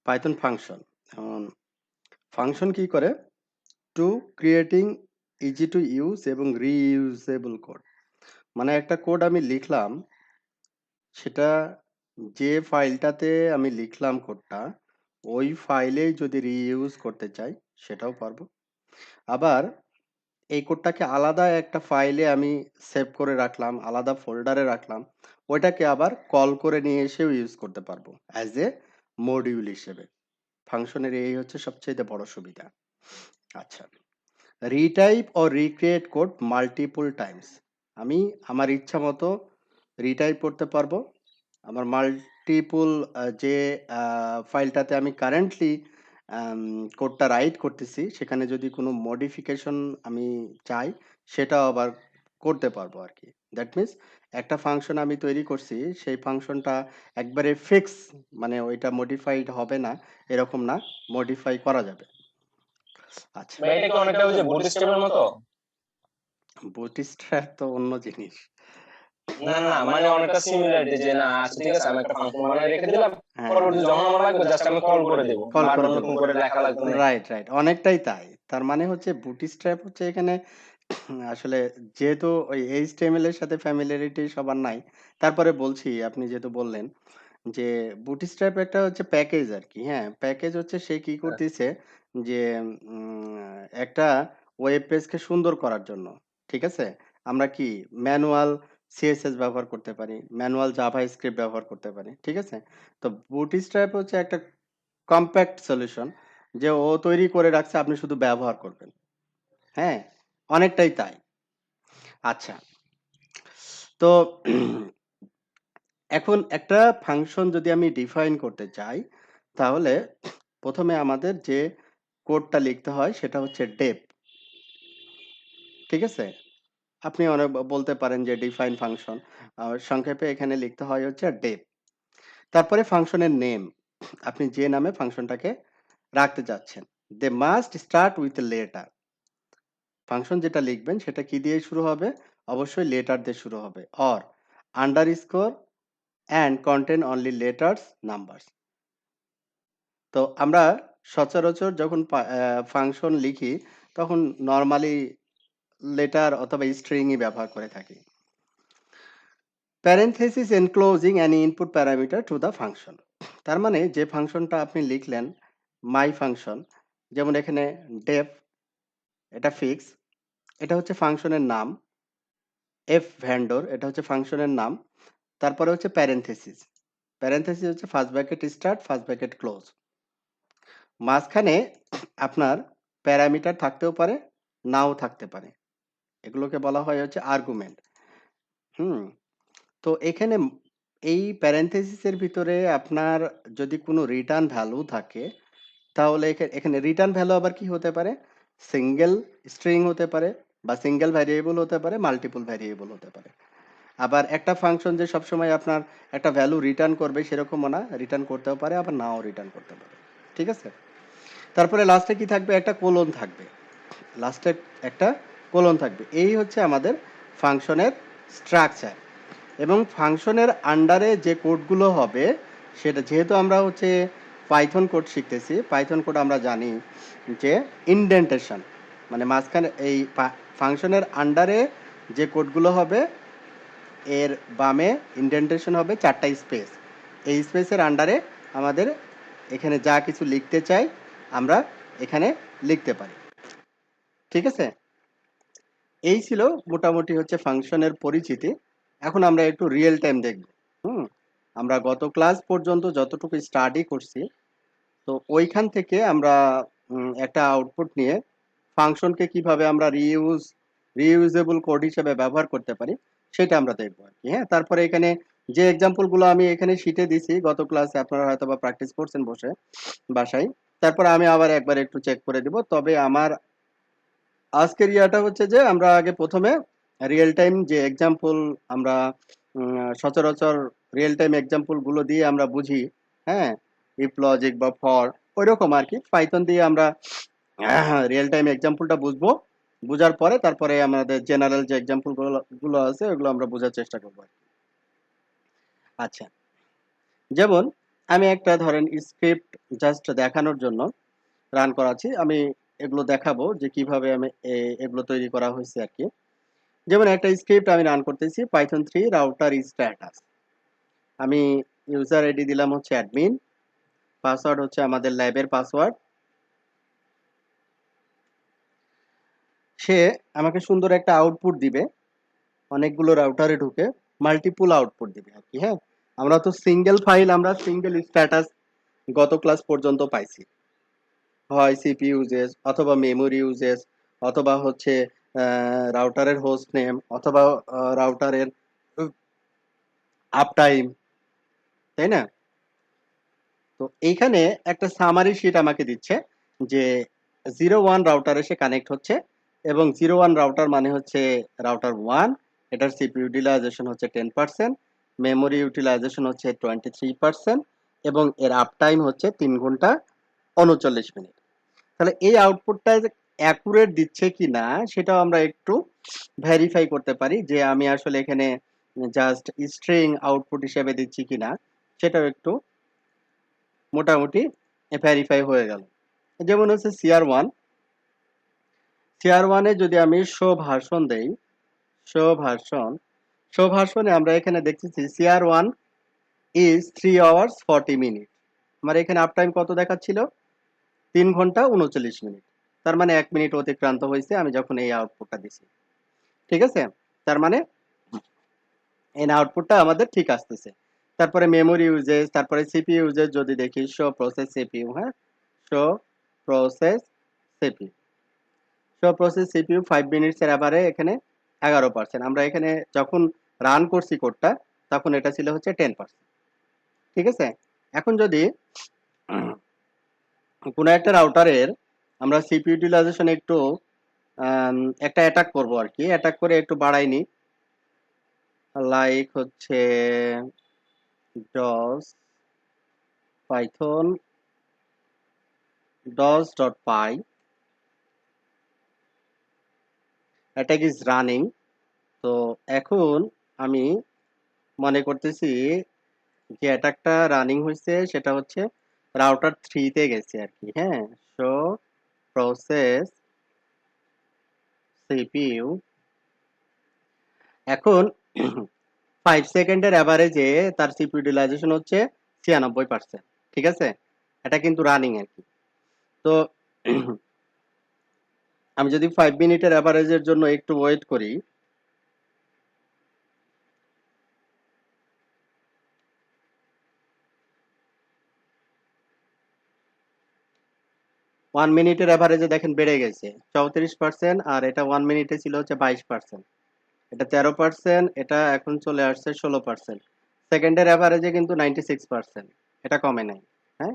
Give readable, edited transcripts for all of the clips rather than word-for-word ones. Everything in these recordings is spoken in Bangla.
Python function. ফাংশন কি করে? To creating easy to use এবং রিইউজেবল কোড। মানে একটা কোড আমি লিখলাম, সেটা যে ফাইলটাতে আমি লিখলাম কোডটা, ওই ফাইলেই যদি রিইউজ করতে চাই সেটাও পারবো। আবার এই কোডটাকে আলাদা একটা ফাইলে আমি সেভ করে রাখলাম, আলাদা ফোল্ডারে রাখলাম, ওইটাকে আবার কল করে নিয়ে এসেও ইউজ করতে পারবো অ্যাজ এ মডিউল হিসেবে। ফাংশনের এই হচ্ছে সবচেয়ে বড় সুবিধা। আচ্ছা, রিটাইপ ও রিক্রিয়েট কোড মাল্টিপল টাইমস। আমি আমার ইচ্ছা মতো রিটাইপ করতে পারবো। আমার মাল্টিপল যে ফাইলটাতে আমি কারেন্টলি কোডটা রাইট করতেছি, সেখানে যদি কোনো মডিফিকেশন আমি চাই, সেটাও আবার করতে পারবো আর কি। দ্যাট মিনস একটা ফাংশন আমি তৈরি করছি, সেই ফাংশনটা একবারে ফিক্স, মানে ওইটা মডিফাইড হবে না এরকম না, মডিফাই করা যাবে। আচ্ছা, ভাই এটা কি অনেকটা ওই যে বুটস্ট্র্যাপের মতো? বুটস্ট্র্যাপ তো অন্য জিনিস। না না, মানে অনেকটা সিমিলারিটি যে না আচ্ছা ঠিক আছে আমি একটা ফাংশন বানায় রেখে দিলাম, হ্যাঁ, পরবর্তী যখন আমার লাগবে জাস্ট আমি কল করে দেব, কল করে বারবার দেব। নতুন করে লেখা লাগবে না। Right, right. অনেকটাই তাই। তার মানে হচ্ছে বুটস্ট্র্যাপ হচ্ছে এখানে আসলে, যেহেতু ওই HTML এর সাথে ফ্যামিলিয়ারিটি সবার নাই, তারপরে বলছি, আপনি যেহেতু বললেন যে বুটস্ট্র্যাপ একটা হচ্ছে প্যাকেজ আরকি। হ্যাঁ, প্যাকেজ হচ্ছে সে কি হ্যাঁ, করতেছে যে উম একটা ওয়েব পেজকে সুন্দর করার জন্য, ঠিক আছে? আমরা কি ম্যানুয়াল CSS ব্যবহার করতে পারি, ম্যানুয়াল জাভাস্ক্রিপ্ট ব্যবহার করতে পারি, ঠিক আছে? তো বুটস্ট্র্যাপ হচ্ছে একটা কম্প্যাক্ট সলিউশন, যে ও তৈরি করে রাখছে, আপনি শুধু ব্যবহার করবেন। হ্যাঁ, অনেকটাই তাই। আচ্ছা, তো এখন একটা ফাংশন যদি আমি ডিফাইন করতে চাই, তাহলে প্রথমে আমাদের যে কোডটা লিখতে হয় সেটা হচ্ছে ডেপ, ঠিক আছে? আপনি অনেক বলতে পারেন যে ডিফাইন ফাংশন, সংক্ষেপে এখানে লিখতে হয় হচ্ছে ডেপ। তারপরে ফাংশনের নেম, আপনি যে নামে ফাংশনটাকে রাখতে চাচ্ছেন। They must start with letter. Function যেটা লিখবেন সেটা কি দিয়ে শুরু হবে? অবশ্যই লেটার দিয়ে শুরু হবে। Or underscore and contain only letters numbers. তো আমরা সচরাচর যখন ফাংশন লিখি, তখন নরমালি লেটার অথবা স্ট্রিংই ব্যবহার করে থাকি। Parenthesis enclosing an input parameter to the function. তার মানে যে ফাংশনটা আপনি লিখলেন, মাই ফাংশন, যেমন এখানে ডেফ, এটা ফিক্স, এটা হচ্ছে ফাংশনের নাম। এফ ভ্যান্ডর, এটা হচ্ছে ফাংশনের নাম। তারপরে হচ্ছে প্যারেনথেসিস। প্যারেনথেসিস হচ্ছে first bracket start, first bracket close. মাঝখানে আপনার প্যারামিটার থাকতেও পারে, নাও থাকতে পারে। এগুলোকে বলা হয় হচ্ছে আর্গুমেন্ট। হুম, তো এখানে এই প্যারেনথেসিসের ভিতরে আপনার যদি কোনো রিটার্ন ভ্যালু থাকে, তাহলে এখানে রিটার্ন ভ্যালু আবার কি হতে পারে? সিঙ্গেল স্ট্রিং হতে পারে, বা সিঙ্গেল ভ্যারিয়েবল হতে পারে, মাল্টিপল ভ্যারিয়েবল হতে পারে। আবার একটা ফাংশন যে সবসময় আপনার একটা ভ্যালু রিটার্ন করবে সেরকমও না, রিটার্ন করতেও পারে, আবার নাও রিটার্ন করতে পারে, ঠিক আছে? তারপরে লাস্টে কি থাকবে? একটা কোলন থাকবে। লাস্টে একটা কোলন থাকবে। এই হচ্ছে আমাদের ফাংশনের স্ট্রাকচার। এবং ফাংশনের আন্ডারে যে কোডগুলো হবে, সেটা যেহেতু আমরা হচ্ছে পাইথন কোড শিখতেছি, পাইথন কোড আমরা জানি যে ইনডেন্টেশন, মানে মাঝখানে এই ফাংশনের আন্ডারে যে কোডগুলো হবে, এর বামে ইনডেন্টেশন হবে 4টা স্পেস। এই স্পেসের আন্ডারে আমাদের এখানে যা কিছু লিখতে চাই, আমরা এখানে লিখতে পারি, ঠিক আছে? এই ছিল মোটামুটি হচ্ছে ফাংশনের পরিচিতি। এখন আমরা একটু রিয়েল টাইম দেখব। হুম, আমরা গত ক্লাস পর্যন্ত যতটুকু স্টাডি করছি, তো ওইখান থেকে আমরা একটা আউটপুট নিয়ে ফাংশনকে কিভাবে আমরা রিইউজেবল কোড হিসেবে ব্যবহার করতে পারি, সেটা আমরা দেখবো আর কি। হ্যাঁ, তারপরে এখানে যে এক্সাম্পল গুলো আমি এখানে শিটে দিছি গত ক্লাসে, আপনারা হয়তো বা প্র্যাকটিস করছেন বসে বাসায়, তারপরে আমি আবার একবার একটু চেক করে দিব। তবে আমার আজকের ইয়াটা হচ্ছে যে আমরা আগে প্রথমে রিয়েল টাইম যে এক্সাম্পল আমরা সচরাচর রিয়েল টাইম এক্সাম্পল গুলো দিয়ে আমরা বুঝি। হ্যাঁ, ইফ লজিক বা ফর, ওইরকম আর কি পাইথন দিয়ে আমরা রিয়েল টাইম এক্সাম্পলটা বুঝবো। বুঝার পরে তারপরে আমাদের জেনারেল যে এক্সাম্পল গুলো আছে ওগুলো আমরা বোঝার চেষ্টা করবো। আচ্ছা, যেমন আমি একটা ধরেন স্ক্রিপ্ট জাস্ট দেখানোর জন্য রান করাচ্ছি। আমি এগুলো দেখাবো যে কিভাবে আমি এগুলো তৈরি করা হয়েছে আর কি। যেমন একটা স্ক্রিপ্ট আমি রান করতেছি পাইথন 3 রাউটার স্ট্যাটাস। আমি ইউজার আইডি দিলাম হচ্ছে অ্যাডমিন, পাসওয়ার্ড হচ্ছে আমাদের ল্যাবের পাসওয়ার্ড। সে আমাকে সুন্দর একটা আউটপুট দিবে, অনেকগুলো রাউটারে ঢুকে মাল্টিপুল আউটপুট দিবে আর কি। হ্যাঁ, আমরা তো সিঙ্গেল ফাইল, আমরা সিঙ্গেল স্ট্যাটাস গত ক্লাস পর্যন্ত পাইছি। হয় সিপি ইউজেস অথবা মেমোরি ইউজেস অথবা হচ্ছে রাউটারের হোস্ট নেম অথবা রাউটারের আপ টাইম, তাই না? তো এইখানে একটা সামারি শিট আমাকে দিচ্ছে যে 01 রাউটারে সে কানেক্ট হচ্ছে এবং 01 রাউটার মানে হচ্ছে রাউটার 1, এটার সিপি ইউটিলাইজেশন হচ্ছে 10%, মেমোরি ইউটিলাইজেশন হচ্ছে 23% এবং এর আপ টাইম হচ্ছে 3 ঘন্টা 39 মিনিট। তাহলে এই আউটপুটটা অ্যাকুরেট দিচ্ছে কি না সেটাও আমরা একটু ভেরিফাই করতে পারি যে আমি আসলে এখানে জাস্ট স্ট্রিং আউটপুট হিসেবে দিচ্ছি কিনা, সেটাও একটু মোটামুটি ভেরিফাই হয়ে গেল। যেমন হচ্ছে সিআর ওয়ানে যদি আমি ভার্সন দেই, শো ভার্সন, ভার্সনে আমরা এখানে দেখতেছি CR one is 3 hours 40 minutes। আমার এখানে আপ টাইম কত দেখাচ্ছিল? 3 ঘন্টা 39 মিনিট। তার মানে 1 মিনিট অতিক্রান্ত হয়েছে আমি যখন এই আউটপুটটা দিছি। ঠিক আছে, তার মানে এই আউটপুটটা আমাদের ঠিক আসতেছে। তারপরে মেমোরি ইউজেজ, তারপরে সিপিইউ ইউজেজ যদি দেখি, শো প্রসেস সিপিইউ, হ্যাঁ, শো প্রসেস সিপিইউ, 5 মিনিটস এর আবারে এখানে 11%। আমরা এখানে যখন রান করছি কোডটা তখন এটা ছিল হচ্ছে 10%। ঠিক আছে, এখন যদি কোনো একটা রাউটারের আমরা সিপি ইউটিলাইজেশন একটু একটা অ্যাটাক করব আর কি, অ্যাটাক করে একটু বাড়াই নি, লাইক হচ্ছে DOS Python dos.py attack is running. তো এখন আমি মনে করতেছি যে অ্যাটাকটা রানিং হয়েছে সেটা হচ্ছে রাউটার 3 তে গেছে আর কি। হ্যাঁ, সো প্রসেস সিপিইউ এখন 5 সেকেন্ডের অ্যাভারেজে তার সিপিইউ ইউটিলাইজেশন হচ্ছে 96%। ঠিক আছে, এটা কিন্তু রানিং আর কি। তো আমি যদি 5 মিনিটের অ্যাভারেজের জন্য একটু ওয়েট করি, 1 মিনিটের অ্যাভারেজে দেখেন বেড়ে গেছে 34%, আর এটা 1 মিনিটে ছিল হচ্ছে 22%, এটা 13%, এটা এখন চলে আসছে 16%। সেকেন্ডের অ্যাভারেজে কিন্তু 96%, এটা কমে নাই। হ্যাঁ,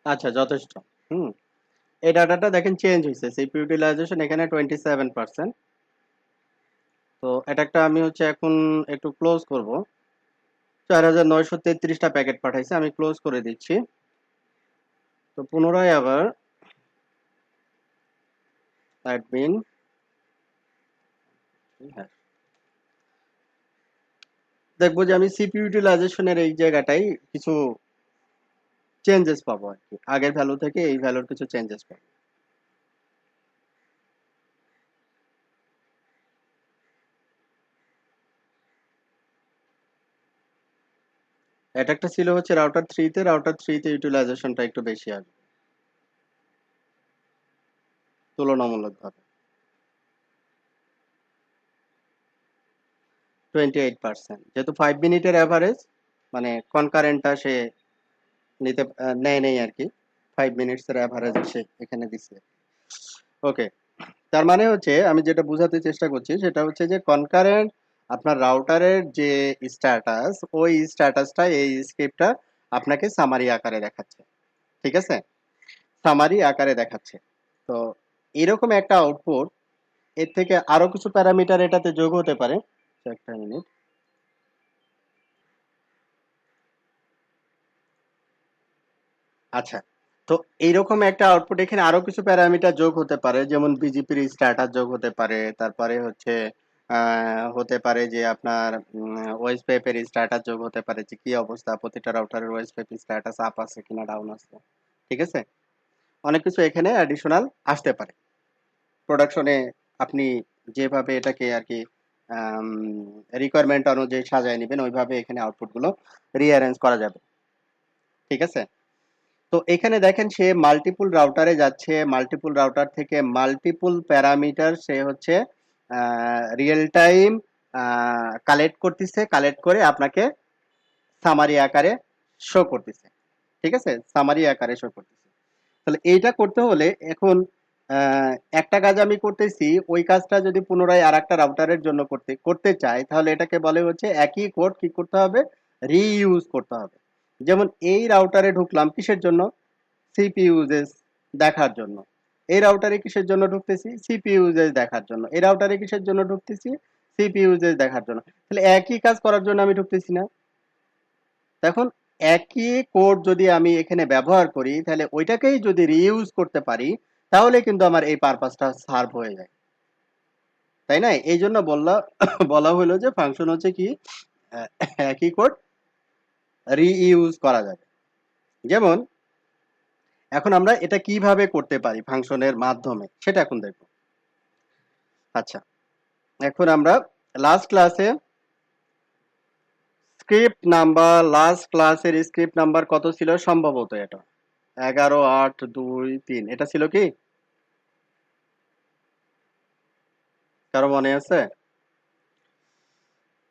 আচ্ছা যথেষ্ট। হুম, এই ডাটাটা দেখেন চেঞ্জ হয়েছে, সিপি ইউটিলাইজেশন এখানে 27%। তো এটা আমি হচ্ছে এখন একটু ক্লোজ করব। 4933টা প্যাকেট পাঠাইছে, আমি ক্লোজ করে দিচ্ছি। তো পুনরায় আবার অ্যাডমিন, হ্যাঁ, দেখবো যে আমি সিপি ইউটিলাইজেশনের এই জায়গাটাই কিছু চেঞ্জেস পাবো আর কি, আগের ভ্যালু থেকে এই ভ্যালুর কিছু চেঞ্জেস পাবো। অ্যাটাকটা ছিল হচ্ছে রাউটার 3 তে, রাউটার 3 তে ইউটিলাইজেশনটা একটু বেশি আসবে তুলনামূলকভাবে 28%, যেহেতু 5 মিনিটের এভারেজ মানে কনকারেন্টটা সে নেয় নেই আর কি, 5 মিনিটস এর এভারেজ সে এখানে দিচ্ছে। ওকে, তার মানে হচ্ছে আমি যেটা বোঝাতে চেষ্টা করছি সেটা হচ্ছে যে কনকারেন্ট আপনার রাউটারের যে স্ট্যাটাস, ওই স্ট্যাটাসটা এই স্ক্রিপ্টটা আপনাকে সামারি আকারে দেখাচ্ছে। ঠিক আছে, সামারি আকারে দেখাচ্ছে। তো এরকম একটা আউটপুট, এর থেকে আরো কিছু প্যারামিটার এটাতে যোগ হতে পারে। একটা মিনিট। আচ্ছা, তো এইরকম একটা আউটপুট এখানে আরো কিছু প্যারামিটার যোগ হতে পারে, যেমন বিজিপির স্ট্যাটাস যোগ হতে পারে, তারপরে হচ্ছে হতে পারে যে আপনার ওয়েস পেপের স্ট্যাটাস যোগ হতে পারে, যে কি অবস্থা প্রতিটা রাউটারের ওয়েস পেপের স্ট্যাটাস আপ আছে কিনা ডাউন আছে। ঠিক আছে, অনেক কিছু এখানে অ্যাডিশনাল আসতে পারে প্রোডাকশনে। আপনি যেভাবে এটাকে আর কি রিকোয়ারমেন্ট অনুযায়ী সাজায় নেবেন, ওইভাবে এখানে আউটপুট গুলো রিঅ্যারেঞ্জ করা যাবে। ঠিক আছে, তো এখানে দেখেন সে মাল্টিপুল রাউটারে যাচ্ছে, মাল্টিপুল রাউটার থেকে মাল্টিপুল প্যারামিটার সে হচ্ছে রিয়েল টাইম কালেক্ট করতেছে, কালেক্ট করে আপনাকে সামারি আকারে শো করতেছে। ঠিক আছে, সামারি আকারে শো করতেছে। তাহলে এইটা করতে হলে এখন একটা কাজ আমি করতেছি, ওই কাজটা যদি পুনরায় আর একটা রাউটারের জন্য করতে করতে চাই, তাহলে এটাকে বলে হচ্ছে একই কোড কি করতে হবে, রিইউজ করতে হবে। যেমন এই রাউটারে ঢুকলাম কিসের জন্য, সিপি ইউজেস দেখার জন্য। এই রাউটারে কিসের জন্য ঢুকতেছি, সিপি ইউজেস দেখার জন্য। এই রাউটারে কিসের জন্য ঢুকতেছি, সিপি ইউজেস দেখার জন্য। তাহলে একই কাজ করার জন্য আমি ঢুকতেছি না। দেখুন, একই কোড যদি আমি এখানে ব্যবহার করি, তাহলে ওইটাকেই যদি রিইউজ করতে পারি, তাহলে কিন্তু আমার এই পারপাসটা সার্ভ হয়ে যায়। তাই না? এই জন্য বলা হলো যে ফাংশন হচ্ছে কি, আহ, একই কোড রিইউজ করা যাবে। যেমন এখন আমরা এটা কিভাবে করতে পারি ফাংশনের মাধ্যমে, সেটা এখন দেখব। আচ্ছা, এখন আমরা লাস্ট ক্লাসে লাস্ট ক্লাসের স্ক্রিপ্ট নাম্বার কত ছিল সম্ভবত, এটা 11.8.2.3 এটা ছিল কি, কারো মনে আছে?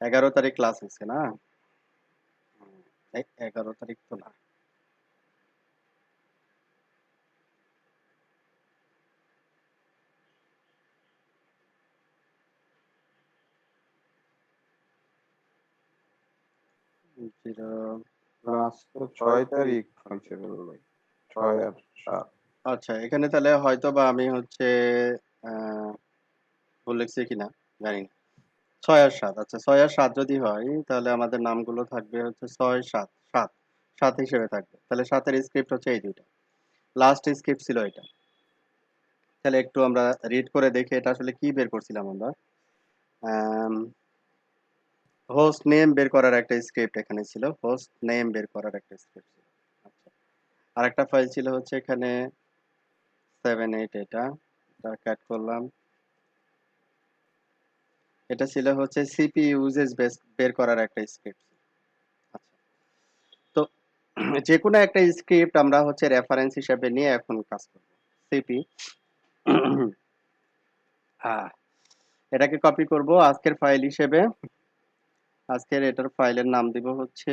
11 তারিখ ক্লাস হচ্ছে না? 11 তারিখ তো না। জিরো। ক্লাস তো 6 তারিখ হয়েছে বললো, 6 আর 7। আচ্ছা, এখানে তাহলে হয়তো বা আমি হচ্ছে আহ ভুল লিখছি কিনা জানি না। 6 আর 7, আচ্ছা 6 আর 7 যদি হয় তাহলে আমাদের নামগুলো থাকবে হচ্ছে 6 7 7, 7 হিসেবে থাকবে। তাহলে 7-এর স্ক্রিপ্ট হচ্ছে এই দুইটা, লাস্ট স্ক্রিপ্ট ছিল এটা। তাহলে একটু আমরা রিড করে দেখি এটা আসলে কি বের করছিলাম আমরা। হোস্ট নেম বের করার একটা স্ক্রিপ্ট এখানে ছিল, হোস্ট নেম বের করার একটা স্ক্রিপ্ট ছিল। আচ্ছা, আর একটা ফাইল ছিল হচ্ছে এখানে 7 8, এটা কাট করলাম। এটা ছিল হচ্ছে সিপি ইউজেস বের করার একটা স্ক্রিপ্ট। আচ্ছা, তো যে কোনো একটা স্ক্রিপ্ট আমরা হচ্ছে রেফারেন্স হিসেবে নিয়ে এখন কাজ করব। সিপি এটাকে কপি করব আজকের ফাইল হিসেবে। আজকের এটার ফাইলের নাম দিব হচ্ছে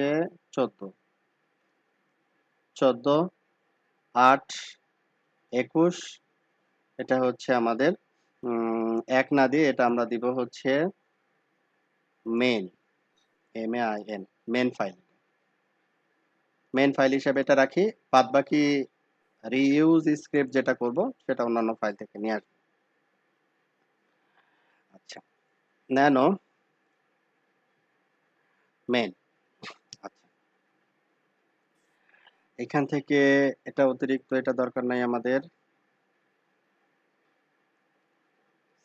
14.8.21। এটা হচ্ছে আমাদের 1 না দিয়ে এটা আমরা দিব হচ্ছে main, MAIN, main file. Main file হিসেবে এটা রাখি, বাদ বাকি রিইউজ স্ক্রিপ্ট যেটা করব সেটা অন্যান্য ফাইল থেকে নিয়ে আসবো। আচ্ছা, ন্যানো মেন। আচ্ছা, এখান থেকে এটা অতিরিক্ত, এটা দরকার নাই আমাদের।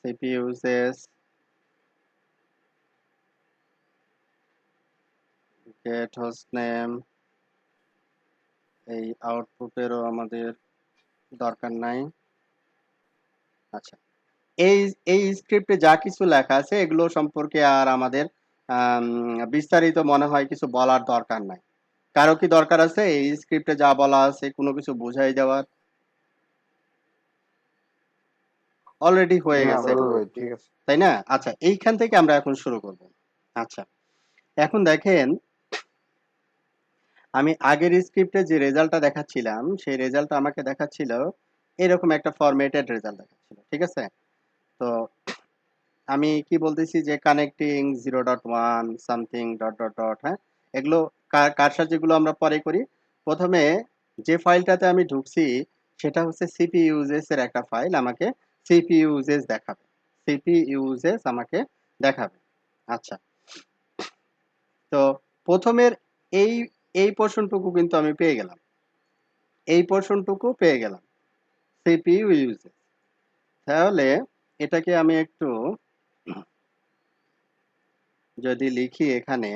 CP uses get host name, এই আউটপুটেরও আমাদের দরকার নাই। আচ্ছা, এই এই স্ক্রিপ্টে যা কিছু লেখা আছে এগুলো সম্পর্কে আর আমাদের বিস্তারিত মনে হয় কিছু বলার দরকার নাই। কারো কি দরকার আছে এই স্ক্রিপ্টে যা বলা আছে কোনো কিছু বোঝাই দেওয়ার? অলরেডি হয়ে না গেছে, রুবেল ভাই ঠিক আছে। তাই না? আচ্ছা, এইখান থেকে আমরা এখন শুরু করব। আচ্ছা, এখন দেখেন আমি আগের স্ক্রিপ্টে যে রেজাল্টটা দেখাচ্ছিলাম সেই রেজাল্টটা আমাকে দেখাচ্ছিল এরকম একটা ফরম্যাটেড রেজাল্ট দেখাচ্ছিল, ঠিক আছে? তো আমি কি বলতেছি যে connecting 0.1 something dot dot dot, হ্যাঁ, এগুলো কারসার যেগুলো আমরা পরে করি। প্রথমে যে ফাইলটাতে আমি ঢুকছি সেটা হচ্ছে সিপি ইউজেস এর একটা ফাইল, আমাকে সিপি ইউজেস দেখাবে, সিপি ইউজেস আমাকে দেখাবে। আচ্ছা, তো প্রথমের এই এই পোর্শনটুকু কিন্তু আমি পেয়ে গেলাম, এই পোর্শনটুকু পেয়ে গেলাম সিপিইউ ইউজেস। তাহলে এটাকে আমি একটু যদি লিখি এখানে,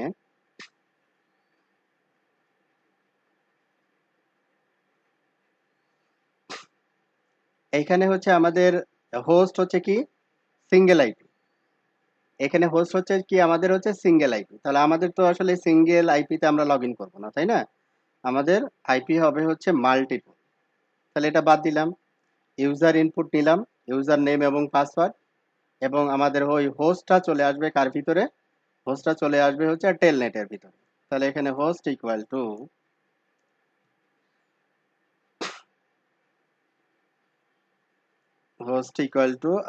এইখানে হচ্ছে আমাদের হোস্ট হচ্ছে কি সিঙ্গেল আইপি, এখানে হোস্ট হচ্ছে কি আমাদের হচ্ছে সিঙ্গেল আইপি। তাহলে আমাদের তো আসলে সিঙ্গেল আইপিতে আমরা লগ ইন করবো না, তাই না? আমাদের আইপি হবে হচ্ছে মাল্টিপল। তাহলে এটা বাদ দিলাম। ইউজার ইনপুট নিলাম, ইউজার নেম এবং পাসওয়ার্ড, এবং আমাদের ওই হোস্টটা চলে আসবে কার ভিতরে? হোস্টটা চলে আসবে হচ্ছে টেলনেটের ভিতরে। তাহলে এখানে হোস্ট ইকুয়াল টু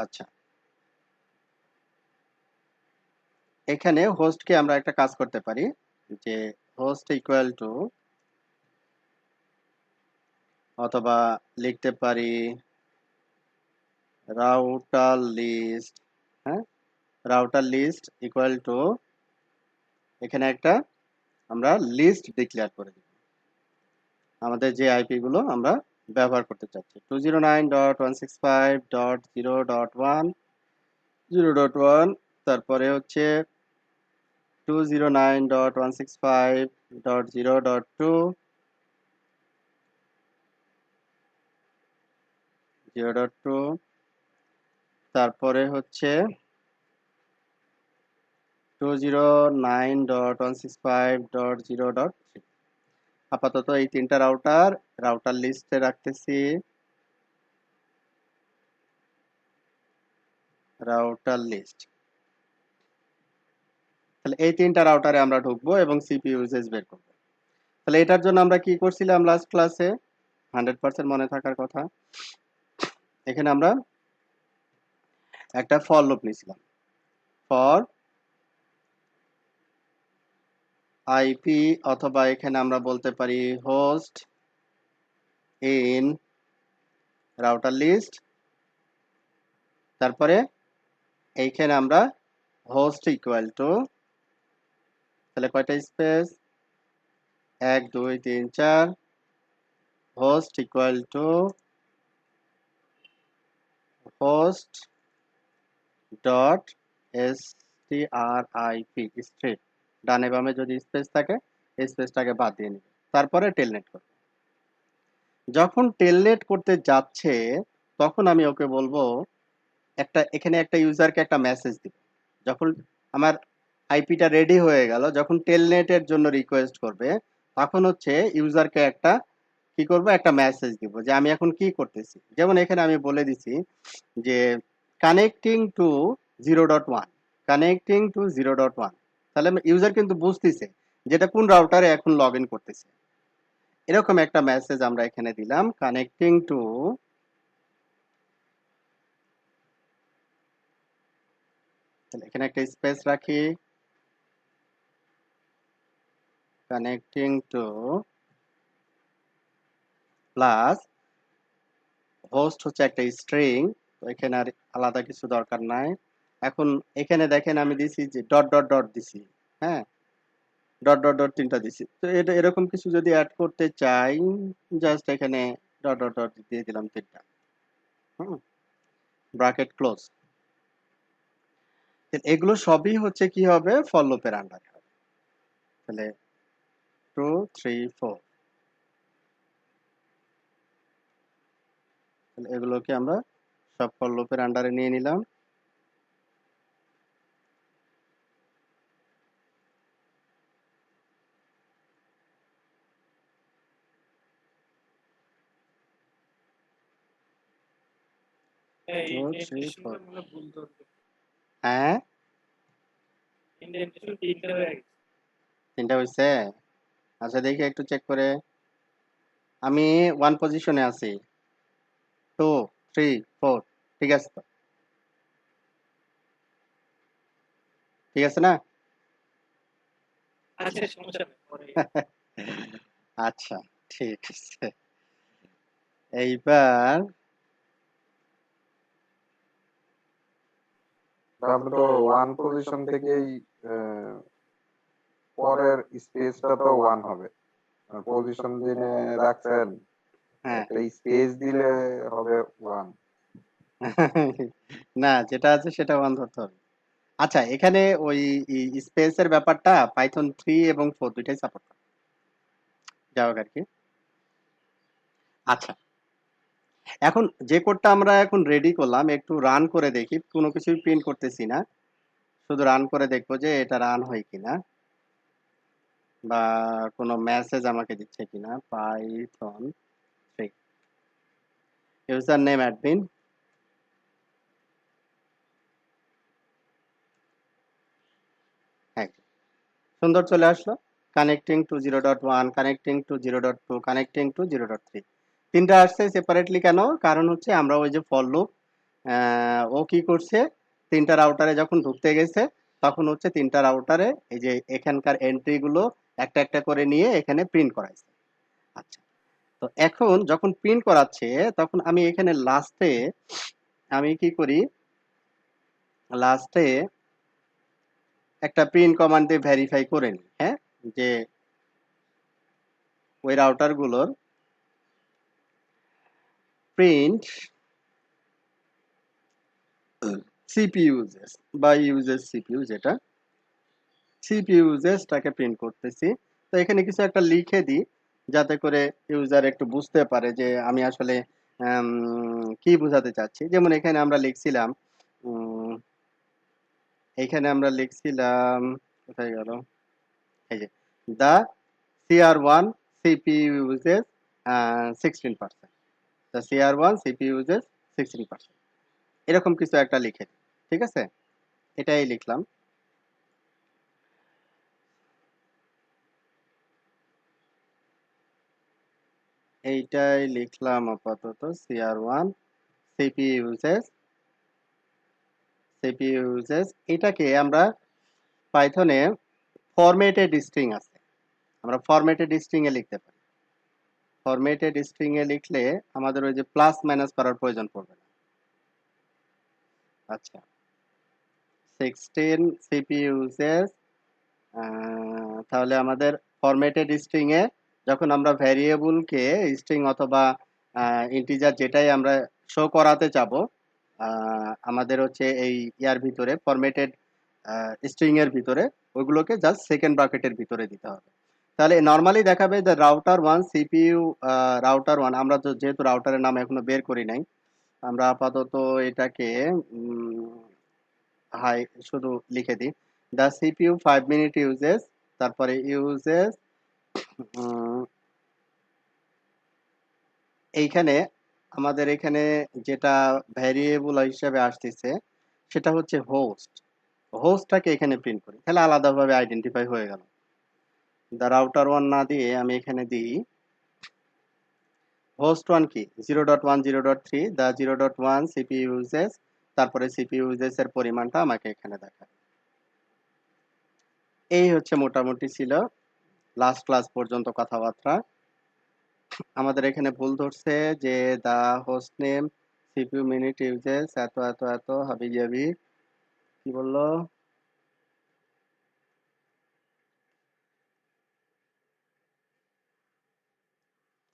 আচ্ছা, এখানে হোস্টকে আমরা একটা কাজ করতে পারি যে হোস্ট ইকুয়াল টু, অথবা লিখতে পারি রাউটার লিস্ট, হ্যাঁ, রাউটার লিস্ট ইকুয়াল টু, এখানে একটা আমরা লিস্ট ডিক্লেয়ার করে দিব আমাদের যে আইপি গুলো আমরা ব্যবহার করতে চাচ্ছি, 209.165.0.1 তারপরে হচ্ছে 209.165.0.2 0.2, তারপরে হচ্ছে 209.165.0.3। আপাতত এই তিনটা রাউটার লিস্টে রাখতেছি, রাউটার লিস্ট। তাহলে এই তিনটা রাউটারে আমরা ঢুকবো এবং সিপি ইউজেস বের করবো। তাহলে এটার জন্য আমরা কি করছিলাম লাস্ট ক্লাসে? 100% মনে থাকার কথা, এখানে আমরা একটা ফর লুপ নিয়েছিলাম। ফর আইপি, অথবা এখানে আমরা বলতে পারি হোস্ট ইন রাউটার লিস্ট, তারপরে এইখানে আমরা হোস্ট ইকুয়াল টু, তাহলে কয়টা space? 1 2 3 4, host equal two host dot strip, strip. ডানে বামে যদি স্পেস থাকে স্পেসটাকে বাদ দিয়ে নিবে, তারপরে টেলনেট করবে। যখন টেলনেট করতে যাচ্ছে তখন আমি ওকে বলবো একটা, এখানে একটা ইউজারকে একটা মেসেজ দিব। যখন আমার আইপিটা রেডি হয়ে গেল, যখন টেলনেটের জন্য রিকোয়েস্ট করবে তখন হচ্ছে ইউজারকে একটা কি করব, একটা মেসেজ দিব যে আমি এখন কি করতেছি। যেমন এখানে আমি বলে দিছি যে কানেক্টিং টু 0.1, কানেক্টিং টু 0.1। তাহলে ইউজার কিন্তু বুঝতেছে যেটা কোন রাউটারে এখন লগ ইন করতেছে। এরকম একটা মেসেজ আমরা এখানে দিলাম, কানেক্টিং টু, এখানে একটা স্পেস রাখি, কানেক্টিং টু প্লাস হোস্ট হচ্ছে একটা স্ট্রিং, তো এখানে আর আলাদা কিছু দরকার নাই। এখন এখানে দেখেন আমি দিছি যে ডট ডট ডট দিছি, হ্যাঁ, ডট ডট ডট তিনটা দিছি। তো এটা এরকম কিছু যদি অ্যাড করতে চাই, জাস্ট এখানে ডট ডট ডট দিয়ে দিলাম তিনটা, হুম, ব্র্যাকেট ক্লোজ। এগুলো সবই হচ্ছে কি হবে, ফর লুপের আন্ডারে হবে। তাহলে 2 3 4, তাহলে এগুলোকে আমরা সব ফর লুপের আন্ডারে নিয়ে নিলাম। 2 3 4 হ্যাঁ তিনটা হয়েছে আচ্ছা দেখি একটু চেক করে আমি 1 পজিশনে আছি 2 3 4 ঠিক আছে তো ঠিক আছে না আচ্ছা ঠিক আছে এইবার আপনি তো ওয়ান পজিশন থেকেই পরের স্পেসটা তো ওয়ান হবে পজিশন দিনে রাখছেন হ্যাঁ একটা স্পেস দিলে হবে ওয়ান না যেটা আছে সেটা 1 ধরতে হবে আচ্ছা এখানে ওই স্পেসের ব্যাপারটা পাইথন 3 এবং 4 দুইটাই সাপোর্ট করে যাও আর কি আচ্ছা এখন যে কোডটা আমরা এখন রেডি করলাম একটু রান করে দেখি কোনো কিছুই প্রিন্ট করতেছি না শুধু রান করে দেখবো যে এটা রান হয় কিনা বা কোনো মেসেজ আমাকে দিচ্ছে কিনা পাইথন 3 ইউজার নেম অ্যাডমিন হ্যাঁ সুন্দর চলে আসলো connecting two 0.1 connecting two 0.2 connecting two 0.3 তিনটা আসছে সেপারেটলি কেন কারণ হচ্ছে আমরা ওই যে ফর লুপ ও কি করছে তিনটা রাউটারে যখন ঢুকতে গেছে তখন হচ্ছে তিনটা রাউটারে এই যে এখানকার এন্ট্রি গুলো একটা একটা করে নিয়ে এখানে প্রিন্ট করাইছে আচ্ছা তো এখন যখন প্রিন্ট করাচ্ছে তখন আমি এখানে লাস্টে আমি কি করি লাস্টে একটা প্রিন্ট কমান্ড দিয়ে ভেরিফাই করে নিই হ্যাঁ যে ওই রাউটার গুলোর প্রিন্ট সিপি ইউজেস বা ইউজেস সিপিইউ যেটা সিপিইউ ইউজেসটাকে প্রিন্ট করতেছি তো এখানে কিছু একটা লিখে দিই যাতে করে ইউজার একটু বুঝতে পারে যে আমি আসলে কি বোঝাতে চাচ্ছি যেমন এখানে আমরা লিখছিলাম উম, এখানে আমরা লিখছিলাম কোথায় গেল এই যে দা CR1 CPU uses 16% the CR1 CPU uses 16% এরকম কিছু একটা লিখে দিই। ঠিক আছে এটাই লিখলাম এইটাই লিখলাম আপাতত CR1 CPU uses এটাকে আমরা পাইথনে ফরম্যাটেড স্ট্রিং আছে আমরা ফরম্যাটেড স্ট্রিং এ লিখতে পারি ফরম্যাটেড স্ট্রিং এ লিখলে আমাদের ওই যে প্লাস মাইনাস করার প্রয়োজন পড়বে না আচ্ছা 16 CPU uses তাহলে আমাদের ফরম্যাটেড স্ট্রিং এ যখন আমরা ভ্যারিয়েবলকে স্ট্রিং অথবা ইন্টিজার যেটাই আমরা শো করাতে চাবো আমাদের হচ্ছে এই ইয়ার ভিতরে ফরম্যাটেড স্ট্রিং এর ভিতরে ওইগুলোকে জাস্ট সেকেন্ড ব্র্যাকেটের ভিতরে দিতে হবে তাহলে নরমালি দেখাবে যে রাউটার 1 সিপিইউ রাউটার 1 আমরা তো যেহেতু রাউটারের নাম এখনো বের করি নাই আমরা আপাতত এটাকে হাই শুধু লিখে দিই দ্য সিপিইউ 5 মিনিট ইউজেস তারপরে ইউজেস এইখানে আমাদের এখানে যেটা ভ্যারিয়েবল হিসেবে আসতেছে সেটা হচ্ছে হোস্ট হোস্টটাকে এখানে প্রিন্ট করি তাহলে আলাদাভাবে আইডেন্টিফাই হয়ে গেল দ্য রাউটার ওয়ান না দিয়ে আমি এখানে দিই হোস্ট ওয়ান কি 0.1 0.3 দ্য 0.1 সিপিইউ ইউজেস তারপরে সিপিইউ ইউজেস এর পরিমাণটা আমাকে এখানে দেখায় এই হচ্ছে মোটামুটি ছিল লাস্ট ক্লাস পর্যন্ত কথাবার্তা আমাদের এখানে ভুল ধরছে যে the host name CPU minute uses এত এত এত হাবি জাবি কি বললো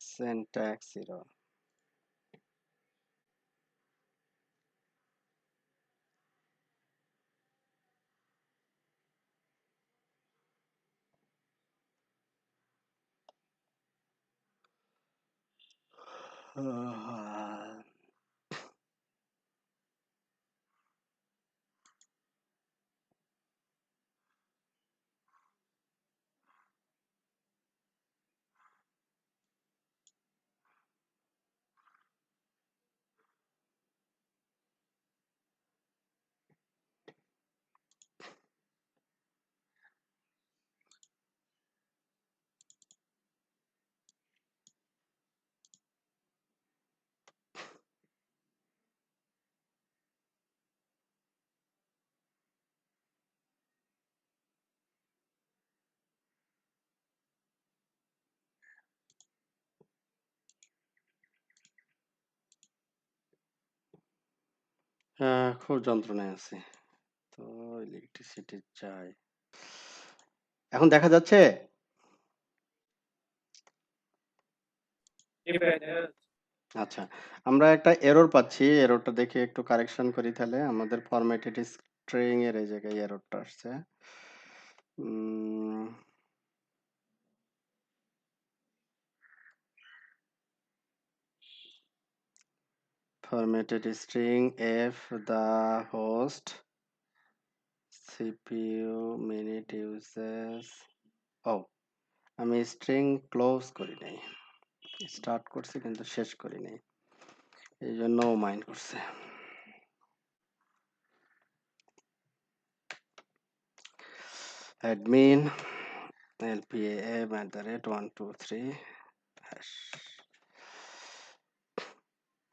syntax error খুব যন্ত্রণায় আছি। তো ইলেকট্রিসিটি চাই। এখন দেখা যাচ্ছে? আচ্ছা। আমরা একটা এরর পাচ্ছি। এররটা দেখে একটু কারেকশন করি তাহলে। আমাদের ফরম্যাটেড স্ট্রিং এর এই জায়গায় এররটা আসছে। উম formatted string if the host CPU minute uses আমি স্ট্রিং ক্লোজ করি নাই। স্টার্ট করছি কিন্তু শেষ করি নাই। এইজন্য ও মাইন্ড করছে। admin lpam@123 hash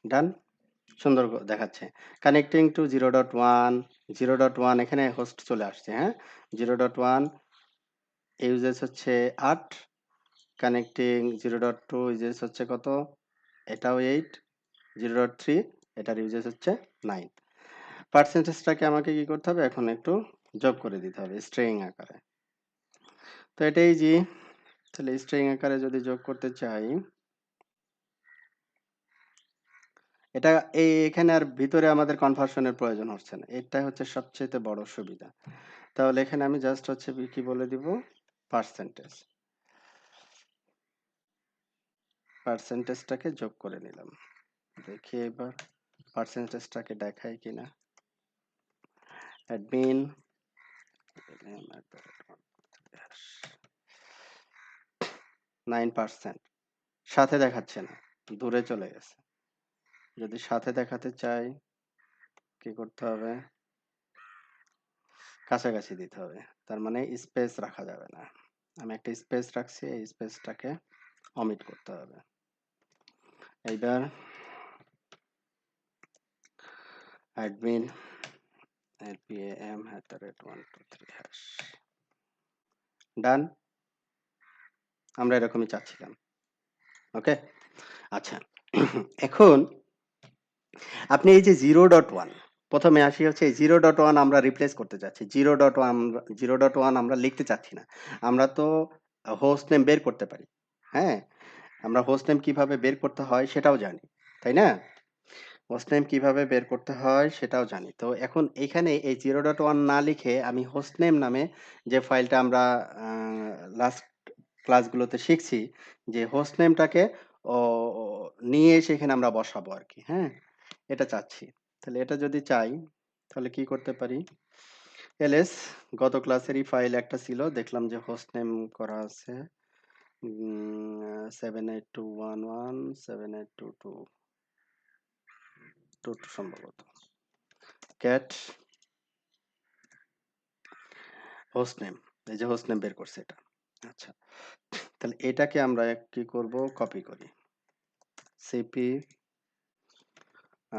ডান। সুন্দর দেখাচ্ছে। কানেক্টিং টু 0.1 0.1 এখানে হোস্ট চলে আসছে, হ্যাঁ? 0.1 ইউজেস হচ্ছে 8, কানেক্টিং 0.2 ইউজেস হচ্ছে কত? এটাও 8, 0.3 এটার ইউজেস হচ্ছে 9। পার্সেন্টেজটাকে আমাকে কি করতে হবে? এখন একটু যোগ করে দিতে হবে স্ট্রিং আকারে। তো এটাই জি। তাহলে স্ট্রিং আকারে যদি যোগ করতে চাই, এটা এখানে আর ভিতরে আমাদের কনভার্সনের প্রয়োজন হচ্ছে না। এটাই হচ্ছে সবচেয়ে বড় সুবিধা। তাহলে এখানে আমি জাস্ট হচ্ছে কি বলে দিব? পার্সেন্টেজ। পার্সেন্টেজটাকে যোগ করে নিলাম। দেখি এবার পার্সেন্টেজটাকে দেখাই কিনা। অ্যাডমিন 9%। সাথে দেখাচ্ছে না, দূরে চলে গেছে। যদি সাথে দেখাতে চাই কি করতে হবে? কাছাকাছি দিতে হবে। তার মানে স্পেস রাখা যাবে না। আমি একটা স্পেস রাখছি, এই স্পেসটাকে অমিট করতে হবে। এইবার admin lpam@123 hash ডান। আমরা এরকমই চাচ্ছিলাম। ওকে? আচ্ছা। এখন আপনি এই যে 0.1 প্রথমে আসি হচ্ছে এই 0.1 আমরা রিপ্লেস করতে চাচ্ছি। 0.1 আমরা লিখতে চাচ্ছি না। আমরা তো হোস্ট নেম বের করতে পারি। হ্যাঁ? আমরা হোস্ট নেম কিভাবে বের করতে হয় সেটাও জানি। তাই না? হোস্ট নেম কিভাবে বের করতে হয় সেটাও জানি। তো এখন এইখানে এই 0.1 না লিখে আমি হোস্ট নেম নামে যে ফাইলটা আমরা আ লাস্ট ক্লাসগুলোতে শিখছি যে হোস্ট নেমটাকে ও ও নিয়ে এসে এখানে আমরা বসাবো আরকি। হ্যাঁ? এটা চাচ্ছি। তাহলে এটা যদি চাই তাহলে কি করতে পারি? ls গত ক্লাসেরই ফাইল একটা ছিল। দেখলাম যে হোস্ট নেম করা আছে। 78211 78222 সম্ভবত। Cat host name. এই যে হোস্ট নেম বের করছে এটা। আচ্ছা। তাহলে এটাকে আমরা কি করব? কপি করি। সিপি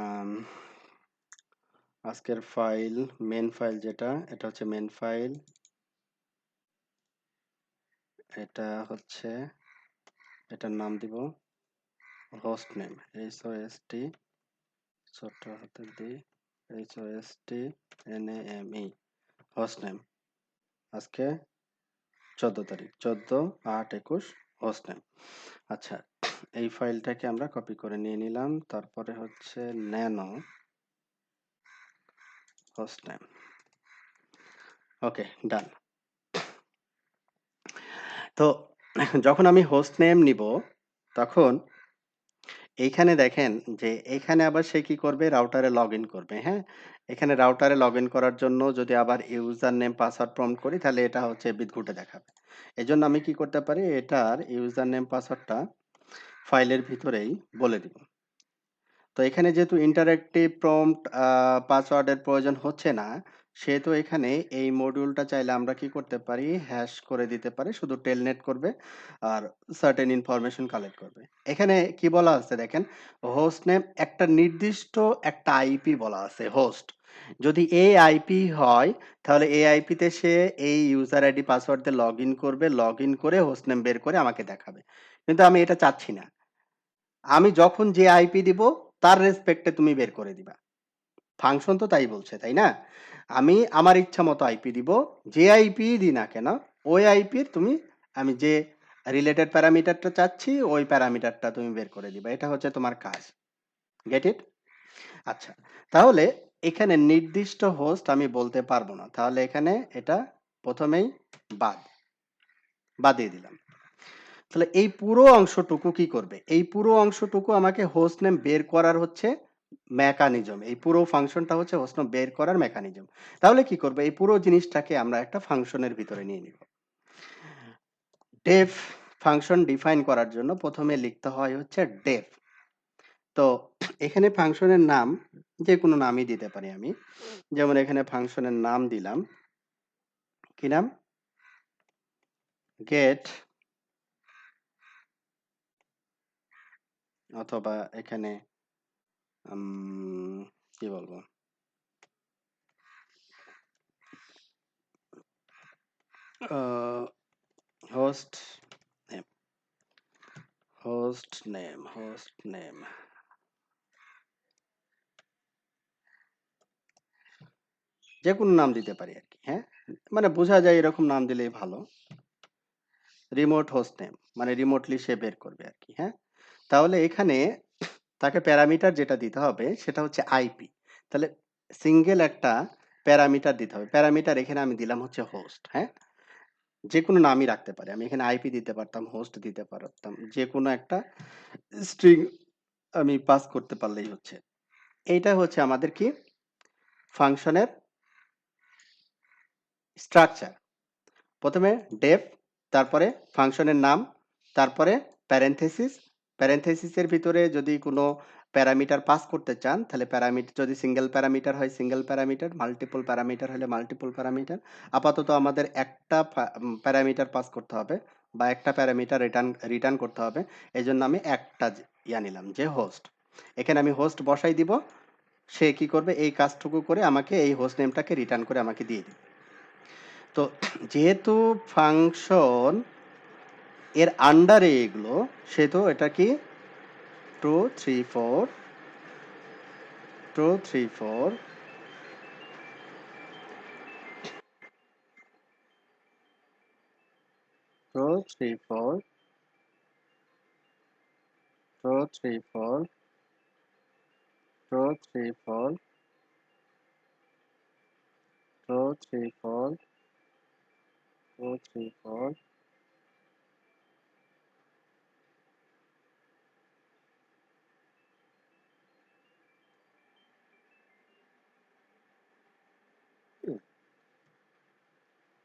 আম আজকের ফাইল মেইন ফাইল যেটা এটা হচ্ছে মেইন ফাইল। এটা হচ্ছে এটার নাম দিব হোস্ট নেম HOST ছোট হাতের দি HOSTNAME হোস্ট নেম। আজকে 14 তারিখ 14/8/21 হোস্ট নেম। আচ্ছা, এই ফাইলটাকে আমরা কপি করে নিয়ে নিলাম। তারপরে হচ্ছে ন্যানো হোস্ট নেম। ওকে, ডান। তো যখন আমি হোস্ট নেম নিব তখন এইখানে দেখেন যে এখানে আবার সে কি করবে? রাউটারে লগইন করবে, হ্যাঁ? এখানে রাউটারে লগইন করার জন্য যদি আবার ইউজার নেম পাসওয়ার্ড প্রম্পট করি তাহলে এটা হচ্ছে বিদঘুটে দেখাবে। এজন্য আমি কি করতে পারি? এটার ইউজার নেম পাসওয়ার্ডটা ফাইলের ভিতরেই বলে দিব। তো এখানে যেহেতু ইন্টারেক্টিভ প্রম্পট পাসওয়ার্ডের প্রয়োজন হচ্ছে না, সেহেতু এখানে এই মডিউলটা চাইলে আমরা কি করতে পারি? হ্যাশ করে দিতে পারি। শুধু টেলনেট করবে আর সার্টেন ইনফরমেশন কালেক্ট করবে। এখানে কি বলা আছে দেখেন, হোস্ট নেম একটা নির্দিষ্ট একটা আইপি বলা আছে হোস্ট। যদি এই আইপি হয় তাহলে এই আইপিতে সে এই ইউজার আইডি পাসওয়ার্ড দিয়ে লগইন করবে। লগইন করে হোস্ট নেম বের করে আমাকে দেখাবে। কিন্তু আমি এটা চাচ্ছি না। আমি যখন যে আইপি দিব তার রেসপেক্টে তুমি বের করে দিবা। ফাংশন তো তাই বলছে, তাই না? আমি আমার ইচ্ছা মতো আইপি দিব, যে আইপি দিই না কেন ওই আইপির আমি যে রিলেটেড প্যারামিটারটা চাচ্ছি ওই প্যারামিটারটা তুমি বের করে দিবা। এটা হচ্ছে তোমার কাজ। Get it? আচ্ছা, তাহলে এখানে নির্দিষ্ট হোস্ট আমি বলতে পারবো না, তাহলে এখানে এটা প্রথমেই বাদ দিয়ে দিলাম। তাহলে এই পুরো অংশটুকু কি করবে? এই পুরো অংশটুকু আমাকে হোস্ট নেম বের করার হচ্ছে মেকানিজম। এই পুরো ফাংশনটা হচ্ছে হোস্ট নেম বের করার মেকানিজম। তাহলে কি করবে? এই পুরো জিনিসটাকে আমরা একটা ফাংশনের ভিতরে নিয়ে নিব। ডেফ ফাংশন ডিফাইন করার জন্য প্রথমে লিখতে হয় হচ্ছে ডেফ। তো এখানে ফাংশনের নাম যে কোনো নামই দিতে পারি আমি। যেমন এখানে ফাংশনের নাম দিলাম, কি নাম? গেট, অথবা এখানে কি বলবো, হোস্ট নেম, হোস্ট নেম যে কোনো নাম দিতে পারি আর কি। হ্যাঁ, মানে বোঝা যায় এরকম নাম দিলেই ভালো। রিমোট হোস্ট নেম মানে রিমোটলি সে বের করবে আর কি। হ্যাঁ, তাহলে এখানে তাকে প্যারামিটার যেটা দিতে হবে সেটা হচ্ছে আইপি। তাহলে সিঙ্গেল একটা প্যারামিটার দিতে হবে। প্যারামিটার এখানে আমি দিলাম হচ্ছে হোস্ট। হ্যাঁ, যে কোনো নামই রাখতে পারি আমি, এখানে আইপি দিতে পারতাম, হোস্ট দিতে পারতাম, যে কোনো একটা স্ট্রিং আমি পাস করতে পারলেই হচ্ছে। এইটা হচ্ছে আমাদের কি ফাংশনের স্ট্রাকচার। প্রথমে ডেফ, তারপরে ফাংশনের নাম, তারপরে প্যারেনথেসিস। প্যারেনথেসিসের ভিতরে যদি কোনো প্যারামিটার পাস করতে চান তাহলে প্যারামিটার, যদি সিঙ্গেল প্যারামিটার হয় সিঙ্গেল প্যারামিটার, মাল্টিপল প্যারামিটার হলে মাল্টিপল প্যারামিটার। আপাতত আমাদের একটা প্যারামিটার পাস করতে হবে বা একটা প্যারামিটার রিটার্ন করতে হবে। এই জন্য আমি একটা নিলাম যে হোস্ট। এখানে আমি হোস্ট বসাই দিব, সে কি করবে? এই কাজটুকু করে আমাকে এই হোস্ট নেমটাকে রিটার্ন করে আমাকে দিয়ে দিবে। তো যেহেতু ফাংশন এর আন্ডারে এগুলো, সেহেতু এটা কি 2 3 4 2 3 4 2 3 4 2 3 4 2 3 4 2 3 4 2 3 4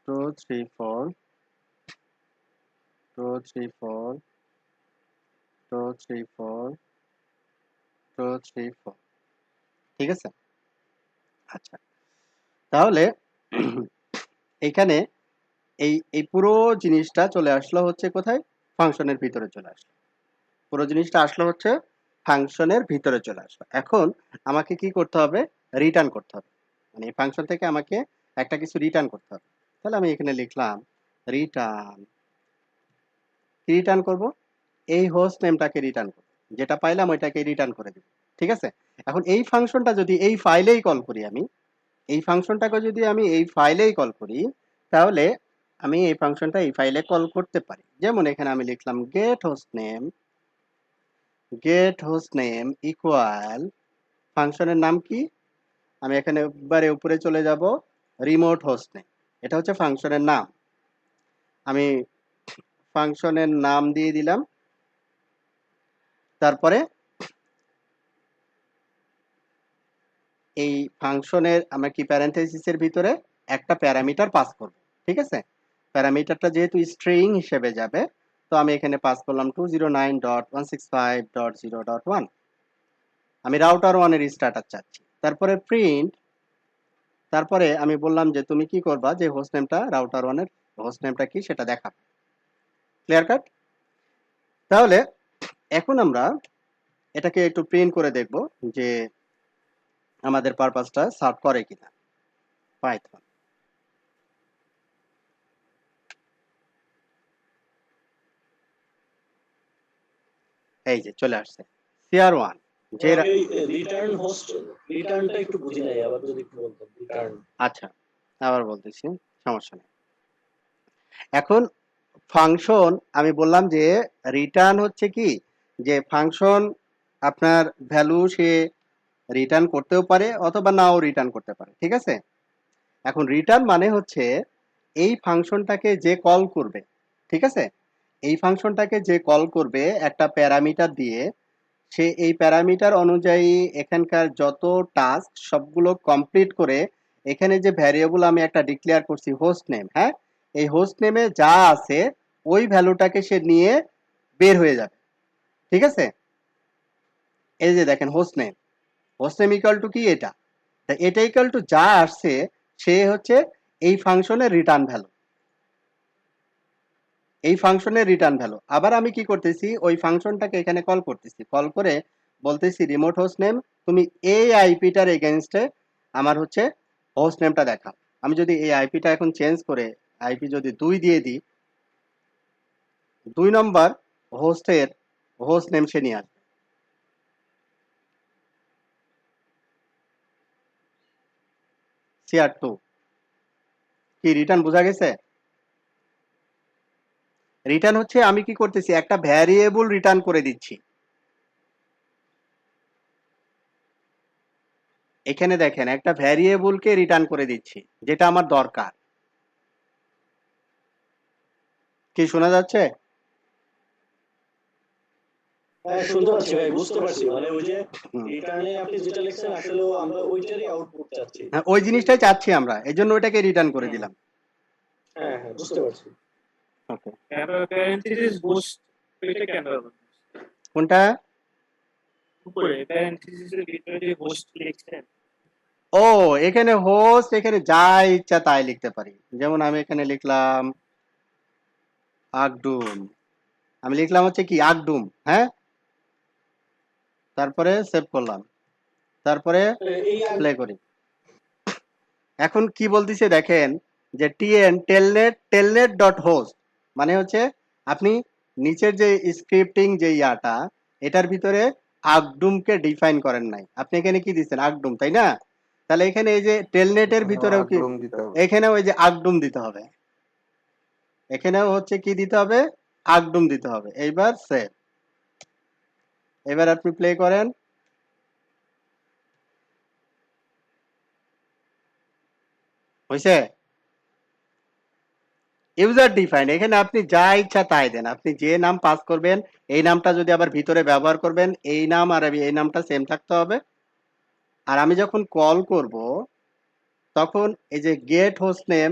2 3 4 2 3 4 2 3 4 2 3 4। ঠিক আছে? আচ্ছা, তাহলে এইখানে এই এই পুরো জিনিসটা চলে আসলো হচ্ছে কোথায়? ফাংশনের ভিতরে চলে আসলো। পুরো জিনিসটা আসলো হচ্ছে ফাংশনের ভিতরে চলে আসলো। এখন আমাকে কি করতে হবে? রিটার্ন করতে হবে। মানে এই ফাংশন থেকে আমাকে একটা কিছু রিটার্ন করতে হবে। তাহলে আমি এখানে লিখলাম রিটার্ন। কি রিটার্ন করব? এই হোস্ট নেমটাকে রিটার্ন করব। যেটা পাইলাম ওইটাকে রিটার্ন করে দিব। ঠিক আছে? এখন এই ফাংশনটা যদি এই ফাইলেই কল করি আমি, এই ফাংশনটাকে যদি আমি এই ফাইলেই কল করি, তাহলে আমি এই ফাংশনটা এই ফাইলে কল করতে পারি। যেমন এখানে আমি লিখলাম গেট হোস্ট নেম ইকুয়াল, ফাংশনের নাম কি? আমি এখানে একবারে উপরে চলে যাব, রিমোট হোস্ট নেম। এটা হচ্ছে ফাংশনের নাম। আমি ফাংশনের নাম দিয়ে দিলাম, তারপরে এই ফাংশনের আমরা কি প্যারেনথেসিসের ভিতরে একটা প্যারামিটার পাস করব। ঠিক আছে? প্যারামিটারটা যেহেতু স্ট্রিং হিসেবে যাবে, তো আমি এখানে পাস করলাম 209.165.0.1। আমি রাউটার 1 এর স্ট্যাটাস চাচ্ছি। তারপরে প্রিন্ট, তারপরে আমি বললাম যে তুমি কি করবা, যে হোস্ট নেমটা রাউটার 1 এর হোস্ট নেমটা কি সেটা দেখাবে। Clear cut? তাহলে এখন আমরা এটাকে একটু প্রিন্ট করে দেখব যে আমাদের পারপাসটা সার্ভ করে কিনা। পাইথন, এই যে চলে আসছে CR1। যে আমি রিটার্ন হোস্ট রিটার্নটা একটু বুঝি নাই, আবার যদি একটু বলতেন রিটার্ন। আচ্ছা, আবার বলতেছি, সমস্যা নেই। এখন ফাংশন আমি বললাম যে রিটার্ন হচ্ছে কি, যে ফাংশন আপনার ভ্যালু সে রিটার্ন করতেও পারে অথবা নাও রিটার্ন করতে পারে, ঠিক আছে? এখন রিটার্ন মানে হচ্ছে এই ফাংশনটাকে যে কল করবে, ঠিক আছে? এই ফাংশনটাকে যে কল করবে একটা প্যারামিটার দিয়ে, সে এই প্যারামিটার অনুযায়ী এখানকার যত টাস্ক সবগুলো কমপ্লিট করে এখানে যে ভ্যারিয়েবল আমি একটা ডিক্লেয়ার করছি হোস্ট নেম, হ্যাঁ, এই হোস্ট নেমে যা আছে ওই ভ্যালুটাকে সে নিয়ে বের হয়ে যাবে, ঠিক আছে? এই যে দেখেন হোস্ট নেম ইকুয়াল টু কি, এটা, তা এটা ইকুয়াল টু যা আসছে সে হচ্ছে এই ফাংশনের রিটার্ন ভ্যালু, এই ফাংশনের রিটার্ন ভ্যালু। আবার আমি কি করতেছি, ওই ফাংশনটাকে এখানে কল করতেছি, কল করে বলতেছি রিমোট হোস্ট নেম তুমি এই আইপিটার এগেনস্টে আমার হচ্ছে হোস্ট নেমটা দেখাও। আমি যদি এই আইপিটা এখন চেঞ্জ করে আইপি যদি 2 দিয়ে দিই, 2 নম্বর হোস্টের হোস্ট নেম সে নিয়ে আসবে। CR2 কি রিটার্ন বোঝা গেছে? রিটার্ন হচ্ছে আমি কি করতেছি, একটা ভ্যারিয়েবল রিটার্ন করে দিচ্ছি। এখানে দেখেন একটা ভ্যারিয়েবলকে রিটার্ন করে দিচ্ছি যেটা আমার দরকার। কি শোনা যাচ্ছে? হ্যাঁ শুনতে পাচ্ছি ভাই, বুঝতে পারছি। মানে ওই যে হুম। রিটার্নে আপনি যেটা লিখছেন আসলে আমরা ওইটারই আউটপুট চাচ্ছি। হ্যাঁ, ওই জিনিসটাই চাচ্ছি আমরা, এই জন্য ওইটাকে রিটার্ন করে দিলাম। হ্যাঁ হ্যাঁ বুঝতে পারছি। ওকে, প্যারেন্থেসিস হোস্ট এটা কেন ব্যবহার করছেন? কোনটা? উপরে প্যারেন্থেসিসের ভিতরে যে হোস্ট লিখছেন, ও, এখানে হোস্ট, এখানে যা ইচ্ছা তাই লিখতে পারি। যেমন আমি এখানে লিখলাম আগডুম, আমি লিখলাম হচ্ছে কি আগডুম, হ্যাঁ, তারপরে সেভ করলাম, তারপরে এই প্লে করি। এখন কি বলতেছে দেখেন, যে টেলনেট ডট হোস্ট মানে হচ্ছে আপনি নিচের যে স্ক্রিপ্টিং যে ইয়াটা, এটার ভিতরে আগডুমকে ডিফাইন করেন নাই, আপনি এখানে কি দিচ্ছেন আগডুম, তাই না? তাহলে এখানে এই যে টেলনেটের ভিতরেও কি, আগডুম দিতে হবে। এখানেও ওই যে আগডুম দিতে হবে, এখানেও হচ্ছে কি দিতে হবে, আগডুম দিতে হবে। এইবার সেভ, এবার আপনি প্লে করেন, হয়েছে? ইউজার ডিফাইন, এখানে আপনি যা ইচ্ছা তাই দেন, আপনি যে নাম পাস করবেন এই নামটা যদি আবার ভিতরে ব্যবহার করবেন, এই নাম আর এই নামটা সেম থাকতে হবে। আর আমি যখন কল করব তখন এই যে get host name,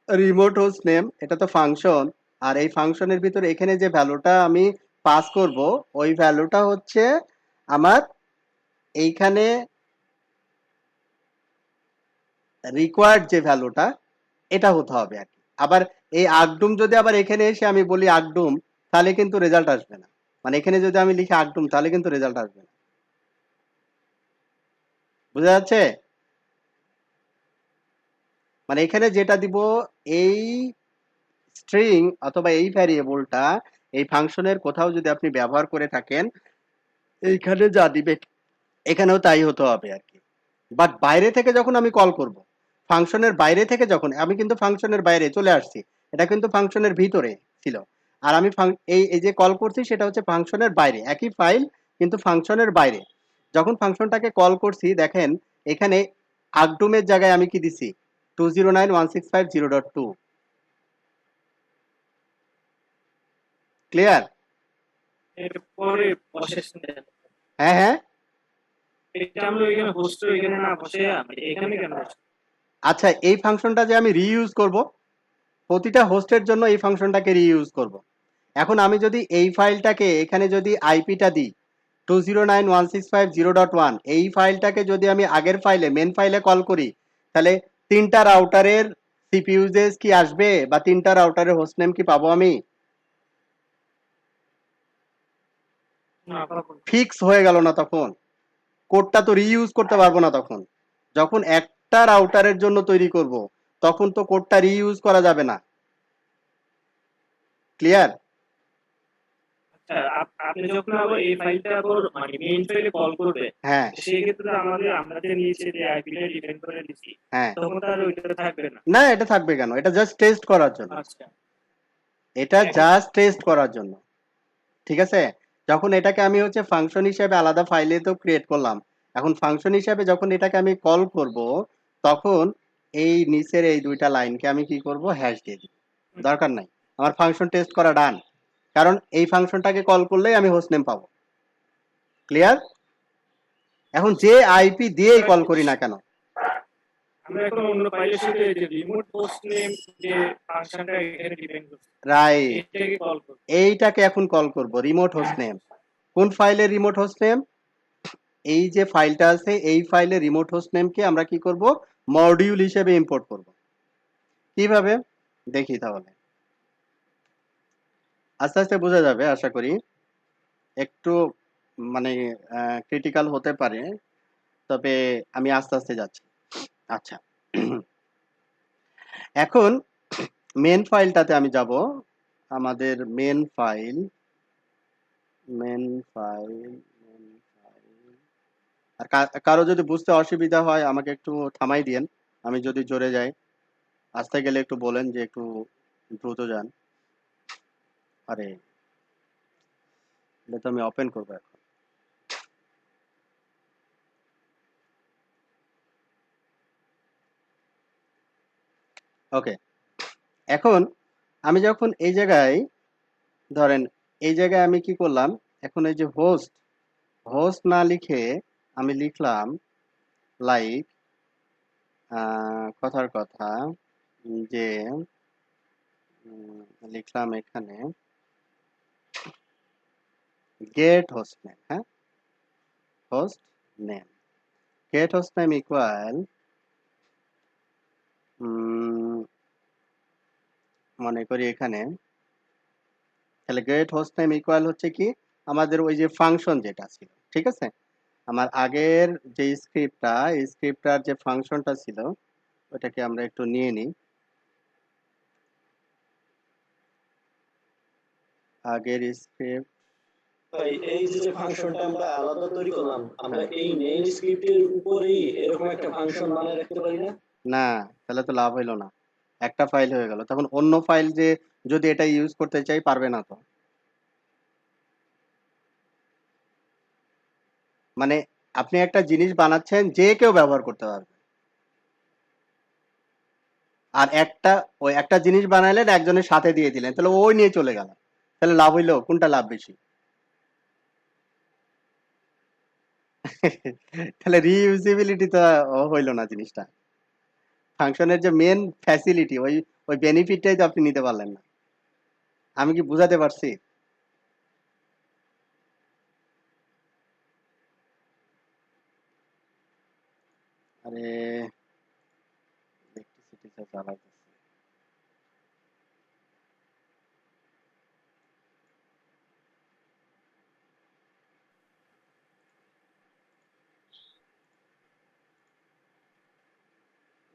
remote host name, এটা তো ফাংশন, আর এই ফাংশনের ভিতরে এখানে যে ভ্যালুটা আমি পাস করব ওই ভ্যালুটা হচ্ছে আমার এইখানে রিকোয়ার্ড যে ভ্যালুটা এটা হতে হবে আর কি। আবার এই আগডুম যদি আবার এখানে এসে আমি বলি আগডুম, তাহলে কিন্তু রেজাল্ট আসবে না। মানে এখানে যদি আমি লিখি আগডুম তাহলে কিন্তু রেজাল্ট আসবে না। বুঝা যাচ্ছে? মানে এখানে যেটা দিব, এই স্ট্রিং অথবা এই ভ্যারিয়েবলটা এই ফাংশনের কোথাও যদি আপনি ব্যবহার করে থাকেন, এইখানে যা দিবে এখানেও তাই হতে হবে আর কি। বাট বাইরে থেকে যখন আমি কল করব, ফাংশনের বাইরে থেকে যখন আমি কিন্তু ফাংশনের বাইরে চলে আসছি, এটা কিন্তু ফাংশনের ভিতরে ছিল, আর আমি এই যে কল করছি সেটা হচ্ছে ফাংশনের বাইরে, একই ফাইল কিন্তু ফাংশনের বাইরে। যখন ফাংশনটাকে কল করছি দেখেন এখানে আগডুমের জায়গায় আমি কি দিছি, 209.165.0.2। ক্লিয়ার? এর পরে প্রসেস নেন। হ্যাঁ হ্যাঁ, এটা আমরা এখানে হোস্ট এখানে না বসে আমি এখানে কেন বসে? আচ্ছা, এই ফাংশনটা যে আমি রিইউজ করব, প্রতিটা হোস্টের জন্য এই ফাংশনটাকে রিইউজ করব। এখন আমি যদি এই ফাইলটাকে এখানে যদি আইপিটা দিই 209.165.0.1, এই ফাইলটাকে যদি আমি আগের ফাইলে মেন ফাইলে কল করি, তাহলে তিনটা রাউটারের সিপি ইউজেস কি আসবে, বা তিনটা রাউটারের হোস্ট নেম কি পাবো আমি? না পাবো না। ফিক্স হয়ে গেল না তখন, কোডটা তো রিইউজ করতে পারবো না তখন। যখন একটা রাউটারের জন্য তৈরি করব তখন তো কোডটা রিইউজ করা যাবে না। ক্লিয়ার? আচ্ছা, আপনি যখন আবার এই ফাইলটা আবার মানে মেইন ফাইলে কল করবে, হ্যাঁ সেই ক্ষেত্রে আমরা যে নিচে যে আইপিটা ডিফাইন করে দিছি, হ্যাঁ তখন তার ওইটা থাকবে না। না, এটা থাকবে কেন? এটা জাস্ট টেস্ট করার জন্য। আচ্ছা, এটা এখন জাস্ট টেস্ট করার জন্য, ঠিক আছে? যখন এটাকে আমি হচ্ছে ফাংশন হিসেবে আলাদা ফাইলে তো ক্রিয়েট করলাম, এখন ফাংশন হিসেবে যখন এটাকে আমি কল করব, তখন এই নিচের এই দুইটা লাইনকে আমি কি করব, হ্যাশ দিয়ে দিব। দরকার নাই, আমার ফাংশন টেস্ট করা ডান, কারণ এই ফাংশনটাকে কল করলেই আমি হোস্ট নেম পাবো। ক্লিয়ার? এখন যে আইপি দিয়েই কল করি না কেন, আমরা এখন অন্য ফাইলের সাথে যে রিমোট হোস্ট নেম যে ফাংশনটা এখানে ডিফাইন করছি, রাইট, এটাকে কল করব। এইটাকে এখন কল করব রিমোট হোস্ট নেম। কোন ফাইলের রিমোট হোস্ট নেম? এই যে ফাইলটা আছে এই ফাইলে রিমোট হোস্ট নেমকে আমরা কি করব, মডিউল হিসেবে ইম্পোর্ট করব। কিভাবে দেখি তাহলে, আস্তে আস্তে বোঝা যাবে আশা করি। একটু মানে ক্রিটিক্যাল হতে পারে, তবে আমি আস্তে আস্তে যাচ্ছি। আচ্ছা, এখন মেন ফাইলটাতে আমি যাব, আমাদের main file, main file, main file. আর কারো যদি বুঝতে অসুবিধা হয় আমাকে একটু থামাই দিয়েন, আমি যদি জোরে যাই, আসতে গেলে একটু বলেন যে একটু দ্রুত যান। আরে এটা তো আমি ওপেন করবো এখন। ওকে, এখন আমি যখন এই জায়গায় ধরেন, এই জায়গায় আমি কি করলাম, এখন এই যে হোস্ট, হোস্ট না লিখে আমি লিখলাম লাইক কথার কথা যে লিখলাম এখানে গেট হোস্ট নেম। হ্যাঁ, host name, get host name equal মনে করি এখানে, তাহলে গেট হোস্ট নেম ইকুয়াল হচ্ছে কি আমাদের ওই যে ফাংশন যেটা ছিল, ঠিক আছে? আমার আগের যে স্ক্রিপ্টটা, এই স্ক্রিপ্টটার যে ফাংশনটা ছিল ওটাকে আমরা একটু নিয়ে নিই। আগের স্ক্রিপ্ট, ভাই এই যে ফাংশনটা আমরা আলাদা তৈরি করলাম, আমরা এই মেইন স্ক্রিপ্টের উপরেই এরকম একটা ফাংশন বানায় রাখতে পারি না? না, তাহলে তো লাভ হইলো না, একটা ফাইল হয়ে গেল, তখন অন্য ফাইল যে যদি এটা ইউজ করতে চাই পারবে না তো। মানে আপনি একটা জিনিস বানাচ্ছেন যে কেউ ব্যবহার করতে পারবে, আর ওই একটা জিনিস বানাইলেন একজনের সাথে দিয়ে দিলেন, তাহলে ওই নিয়ে চলে গেল, তাহলে লাভ হইলো কোনটা, লাভ বেশি? তাহলে রিইউজিবিলিটি তো হইলো না জিনিসটা। ফাংশনের যে মেন ফ্যাসিলিটি, ওই ওই বেনিফিটটাই তো আপনি নিতে পারলেন না। আমি কি বুঝাতে পারছি? আরে ইলেকট্রিসিটিটা চালাতেছে।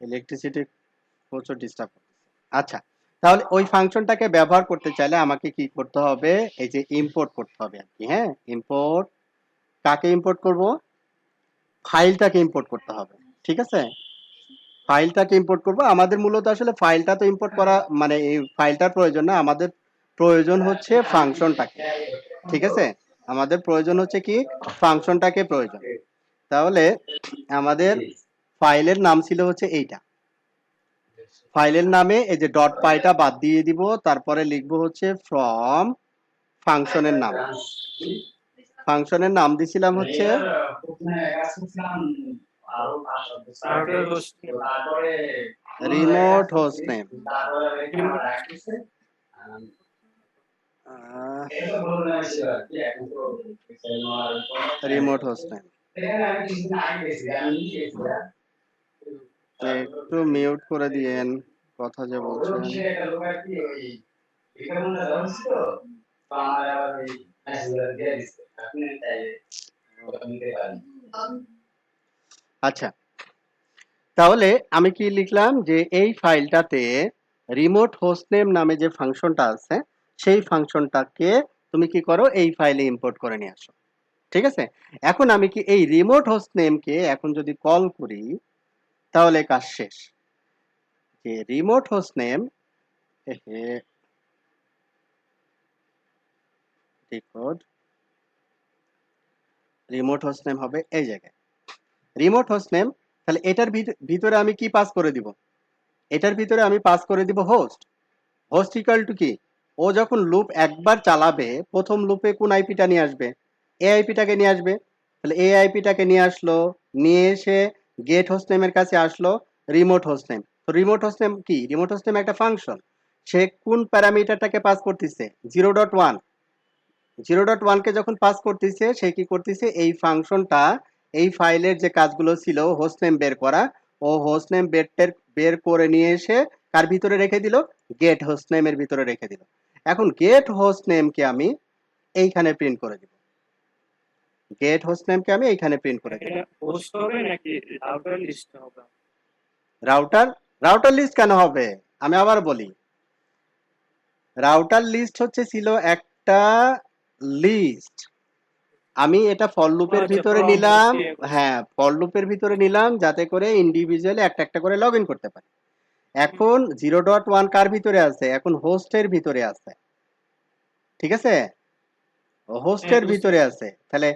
ইলেকট্রিসিটি প্রচুর ডিস্টার্ব করতেছে। আচ্ছা, তাহলে ওই ফাংশনটাকে ব্যবহার করতে চাইলে আমাকে কি করতে হবে, এই যে ইম্পোর্ট করতে হবে আর কি। হ্যাঁ, ইম্পোর্ট, কাকে ইম্পোর্ট করব? ফাইলটাকে ইম্পোর্ট করতে হবে, ঠিক আছে? ফাইলটাকে ইম্পোর্ট করব। আমাদের মূলত আসলে ফাইলটা তো ইম্পোর্ট করা মানে এই ফাইলটার প্রয়োজন না, আমাদের প্রয়োজন হচ্ছে ফাংশনটাকে, ঠিক আছে? আমাদের প্রয়োজন হচ্ছে কি, ফাংশনটাকে প্রয়োজন। তাহলে আমাদের ফাইলের নাম ছিল হচ্ছে এইটা, ফাইলের নামে এই যে ডট পাইটা বাদ দিয়ে দিব, তারপরে লিখবো হচ্ছে ফ্রম ফাংশনের নাম। ফাংশনের নাম দিছিলাম হচ্ছে remote host name. Remote host name একটু মিউট করে দিয়েন, কথা যে বলছেন। আচ্ছা, তাহলে আমি কি লিখলাম যে এই ফাইলটাতে রিমোট হোস্ট নেম নামে যে ফাংশনটা আছে সেই ফাংশনটাকে তুমি কি করো, এই ফাইলে ইম্পোর্ট করে নিয়ে আসো। ঠিক আছে, এখন আমি কি এই রিমোট হোস্ট নেমকে এখন যদি কল করি তাহলে কাজ শেষ। যে remote host name, decode remote host name হবে এই জায়গায় রিমোট হোস্ট নেম। তাহলে এটার ভিতরে আমি কি পাস করে দিব, এটার ভিতরে আমি পাস করে দিব হোস্ট। হোস্ট ইকুয়াল টু কি, ও যখন লুপ একবার চালাবে প্রথম লুপে কোন আইপিটা নিয়ে আসবে, এ আইপিটাকে নিয়ে আসবে। তাহলে এই আইপিটাকে নিয়ে আসলো, নিয়ে এসে গেট হোস্ট নেমের কাছে আসলো রিমোট হোস্ট নেম। তো রিমোট হোস্ট নেম কি, রিমোট হোস্ট নেম একটা ফাংশন, সে কোন প্যারামিটারটাকে পাস করতেছে 0.1। 0.1 কে যখন পাস করতেছে সে কি করতেছে, এই ফাংশনটা এই ফাইলের যে কাজগুলো ছিল হোস্ট নেম বের করা, ও হোস্ট নেম বের করে নিয়ে এসে কার ভিতরে রেখে দিল, গেট হোস্ট নেমের ভিতরে রেখে দিল। এখন গেট হোস্ট নেমকে আমি এইখানে প্রিন্ট করে দিব, গেট হোস্ট নেমকে আমি এইখানে প্রিন্ট করে দিব। এটা হোস্ট হবে নাকি রাউটার লিস্ট হবে? রাউটার লিস্ট কেন হবে, আমি আবার বলি, রাউটার লিস্ট ছিল একটা লিস্ট, আমি এটা ফর লুপের আচ্ছা, ভিতরে from নিলাম। host এ করছে। হ্যাঁ, ফর লুপের ভিতরে নিলাম যাতে করে ইন্ডিভিজুয়ালি একটা একটা করে লগ ইন করতে পারে। এখন 0.1 কার ভিতরে আছে, এখন হোস্টের ভিতরে আছে। ঠিক আছে, হোস্টের বুঝতে ভিতরে আছে। তাহলে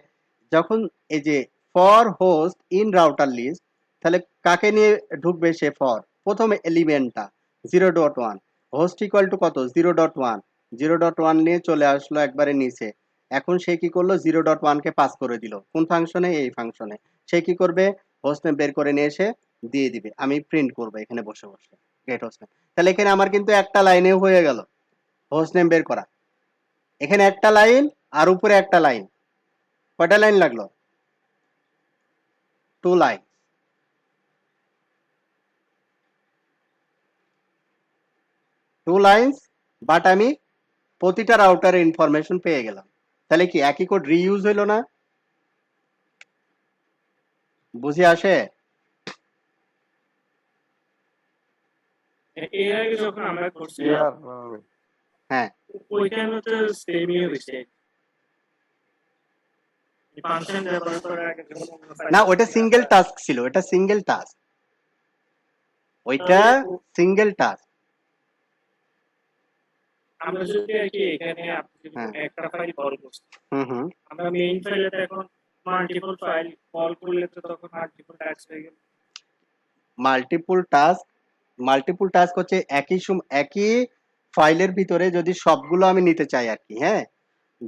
যখন এই যে for host in router list, তাহলে কাকে নিয়ে ঢুকবে সে, ফর প্রথম এলিমেন্টটা 0.1, হোস্ট ইকুয়াল টু কত 0.1, 0.1 নিয়ে চলে আসলো একবারে নিচে। এখন সে কি করলো, 0.1 কে পাস করে দিল কোন ফাংশনে, এই ফাংশনে। সে কি করবে, হোস্ট নেম বের করে নিয়ে এসে দিয়ে দিবে, আমি প্রিন্ট করবো এখানে বসে বসে গেট হোস্ট নেম। তাহলে এখানে আমার কিন্তু একটা লাইনে হয়ে গেল হোস্ট নেম বের করা, এখানে একটা লাইন আর উপরে একটা লাইন, কয়টা লাইন লাগলো, 2 লাইন। 2 লাইনস, বাট আমি প্রতিটা রাউটারের ইনফরমেশন পেয়ে গেলাম। তাহলে কি একই কোড রিইউজ হইলো না, বুঝে আসে? এর আগে যখন আমরা করছিলাম ক্লিয়ার হ্যাঁ, ওই টাইমে তো সেমই হয়েছে। ফাংশন ব্যবহার করার আগে যখন আমরা না file ওটা ছিল, সিঙ্গেল টাস্ক ছিল, ওটা সিঙ্গেল টাস্ক, ওইটা তাহলে সিঙ্গেল টাস্ক। আমরা যদি আর কি এখানে আপনি যদি হ্যাঁ। একটা ফাইল কল করছেন, হুম, আমরা মেইন ফাইলে তো এখন মাল্টিপল ফাইল কল করলে তো তখন মাল্টিপল টাস্ক হয়ে গেল। মাল্টিপল টাস্ক হচ্ছে একই ফাইলের ভিতরে যদি সবগুলো আমি নিতে চাই আর কি। হ্যাঁ,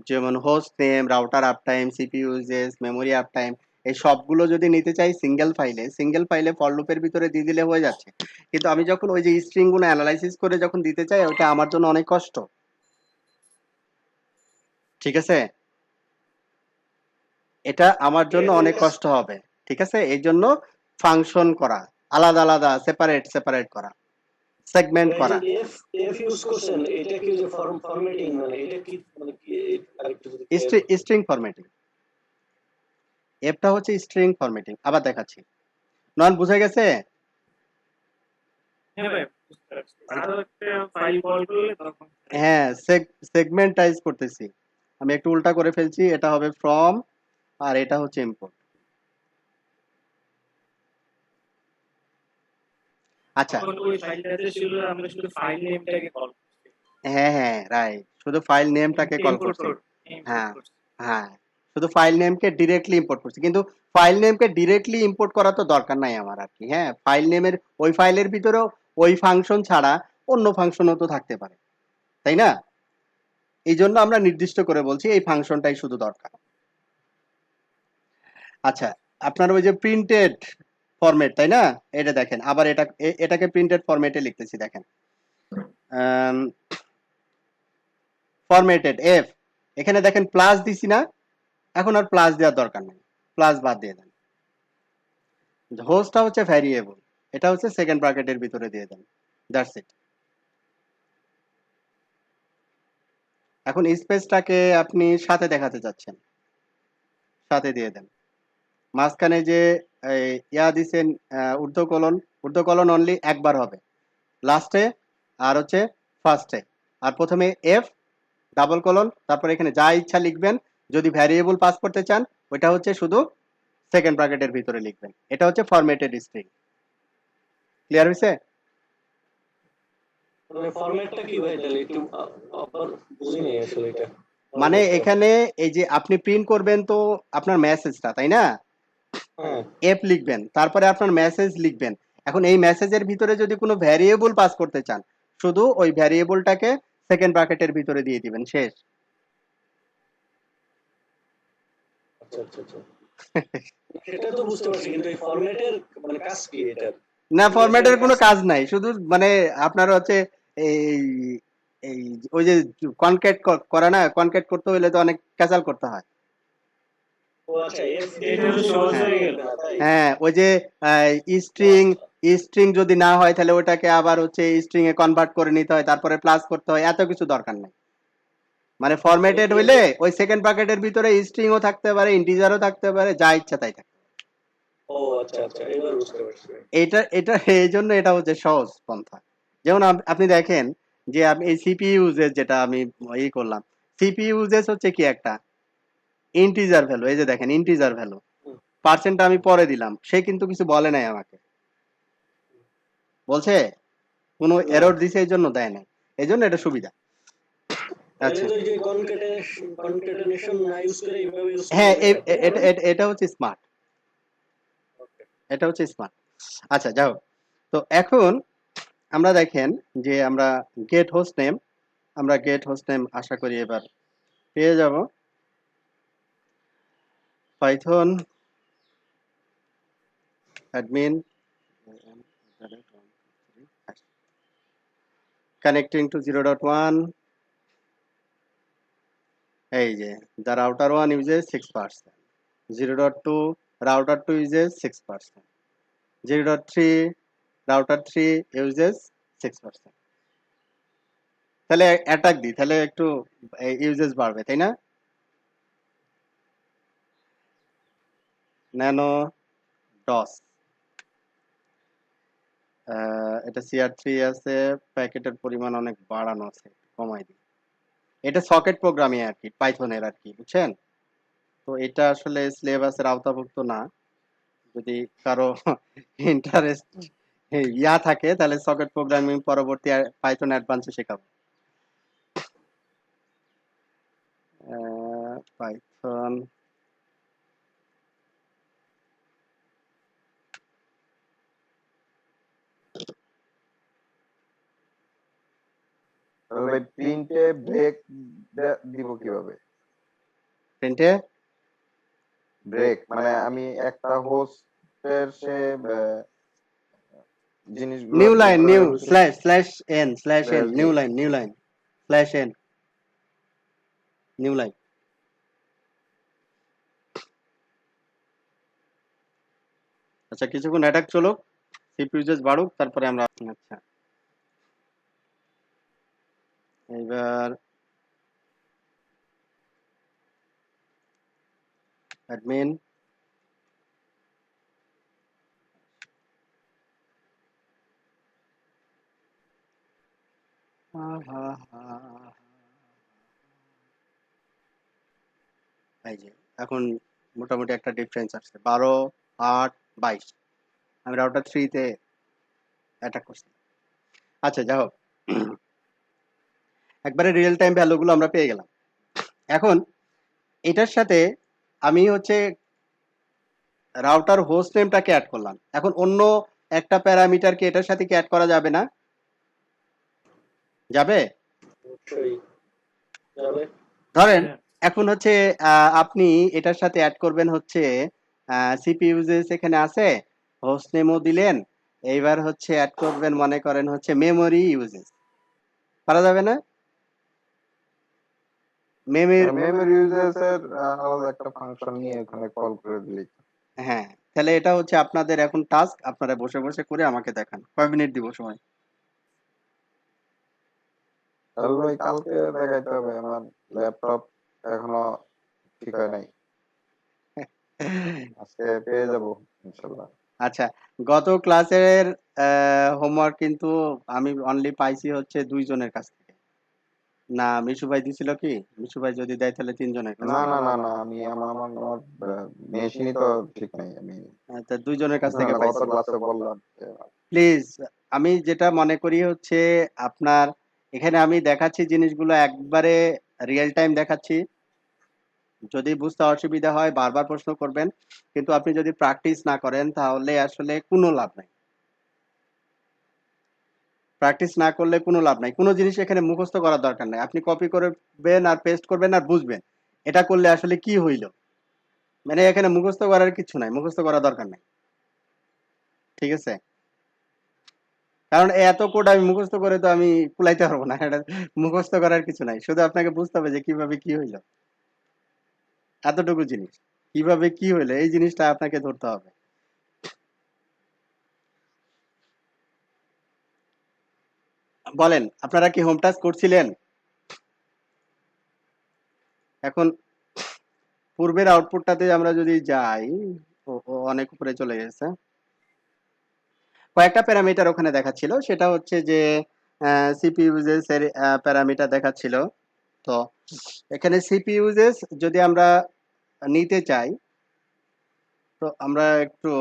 যেমন host name, router up time, CPU uses, memory up time, এই সবগুলো যদি নিতে চাই সিঙ্গেল ফাইলে ফর লুপের ভিতরে দিয়ে দিলে হয়ে যাচ্ছে। কিন্তু আমি যখন ওই যে স্ট্রিং গুলো অ্যানালাইসিস করে যখন দিতে চাই, ওটা আমার জন্য অনেক কষ্ট। ঠিক আছে, এটা আমার জন্য অনেক কষ্ট হবে। ঠিক আছে, এই জন্য ফাংশন করা, আলাদা আলাদা সেপারেট করা, সেগমেন্ট এই করা। যে এফ ইউজ করছেন, এটা কি যে ফরম্যাটিং, মানে এটা কি, মানে কি আরেকটু যদি স্ট্রিং ফরম্যাটিং, এফটা হচ্ছে স্ট্রিং ফরম্যাটিং। আবার দেখাচ্ছি, নন বুঝে গেছে? হ্যাঁ ভাই, বুঝতে পারছি। আরো একটা ফাইল কল করলে তখন হ্যাঁ, সেগমেন্টাইজ করতেছি, আমি একটু উল্টা করে ফেলছি, এটা হবে ফ্রম আর এটা হচ্ছে ইম্পোর্ট। আচ্ছা, তখন ওই ফাইলটাতে ছিল আমরা শুধু ফাইল নেমটাকে কল করছি, হ্যাঁ রাইট, শুধু ফাইল নেমটাকে কল করছি। হ্যাঁ, করছি। হ্যাঁ, শুধু ফাইল নেমকে ডিরেক্টলি ইম্পোর্ট করছি, কিন্তু ফাইল নেমকে ডিরেক্টলি ইম্পোর্ট করা তো দরকার নাই আমার আর কি। হ্যাঁ, ফাইল নেমের ওই ফাইলের ভিতরেও ওই ফাংশন ছাড়া অন্য ফাংশনও তো থাকতে পারে, তাই না? এই জন্য আমরা নির্দিষ্ট করে বলছি এই ফাংশনটাই শুধু দরকার। আচ্ছা, আপনার ওই যে প্রিন্টেড ফরম্যাট, তাই না? এটা দেখেন, আবার এটাকে প্রিন্টেড ফরম্যাটে লিখতেছি, দেখেন ফরম্যাটেড এফ, এখানে দেখেন প্লাস দিছি না, এখন আর প্লাস দেওয়ার দরকার নেই, প্লাস বাদ দিয়ে দেন। হোস্টটা হচ্ছে ভ্যারিয়েবল, এটা হচ্ছে সেকেন্ড ব্র্যাকেটের ভিতরে দিয়ে দেন, দ্যাটস ইট। এখন স্পেসটাকে আপনি সাথে দেখাতে চাচ্ছেন, সাথে দিয়ে দেন। মাঝখানে যে ইয়া দিছেন ঊর্ধ্বকলন অনলি একবার হবে, লাস্টে আর হচ্ছে ফার্স্টে, আর প্রথমে এফ ডাবল কলন, তারপর এখানে যা ইচ্ছা লিখবেন। যদি ভ্যারিয়েবল পাস করতে চান ওইটা হচ্ছে শুধু সেকেন্ড ব্র্যাকেটের ভিতরে লিখবেন। এটা হচ্ছে ফরম্যাটেড স্ট্রিং। ক্লিয়ার হয়েছে? মানে ফরম্যাটটা কি ভাই, তাহলে একটু আবার বুঝিনি আসলে এটা মানে ফরম্যাটটা। এখানে এই যে আপনি প্রিন্ট করবেন তো আপনার মেসেজটা, তাই না? হ্যাঁ এফ লিখবেন, তারপরে আপনার মেসেজ লিখবেন। এখন এই মেসেজের ভিতরে যদি কোনো ভ্যারিয়েবল পাস করতে চান শুধু ওই ভ্যারিয়েবলটাকে সেকেন্ড ব্র্যাকেটের ভিতরে দিয়ে দিবেন, শেষ। আচ্ছা আচ্ছা আচ্ছা, সেটা তো বুঝতে পারছি, কিন্তু এই ফরম্যাটের মানে কাজ কি এটা? না, ফরম্যাটের এটার কোনো কাজ কাজ নাই, শুধু মানে আপনার হচ্ছে এই এই ওই যে কনক্যাট করে না, কনক্যাট করতে হলে তো অনেক ক্যাচাল করতে হয়। ও আচ্ছা, এফ এটা তো সহজ হ্যাঁ হয়ে গেল। তাই? হ্যাঁ, ওই যে স্ট্রিং, স্ট্রিং যদি না হয় তাহলে ওটাকে আবার হচ্ছে স্ট্রিং এ কনভার্ট করে নিতে হয়, তারপরে প্লাস করতে হয়, এত কিছু দরকার নাই। মানে ফরম্যাটেড হইলে ওই সেকেন্ড ব্র্যাকেটের ভিতরে স্ট্রিংও থাকতে পারে, ইন্টিজারও থাকতে পারে, যা ইচ্ছা তাই থাকতে পারে। ও আচ্ছা আচ্ছা, এবার বুঝতে পারছি। এটা এটা এই জন্য এটা হচ্ছে সহজ পন্থা। যেমন আপনি দেখেন যে আমি এই সিপি ইউজেস যেটা আমি করলাম, সিপি ইউজেস হচ্ছে কি একটা ইন্টিজার ভ্যালু। এই যে দেখেন ইন্টিজার ভ্যালু, পার্সেন্ট আমি পরে দিলাম, সে কিন্তু কিছু বলে নাই আমাকে, বলছে কোনো না, এরর দিছে এই জন্য দেয় নাই, এই জন্য এটা সুবিধা। তাহলে আচ্ছা, তো এই যে কনক্যাটেনেশন না ইউজ করে এইভাবে ইউজ হ্যাঁ করলে হয়, তাই না? এটা হচ্ছে স্মার্ট, এটা হচ্ছে স্মার্ট। আচ্ছা যাও, তো এখন আমরা দেখেন যে আমরা গেট হোস্ট নেম, আমরা গেট হোস্ট নেম আশা করি এবার পেয়ে যাব। পাইথন অ্যাডমিন কানেক্টিং টু 0.1, এই যে the router 1 uses 6%, 0.2 router 2 uses 6%, 0.3 router 3 uses 6%। তাহলে অ্যাটাক দিই, তাহলে একটু ইউজেস বাড়বে, তাই না? ন্যানো ডস, এটা CR3 আছে, প্যাকেটের পরিমাণ অনেক বাড়ানো আছে, কমাই দিই। এটা সকেট প্রোগ্রামিং আর কি, পাইথনের আর কি, বুঝছেন? তো এটা আসলে সিলেবাসের আওতাভুক্ত না। যদি কারো ইন্টারেস্ট ইয়া থাকে তাহলে সকেট প্রোগ্রামিং পরবর্তী পাইথন অ্যাডভান্সে শেখাবো। পাইথন তাহলে ভাই প্রিন্টে ব্রেক দিব কিভাবে? প্রিন্টে ব্রেক মানে আমি একটা হোস্টের সে জিনিসগুলো নিউ ব্রেক লাইন, করে নিউ দেওয়ার ভিতরে slash N, new line, new line, slash N, new line. আচ্ছা কিছুক্ষণ অ্যাটাক চলুক, সিপিইউ ইউজেস বাড়ুক, তারপরে আমরা আচ্ছা এবার অ্যাডমিন এই যে এখন মোটামুটি একটা ডিফারেন্স আসছে, 12, 8, 22। আমি রাউটার 3 তে অ্যাটাক করছি। আচ্ছা যাই হোক, একবারে রিয়েল টাইম ভ্যালুগুলো আমরা পেয়ে গেলাম। এখন এটার সাথে আমি হচ্ছে রাউটার হোস্ট নেমটাকে অ্যাড করলাম। এখন অন্য একটা প্যারামিটারকে এটার সাথে কি অ্যাড করা যাবে না? যাবে? অবশ্যই যাবে। ধরেন এখন হচ্ছে আপনি এটার সাথে অ্যাড করবেন হচ্ছে সিপি ইউজেস এখানে আছে, হোস্ট নেমও দিলেন, এইবার হচ্ছে অ্যাড করবেন মনে করেন হচ্ছে মেমোরি ইউজেস, পারা যাবে না? মেমোরি ইউজেসের আলাদা একটা ফাংশন নিয়ে ওখানে কল করে দিলেই। হ্যাঁ, তাহলে এটা হচ্ছে আপনাদের এখন টাস্ক, আপনারা বসে বসে করে আমাকে দেখান। কয় মিনিট দিব সময়? তাহলে ভাই কালকে দেখাইতে হবে, আমার ল্যাপটপ এখনো ঠিক হয় নাই, আজকে পেয়ে যাবো ইনশাল্লাহ। আচ্ছা, গত ক্লাসের হোমওয়ার্ক কিন্তু আমি অনলি পাইছি হচ্ছে 2 জনের কাছ থেকে। না মিশু ভাই দিছিল কি? মিশু ভাই যদি দেয় তাহলে ৩ জনের কাছে না পাইবেন। না না না আমি আমার মেশিনই তো ঠিক নাই আমি তা ২ জনের কাছ থেকে গত পাইছি। ক্লাসে বললাম যে, প্লিজ আমি যেটা মনে করি হচ্ছে আপনার এখানে আমি দেখাচ্ছি জিনিসগুলো একবারে রিয়েল টাইম দেখাচ্ছি। যদি বুঝতে অসুবিধা হয় বারবার প্রশ্ন করবেন। কিন্তু আপনি যদি প্র্যাকটিস না করেন তাহলে আসলে কোনো লাভ নাই। প্র্যাকটিস না করলে কোনো লাভ নাই। কোনো জিনিস এখানে মুখস্থ করার দরকার নাই। আপনি কপি করবেন আর পেস্ট করবেন আর বুঝবেন। এটা করলে আসলে কি হইল? মানে এখানে মুখস্থ করার কিছু নাই। মুখস্থ করার দরকার নাই। ঠিক আছে? কারণ এত কোড আমি মুখস্থ করে তো আমি কুলাইতে পারবো না। এটা মুখস্থ করার কিছু নাই। শুধু আপনাকে বুঝতে হবে যে কিভাবে কি হইল। এতটুকু জিনিস। কিভাবে কি হইল এই জিনিসটা আপনাকে ধরতে হবে। বলেন আপনারা কি হোম টাস্ক করছিলেন? এখন পূর্বের আউটপুটটাতে আমরা যদি যাই ও অনেক উপরে চলে গেছে। কয়েকটা প্যারামিটার ওখানে দেখাচ্ছিল সেটা হচ্ছে যে সিপি ইউজেস এর প্যারামিটার দেখাচ্ছিল। তো এখানে সিপি ইউজেস যদি আমরা নিতে চাই তো আমরা একটু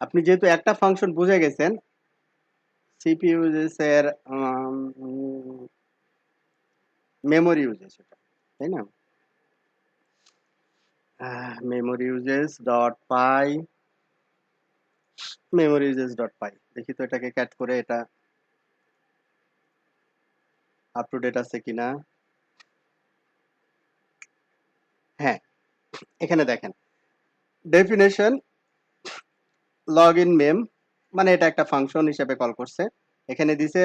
আপনি যেহেতু একটা ফাংশন বুঝে গেছেন সিপি ইউজেস এর মেমোরি ইউজেস এটা তাই না? মেমোরি ইউজেস ডট পাই মেমোরি ইউজেস ডট পাই দেখি তো এটাকে ক্যাট করে এটা আপ টু ডেট আছে কিনা। হ্যাঁ এখানে দেখেন ডেফিনেশন লগ ইন মেম মানে এটা একটা ফাংশন হিসেবে কল করছে। এখানে দিছে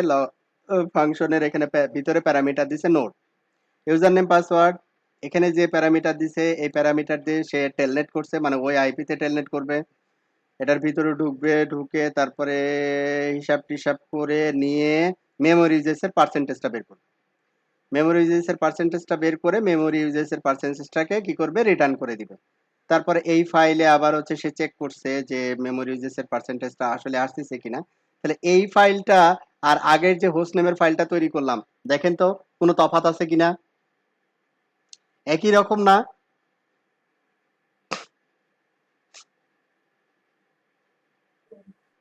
ফাংশনের এখানে ভিতরে প্যারামিটার দিছে নোড ইউজার নেম পাসওয়ার্ড। এখানে যে প্যারামিটার দিছে এই প্যারামিটার দিয়ে সে টেলনেট করছে মানে ওই আইপিতে টেলনেট করবে। এটার ভিতরে ঢুকবে ঢুকে তারপরে হিসাব টিসাব করে নিয়ে মেমোরি ইউজেসের পার্সেন্টেজটা বের করবে। মেমোরি ইউজেসের পার্সেন্টেজটা বের করে মেমোরি ইউজেসের পার্সেন্টেজটাকে কি করবে রিটার্ন করে দিবে। তারপরে এই ফাইলে আবার হচ্ছে সে চেক করছে যে মেমোরি ইউজেসের পার্সেন্টেজটা আসলে আসতেছে কিনা। তাহলে এই ফাইলটা আর আগের যে হোস্ট নেমের ফাইলটা তৈরি করলাম দেখেন তো কোনো তফাৎ আছে কিনা? একই রকম না?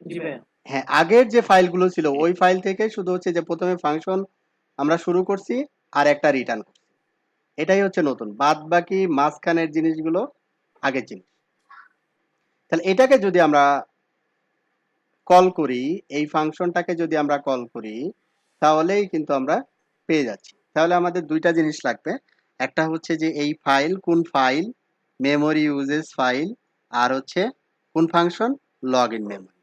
জি ভাইয়া। হ্যাঁ আগের যে ফাইলগুলো ছিল ওই ফাইল থেকে শুধু হচ্ছে যে প্রথমে ফাংশন আমরা শুরু করছি আর একটা রিটার্ন করছি। এটাই হচ্ছে নতুন। বাদ বাকি মাঝখানের জিনিসগুলো আগের জিনিস। তাহলে এটাকে যদি আমরা কল করি এই ফাংশনটাকে যদি আমরা কল করি তাহলেই কিন্তু আমরা পেয়ে যাচ্ছি। তাহলে আমাদের দুইটা জিনিস লাগবে। একটা হচ্ছে যে এই ফাইল কোন ফাইল মেমোরি ইউজেস ফাইল আর হচ্ছে কোন function log in memory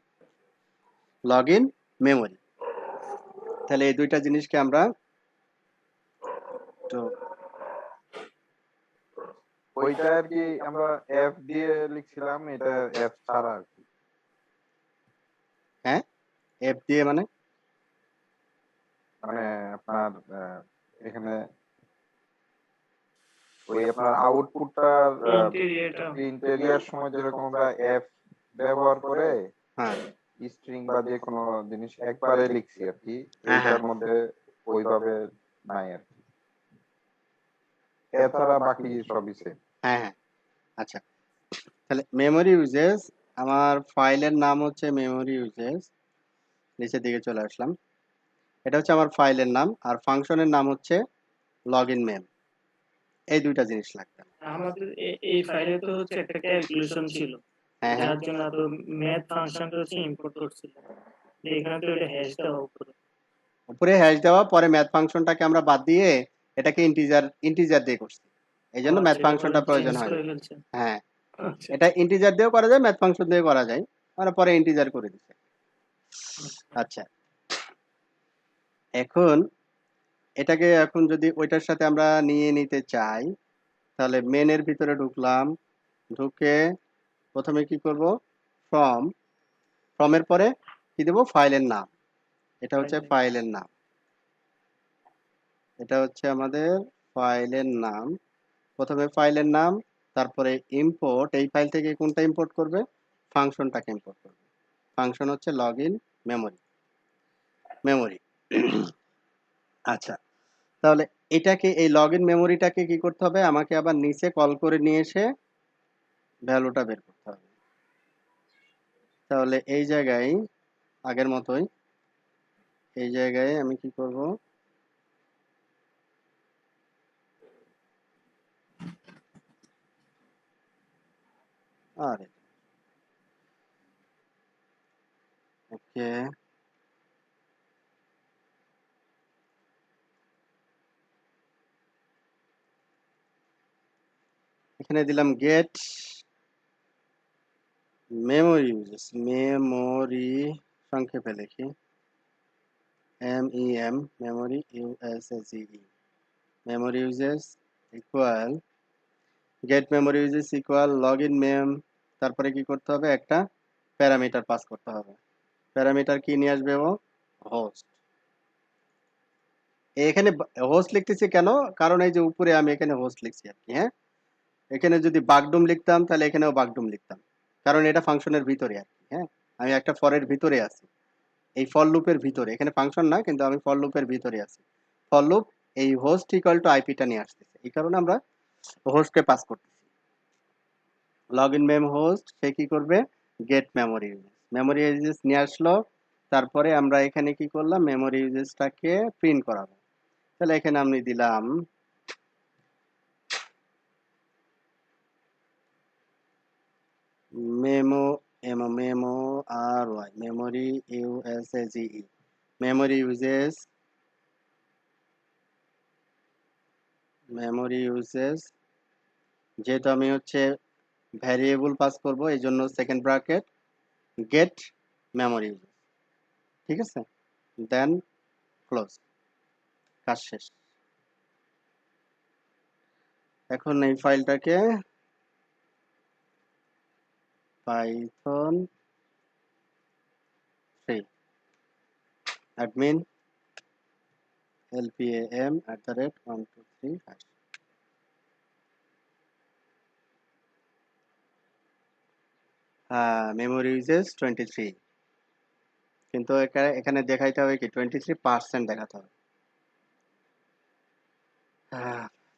log in memory. তাহলে এই দুইটা জিনিসকে আমরা তো ওইটা আর কি আমরা এফ দিয়ে লিখছিলাম এটা এফ ছাড়া আর কি হ্যাঁ এফ দিয়ে মানে মানে আপনার এখানে ওই আপনার আউটপুটটার ইন্টেরিয়রটা প্রিন্ট এরিয়ার সময় যেরকম আমরা এফ ব্যবহার করে হ্যাঁ স্ট্রিং বা যে কোনো জিনিস একবারে লিখছি আর কি হ্যাঁ হ্যাঁ এইটার মধ্যে ওইভাবে নাই আর কি এছাড়া বাকি সবই সেম হ্যাঁ হ্যাঁ আচ্ছা তাহলে মেমোরি ইউজেস আমার ফাইলের নাম হচ্ছে মেমোরি ইউজেস নিচের দিকে চলে আসলাম। এটা হচ্ছে আমার ফাইলের নাম আর ফাংশনের নাম হচ্ছে লগ ইন মেম। এই দুইটা জিনিস লাগবে। আমাদের এই ফাইলে তো হচ্ছে একটা ক্যালকুলেশন ছিল হ্যাঁ হ্যাঁ যার জন্য তো ম্যাথ ফাংশনটা হচ্ছে ইম্পোর্ট করছিল। এখানে তো এটা হ্যাশ দেওয়া উপরে। উপরে হ্যাশ দেওয়া পরে ম্যাথ ফাংশনটাকে আমরা বাদ দিয়ে এটাকে ইন্টিজার দিয়ে করছি। এই জন্য ম্যাথ আচ্ছা এটা পরে ফাংশনটা প্রয়োজন চেঞ্জ হয়। করে ফেলছে। হ্যাঁ আচ্ছা এটা ইন্টিজার দিয়েও করা যায় ম্যাথ ফাংশন দিয়ে করা যায় আমরা পরে ইন্টিজার করে দিচ্ছি। আচ্ছা এখন এটাকে এখন যদি ওইটার সাথে আমরা নিয়ে নিতে চাই তাহলে মেনের ভিতরে ঢুকলাম ঢুকে প্রথমে কি করব ফ্রম ফ্রমের পরে কি দেব ফাইলের নাম। এটা হচ্ছে ফাইলের নাম। এটা হচ্ছে আমাদের ফাইলের নাম। প্রথমে ফাইলের নাম তারপরে ইম্পোর্ট এই ফাইল থেকে কোনটা ইম্পোর্ট করবে ফাংশনটাকে ইম্পোর্ট করবে। ফাংশন হচ্ছে লগ ইন মেমোরি মেমোরি আচ্ছা, তাহলে এটাকে এই লগইন মেমোরিটাকে কি করতে হবে? আমাকে আবার নিচে কল করে নিয়ে এসে ভ্যালুটা বের করতে হবে। তাহলে এই জায়গায় আগের মতোই এই জায়গায় আমি কি করব? আরে ওকে, এখানে দিলাম গেট মেমোরি ইউজেস, মেমোরি সংক্ষেপে লিখি MEM, memory USES, memory uses equal get memory uses equal login mem, তারপরে কি করতে হবে? একটা প্যারামিটার পাস করতে হবে। প্যারামিটার কি নিয়ে আসবে? ও হোস্ট। এখানে হোস্ট লিখতেছি কেন? কারণ এই যে উপরে আমি এখানে হোস্ট লিখছি আর কি। হ্যাঁ, এখানে যদি বাগডুম লিখতাম তাহলে এখানেও বাগডুম লিখতাম, কারণ এটা ফাংশনের ভিতরে আর কি। হ্যাঁ, আমি একটা ফরের ভিতরে আছি, এই ফর লুপের ভিতরে। এখানে ফাংশন না, কিন্তু আমি ফর লুপের ভিতরে আছি। ফর লুপ এই হোস্ট ইকুয়াল টু আইপিটা নিয়ে আসতেছে, এই কারণে আমরা হোস্টকে পাস করতেছি। লগইন মেম হোস্ট সে কি করবে? Get memory uses, memory uses নিয়ে আসলো। তারপরে আমরা এখানে কি করলাম? মেমোরি ইউজেসটাকে প্রিন্ট করাবো। তাহলে এখানে আমি দিলাম memo memo R Y, memory USAGE, memory uses, memory uses. যেহেতু আমি হচ্ছে ভ্যারিয়েবল পাস করব, এই জন্য second bracket get memory uses. ঠিক আছে, দেন ক্লোজ, কাজ শেষ। এখন এই ফাইলটাকে Python 3 admin lpam@123 memory uses 23, কিন্তু এখানে দেখাইতে হবে কি 23% দেখাতে হবে।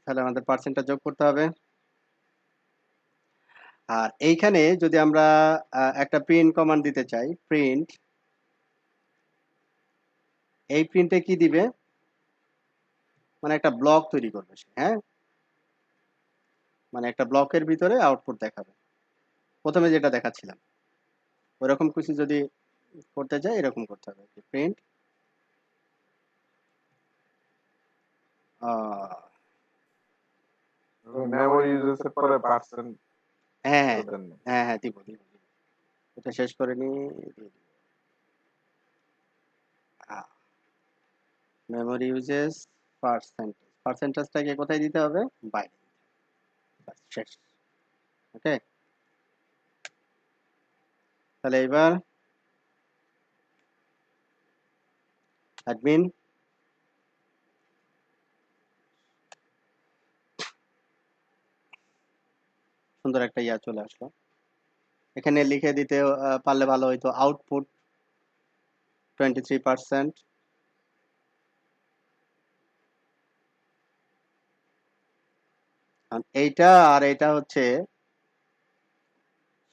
তাহলে আমাদের পার্সেন্টটা যোগ করতে হবে। আর এইখানে যদি আমরা একটা প্রিন্ট কমান্ড দিতে চাই, প্রিন্ট, এই প্রিন্টে কি দিবে? মানে একটা ব্লক তৈরি করবে সে। হ্যাঁ, মানে একটা ব্লকের ভিতরে আউটপুট দেখাবে। প্রথমে যেটা দেখাচ্ছিলাম ওরকম কিছু যদি করতে চাই, এরকম করতে হবে প্রিন্ট মেমোরি ইউজেস এর পরে পার্সেন্ট হ্যাঁ হ্যাঁ দেন না। হ্যাঁ হ্যাঁ দিব দিব দিব। এটা শেষ করে নি, মেমোরি ইউজেস পার্সেন্টেজ, পার্সেন্টেজটাকে কোথায় দিতে হবে? বাইরে। ব্যাস, শেষ। ওকে, তাহলে এবার অ্যাডমিন সুন্দর একটা ইয়া চলে আসলো। এখানে লিখে দিতে পারলে ভালো হইতো, আউটপুট 23%, এইটা আর এইটা হচ্ছে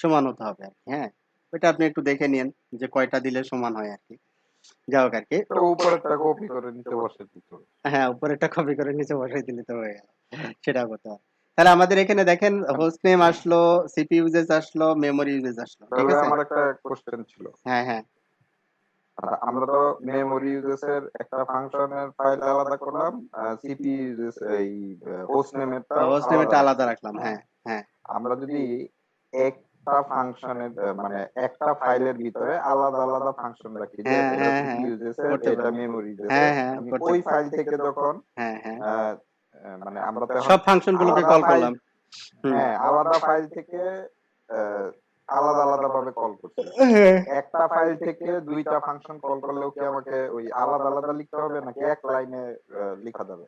সমান হতে হবে আর কি। হ্যাঁ, ওইটা আপনি একটু দেখে নিন যে কয়টা দিলে সমান হয় আর কি। যাই হোক আর কি, এটা উপরেরটা কপি করে নিতে বসে দিতে হবে। হ্যাঁ উপরেরটা কপি করে নিচে বসাই দিলে তো হয়ে গেল। সেটা করতে হবে। তাহলে আমাদের এখানে দেখেন হোস্ট নেম আসলো, সিপি ইউজেস আসলো, মেমোরি ইউজেস আসলো। ঠিক তাহলে আছে, আমার একটা কোশ্চেন ছিল, হ্যাঁ হ্যাঁ আমরা তো মেমোরি ইউজেস এর একটা ফাংশনের ফাইল আলাদা করলাম, সিপি ইউজেস এই হোস্ট নেমেরটা হোস্ট নেমটা আলাদা আলাদা রাখলাম। রাখলাম। হ্যাঁ হ্যাঁ আমরা যদি একটা ফাংশনের মানে একটা ফাইলের ভিতরে আলাদা আলাদা ফাংশন রাখি, যে হ্যাঁ এটা হ্যাঁ সিপি হ্যাঁ ইউজেস এর, করতে এটা পারি। মেমোরি ইউজেস হ্যাঁ এর, হ্যাঁ আমি করতে ওই পারি। ফাইল থেকে যখন হ্যাঁ হ্যাঁ মানে আমরা তো এখন সব ফাংশন গুলোকে আলাদা কল ফাইল, করলাম। হুম, হ্যাঁ আলাদা ফাইল থেকে আলাদা আলাদা ভাবে কল করছি। একটা ফাইল থেকে দুইটা ফাংশন কল করলেও কি আমাকে ওই আলাদা আলাদা লিখতে হবে, নাকি এক লাইনে লেখা যাবে?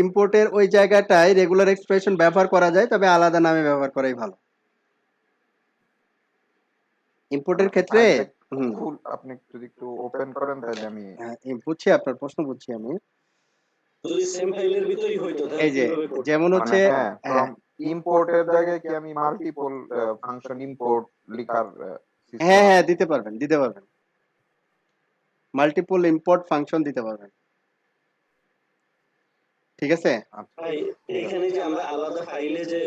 ইম্পোর্টের ওই জায়গাটায় রেগুলার এক্সপ্রেশন ব্যবহার করা যায়, তবে আলাদা নামে ব্যবহার করাই ভালো। ইনপুটের মানে ক্ষেত্রে ফাইলটা হুম ফুল আপনি যদি একটু ওপেন করেন তাহলে আমি বুঝছি, আপনার প্রশ্ন বুঝছি আমি। যদি সেম ফাইলের ভিতরেই হইতো তাহলে এই যে কিভাবে করতে? যেমন মানে হচ্ছে হ্যাঁ হ্যাঁ ফ্রম ইম্পোর্টের জায়গায় কি আমি মাল্টিপল ফাংশন ইম্পোর্ট লিখার সিস্টেম হ্যাঁ আছে? দিতে পারবেন, দিতে পারবেন, মাল্টিপল ইম্পোর্ট ফাংশন দিতে পারবেন। ঠিক আছে। আচ্ছা ভাই ঠিক আছে। এখানে যে আমরা আলাদা ফাইলে যে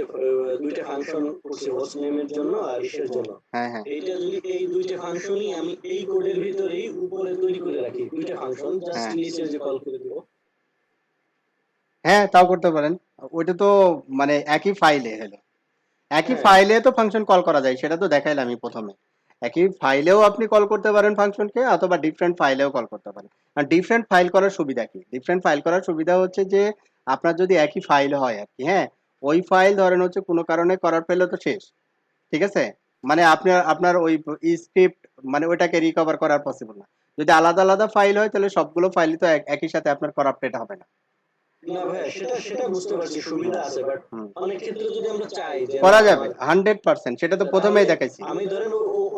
দুইটা ফাংশন করছি হোস্ট নেমের জন্য আর ইসের জন্য, হ্যাঁ এইটা যদি এই দুইটা ফাংশনই আমি এই কোডের ভিতরেই উপরে তৈরি করে রাখি দুইটা ফাংশন জাস্ট হ্যাঁ নিচে যে কল করে দিব। হ্যাঁ তাও করতে পারেন। ওইটা তো মানে একই ফাইলে হলো, একই হ্যাঁ ফাইলে তো ফাংশন কল করা যায়, সেটা তো দেখাইলাম আমি প্রথমে। একই ফাইলেও আপনি কল করতে পারেন ফাংশনকে, অথবা ডিফারেন্ট ফাইলেও কল করতে পারেন। আর ডিফারেন্ট ফাইল করার সুবিধা কি? ডিফারেন্ট ফাইল করার সুবিধা হচ্ছে যে আপনার যদি একই ফাইল হয় আর কি, হ্যাঁ, ওই ফাইল ধরেন হচ্ছে কোনো কারণে করার পেলে তো শেষ। ঠিক আছে, মানে আপনার আপনার ওই স্ক্রিপ্ট মানে ওইটাকে রিকভার করার পসিবল না। যদি আলাদা আলাদা ফাইল হয় তাহলে সবগুলো ফাইলই তো একই সাথে আপনার করাপ্টেড হবে না। না ভাই, সেটা সেটা বুঝতে পারছি, সুবিধা আছে, বাট হুম, অনেক ক্ষেত্রে যদি আমরা চাই যে না করা যাবে আমার, 100%, সেটা তো তাহলে প্রথমেই দেখাইছি। আমি ধরেন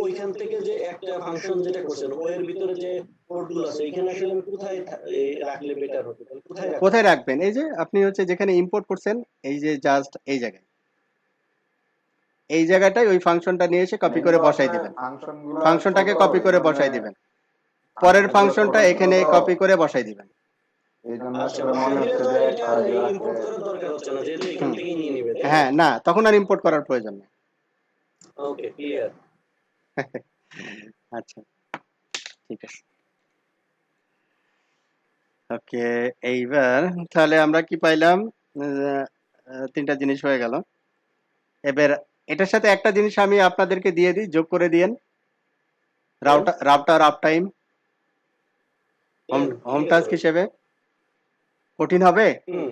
ওইখান থেকে যে একটা ফাংশন যেটা করছেন ওর ভিতরে যে কোডগুলো আছে এখানে আসলে আমি কোথায় রাখলে বেটার হতো, তাহলে কোথায় রাখবো? কোথায় রাখবেন? এই যে আপনি হচ্ছে যেখানে ইম্পোর্ট করছেন, এই যে জাস্ট এই জায়গায়, এই জায়গাটায় ওই ফাংশনটা নিয়ে এসে কপি করে বসাই দিবেন। ফাংশন গুলা ফাংশনটাকে ছোট কপি করে এই জন্য বসাই দিবেন, পরের ফাংশন গুলো ফাংশনটা ছোট এখানে ছোট কপি করে বসাই দিবেন। এই জন্য আচ্ছা, আসলে বসাই মনে দিলে হচ্ছে তো যে এটা আর ফাইলে রাখতে ইম্পোর্ট করার দরকার হচ্ছে না, যেহেতু এখান হুম, থেকেই নিয়ে নিবে, তাই না? হ্যাঁ, না তখন আর ইম্পোর্ট করার প্রয়োজন নেই। ওকে, ক্লিয়ার। আচ্ছা, ঠিক আছে। ওকে, এইবার তাহলে আমরা কি পাইলাম? তিনটা জিনিস হয়ে গেল। এবার এটার সাথে একটা জিনিস আমি আপনাদেরকে দিয়ে দিই, যোগ করে দিয়েন। Router up time home home ঠিক আছে টাস্ক ভাই। হিসেবে। কঠিন হবে? হুম,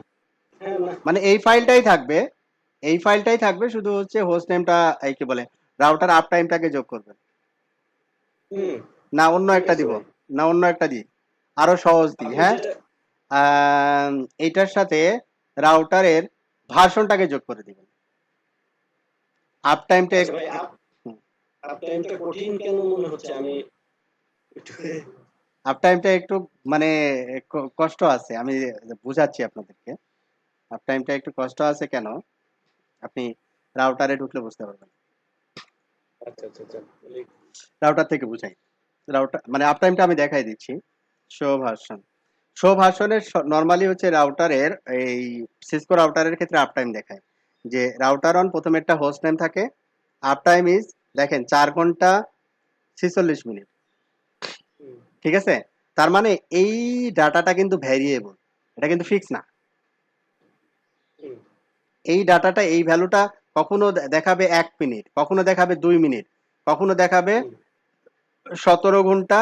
হ্যাঁ, না, মানে এই ফাইলটাই থাকবে, এই ফাইলটাই থাকবে, শুধু হচ্ছে হোস্ট নেমটা এই কি বলে রাউটার আপ টাইমটাকে যোগ করবেন। হুম, না অন্য ঠিক একটা আছে দিব, ভাই। না অন্য একটা দিই, আরো সহজ দিই, আপনি হ্যাঁ। যেটা, এইটার সাথে রাউটারের ভার্সনটাকে যোগ করে দিবেন। আপ টাইমটা আচ্ছা ভাই, আপ টাইমটা কঠিন কেন মনে হচ্ছে? আমি একটু আপ টাইমটা একটু মানে কষ্ট আছে, আমি বুঝাচ্ছি আপনাদেরকে। আপ টাইমটা একটু কষ্ট আছে কেন, আপনি রাউটারে ঢুকলে বুঝতে পারবেন। আচ্ছা আচ্ছা আচ্ছা, রাউটার থেকে বুঝাই। রাউটার মানে আপ টাইমটা আমি দেখাই দিচ্ছি। শো ভার্সনের নরমালি হচ্ছে রাউটারের এই সিসকো রাউটারের ক্ষেত্রে আপ টাইম দেখায় যে রাউটার অন প্রথমে একটা হোস্ট নেম থাকে, আপ টাইম ইজ দেখেন 4 ঘন্টা 46 মিনিট। হুম, ঠিক আছে, তার মানে এই ডাটাটা কিন্তু ভ্যারিয়েবল, এটা কিন্তু ফিক্স না। হুম, এই ডাটাটা এই ভ্যালুটা কখনো দেখাবে 1 মিনিট, কখনো দেখাবে 2 মিনিট, কখনো দেখাবে হুম, 17 ঘন্টা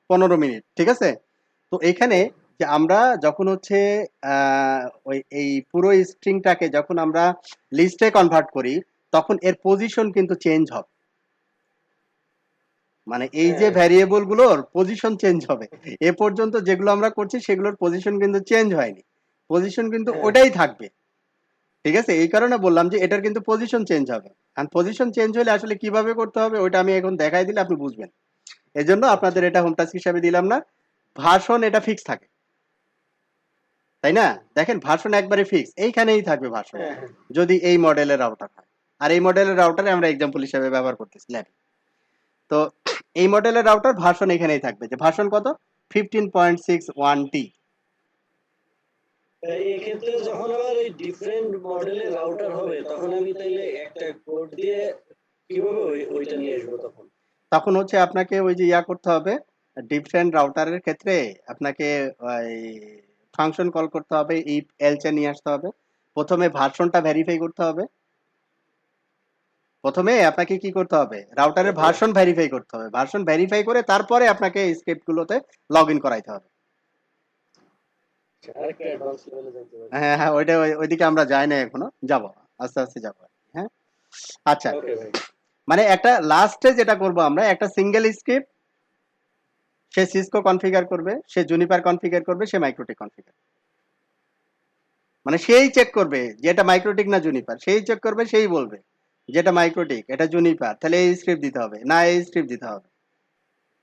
15 মিনিট। ঠিক আছে, তো এখানে হুম, যে আমরা যখন হচ্ছে ওই এই পুরো স্ট্রিংটাকে যখন আমরা লিস্টে কনভার্ট করি, তখন এর পজিশন কিন্তু চেঞ্জ হবে। মানে এই যে হ্যাঁ, ভ্যারিয়েবল গুলোর পজিশন চেঞ্জ হবে। এ পর্যন্ত যেগুলো আমরা করছি সেগুলোর পজিশন কিন্তু চেঞ্জ হয়নি, পজিশন কিন্তু হ্যাঁ, ওটাই থাকবে। ঠিক আছে, এই কারণে বললাম যে এটার কিন্তু পজিশন চেঞ্জ হবে। আর পজিশন চেঞ্জ হলে আসলে কিভাবে করতে হবে ওইটা আমি এখন দেখাই দিলে আপনি বুঝবেন। এজন্য আচ্ছা, আপনাদের এটা হোম টাস্ক হিসাবে দিলাম না। ভার্সন এটা ফিক্স থাকে, তাই না? দেখেন ভার্সন একবারে ফিক্স, এইখানেই থাকবে ভার্সন, হ্যাঁ, হ্যাঁ, যদি এই মডেলের রাউটার হয়। আর এই মডেলের রাউটারে আমরা এক্সাম্পল হিসেবে ব্যবহার করতেছি ল্যাব। তো এই মডেলের রাউটার ভার্সন এখানেই থাকবে, যে ভার্সন কত 15.61T। এক্ষেত্রে যখন আমার এই ডিফারেন্ট মডেলের রাউটার হবে তখন আমি তাইলে একটা কোড দিয়ে কিভাবে ওইটা নিয়ে আসবো তখন? তখন হচ্ছে আপনাকে ওই যে ইয়া করতে হবে, ডিফারেন্ট রাউটারের ক্ষেত্রে আপনাকে ওই ফাংশন কল করতে হবে, ইফ এলসে নিয়ে আসতে হবে। প্রথমে ভার্সনটা ভেরিফাই করতে হবে। প্রথমে আপনাকে কি করতে হবে, রাউটারের ওকে, ভার্সন ভেরিফাই করতে হবে, ভার্সন ভেরিফাই করে তারপরে আপনাকে স্ক্রিপ্ট গুলোতে লগ ইন করাইতে হবে। আরেকটা অ্যাডভান্স লেভেলে যাইতে পারি। হ্যাঁ হ্যাঁ, ওইটা ওইদিকে আমরা যাই না এখনো, যাব, আস্তে আস্তে যাবো। হ্যাঁ, আচ্ছা, ওকে ভাই। মানে একটা লাস্টে যেটা করব আমরা, একটা সিঙ্গেল স্ক্রিপ্ট, সে সিসকো কনফিগার করবে, সে জুনিপার কনফিগার করবে, সে মাইক্রোটিক কনফিগার, মানে সেই চেক করবে যে এটা মাইক্রোটিক না জুনিপার, সেই চেক করবে, সেই বলবে যেটা মাইক্রোটিক এটা জুনিপার, তাহলে এই স্ক্রিপ্ট দিতে হবে, না এই স্ক্রিপ্ট দিতে হবে।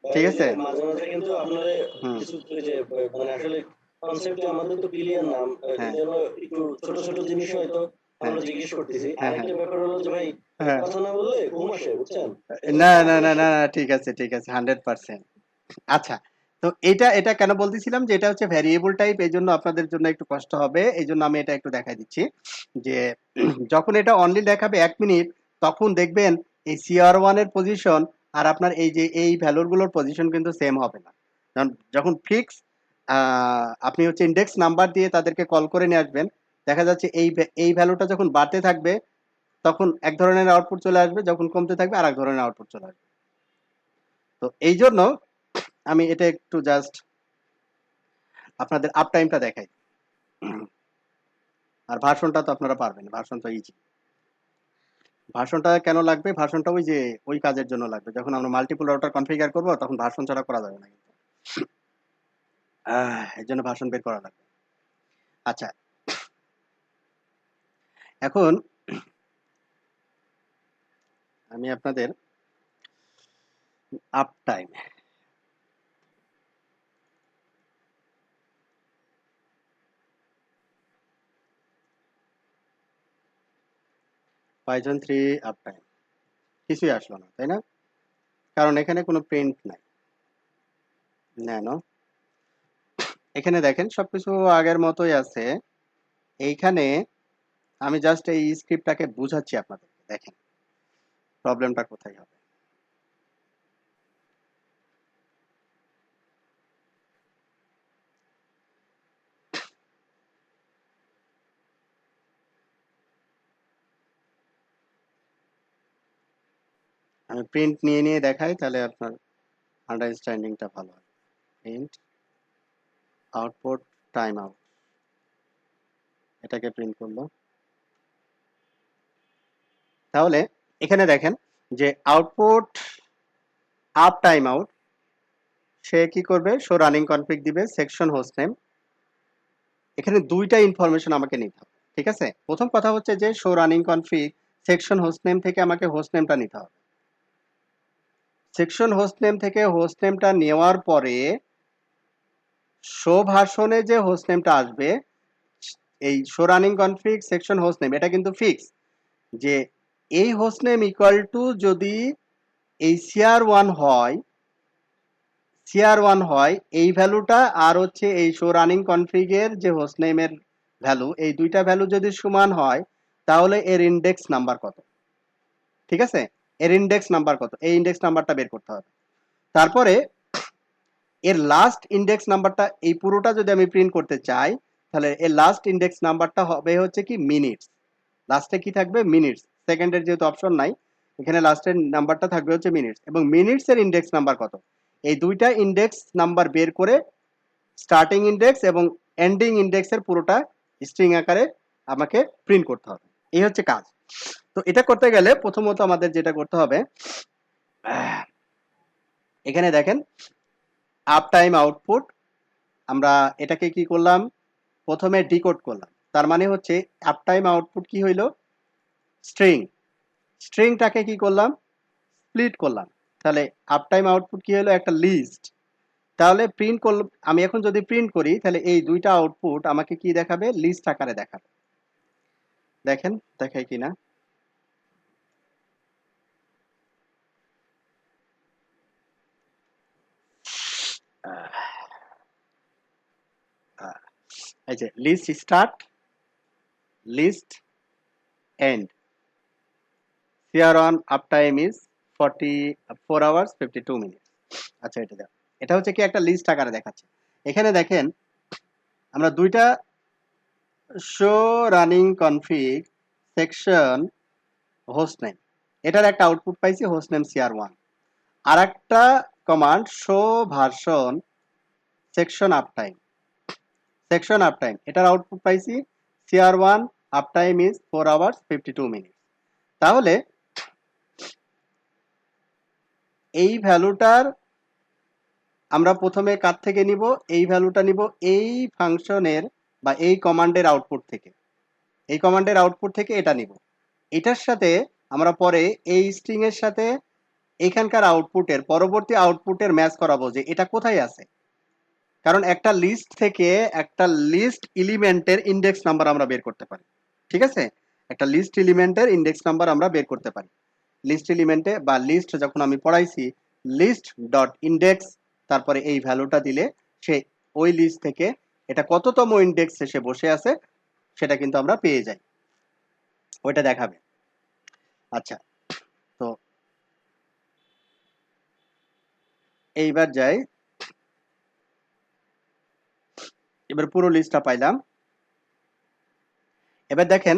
ভাই ঠিক ওই যে আছে? মাঝে মাঝে কিন্তু আপনার হুম। কিছু ওই যে মানে আসলে কনসেপ্ট আমাদের তো ক্লিয়ার না, হ্যাঁ। এই জন্য একটু ছোট ছোট জিনিস হয়তো হ্যাঁ। আমরা জিজ্ঞেস করতেছি। হ্যাঁ, আরেকটা হ্যাঁ। ব্যাপার হলো যে ভাই হ্যাঁ। কথা না বললে ঘুম আসে, বুঝছেন? এই জন্য না, না, তাড়াতাড়ি না, না, আসেন। না, ঠিক আছে, ঠিক আছে, 100%। আচ্ছা, তো এটা কেন বলতেছিলাম যে এটা হচ্ছে ভ্যারিয়েবল টাইপ, এজন্য আপনাদের জন্য একটু কষ্ট হবে। এজন্য আমি এটা একটু দেখাই দিচ্ছি যে যখন এটা অনলি দেখাবে 1 মিনিট, তখন দেখবেন এই CR1 এর পজিশন আর আপনার এই যে এই ভ্যালুগুলোর পজিশন কিন্তু সেম হবে না। কারণ যখন ফিক্স আপনি হচ্ছে ইনডেক্স নাম্বার দিয়ে তাদেরকে কল করে নিয়ে আসবেন, দেখা যাচ্ছে এই ভ্যালুটা যখন বাড়তে থাকবে তখন এক ধরনের আউটপুট চলে আসবে, যখন কমতে থাকবে আরেক ধরনের আউটপুট চলে আসবে। তো এই জন্য আমি এটা একটু জাস্ট আপনাদের আপ টাইমটা দেখাই। আর ভার্সনটা তো আপনারা পারবেন, ভার্সন তো ইজি। ভার্সনটা কেন লাগবে? ভার্সনটা ওই যে ওই কাজের জন্য লাগবে, যখন আমরা মাল্টিপল রাউটার কনফিগার করব তখন ভার্সন ছাড়া করা যাবে না কিন্তু। এর জন্য ভার্সন বের করা লাগবে। আচ্ছা, এখন আমি আপনাদের up time Python 3 up time কিছুই আসলো না, তাই না? কারণ এখানে কোনো প্রিন্ট নাই। ন্যানো এখানে দেখেন সবকিছু আগের মতোই আছে। এইখানে আমি জাস্ট এই স্ক্রিপ্টটাকে বুঝাচ্ছি আপনাদেরকে, দেখেন প্রবলেমটা কোথায় হবে। আমি প্রিন্ট নিয়ে দেখাই, তাহলে আপনার আন্ডারস্ট্যান্ডিংটা ভালো হয়। প্রিন্ট আউটপুট টাইম আউট, এটাকে প্রিন্ট করলো। তাহলে এখানে দেখেন যে আউটপুট আপ টাইম আউট, সে কি করবে? শো রানিং কনফিগ দিবে, সেকশন হোস্ট নেম। এখানে দুইটা ইনফরমেশন আমাকে নিতে হবে, ঠিক আছে? প্রথম কথা হচ্ছে যে show running config section host name থেকে আমাকে হোস্ট নেমটা নিতে হবে। সেকশন হোস্ট নেম থেকে হোস্ট নেমটা নেওয়ার পরে শো ভার্সনে যে হোস্ট নেমটা আসবে, এই show running config section host name এটা কিন্তু ফিক্স, যে এই হোস্ট নেম ইকুয়াল টু যদি এই CR1 হয়, CR1 হয় এই ভ্যালুটা, আর হচ্ছে এই শো রানিং কনফিগের যে হোস্ট নেমের ভ্যালু, এই দুইটা ভ্যালু যদি সমান হয় তাহলে এর ইনডেক্স নাম্বার কত, ঠিক আছে? এর ইনডেক্স নাম্বার কত, এই ইনডেক্স নাম্বারটা বের করতে হবে। তারপরে এর লাস্ট ইনডেক্স নাম্বারটা, এই পুরোটা যদি আমি প্রিন্ট করতে চাই, তাহলে এর লাস্ট ইনডেক্স নাম্বারটা হবে হচ্ছে কি মিনিটস। লাস্টে কি থাকবে? মিনিটস। সেকেন্ডের যেহেতু অপশন নাই, এখানে লাস্টের নাম্বারটা থাকবে হচ্ছে মিনিটস, এবং মিনিটস এর ইনডেক্স নাম্বার কত, এই দুইটা ইনডেক্স নাম্বার বের করে স্টার্টিং ইনডেক্স এবং এন্ডিং ইনডেক্সের পুরোটা স্ট্রিং আকারে আমাকে প্রিন্ট করতে হবে। এই হচ্ছে কাজ। তো এটা করতে গেলে প্রথমত আমাদের যেটা করতে হবে, এখানে দেখেন আপ টাইম আউটপুট, আমরা এটাকে কি করলাম? প্রথমে ডিকোড করলাম। তার মানে হচ্ছে আপ টাইম আউটপুট কি হইল? স্ট্রিং। স্ট্রিংটাকে কি করলাম? স্প্লিট করলাম। তাহলে আপ টাইম আউটপুট কি হলো? একটা লিস্ট। তাহলে প্রিন্ট করলাম, আমি এখন যদি প্রিন্ট করি তাহলে এই দুইটা আউটপুট আমাকে কি দেখাবে? লিস্ট আকারে দেখাবে। দেখেন দেখাই কিনা। এই যে list start, list end, CR1 up time is 44 hours 52 minutes। আচ্ছা, এটা হচ্ছে কি একটা লিস্ট আকারে দেখাচ্ছে। এখানে দেখেন আমরা দুইটা show running config section host name, এটার একটা আউটপুট পাইছি হোস্ট নেম CR1, আর একটা command show version section up time, section up time, এটার আউটপুট পাইছি CR1 up time is 4 hours 52 minutes। তাহলে এই ভ্যালুটার আমরা প্রথমে কার থেকে নিব? এই ভ্যালুটা নিব এই ফাংশনের বা এই কমান্ডের আউটপুট থেকে, এই কমান্ডের আউটপুট থেকে এটা নিব। এটার সাথে আমরা পরে এই স্ট্রিং এর সাথে এখানকার আউটপুটের পরবর্তী আউটপুটের ম্যাচ করাবো যে এটা কোথায় আছে। কারণ একটা লিস্ট থেকে একটা লিস্ট এলিমেন্টের ইনডেক্স নাম্বার আমরা বের করতে পারি। ঠিক আছে, একটা লিস্ট এলিমেন্টের ইনডেক্স নাম্বার আমরা বের করতে পারি। লিস্ট এলিমেন্টে বা লিস্ট যখন আমি পড়াইছি লিস্ট ডট ইনডেক্স, তারপরে এই ভ্যালুটা দিলে সে ওই লিস্ট থেকে এটা কততম ইনডেক্সে সে বসে আছে সেটা কিন্তু আমরা পেয়ে যাই, ওইটা দেখাবে। আচ্ছা, তো এইবার যাই, এবার পুরো লিস্টটা পাইলাম। এবার দেখেন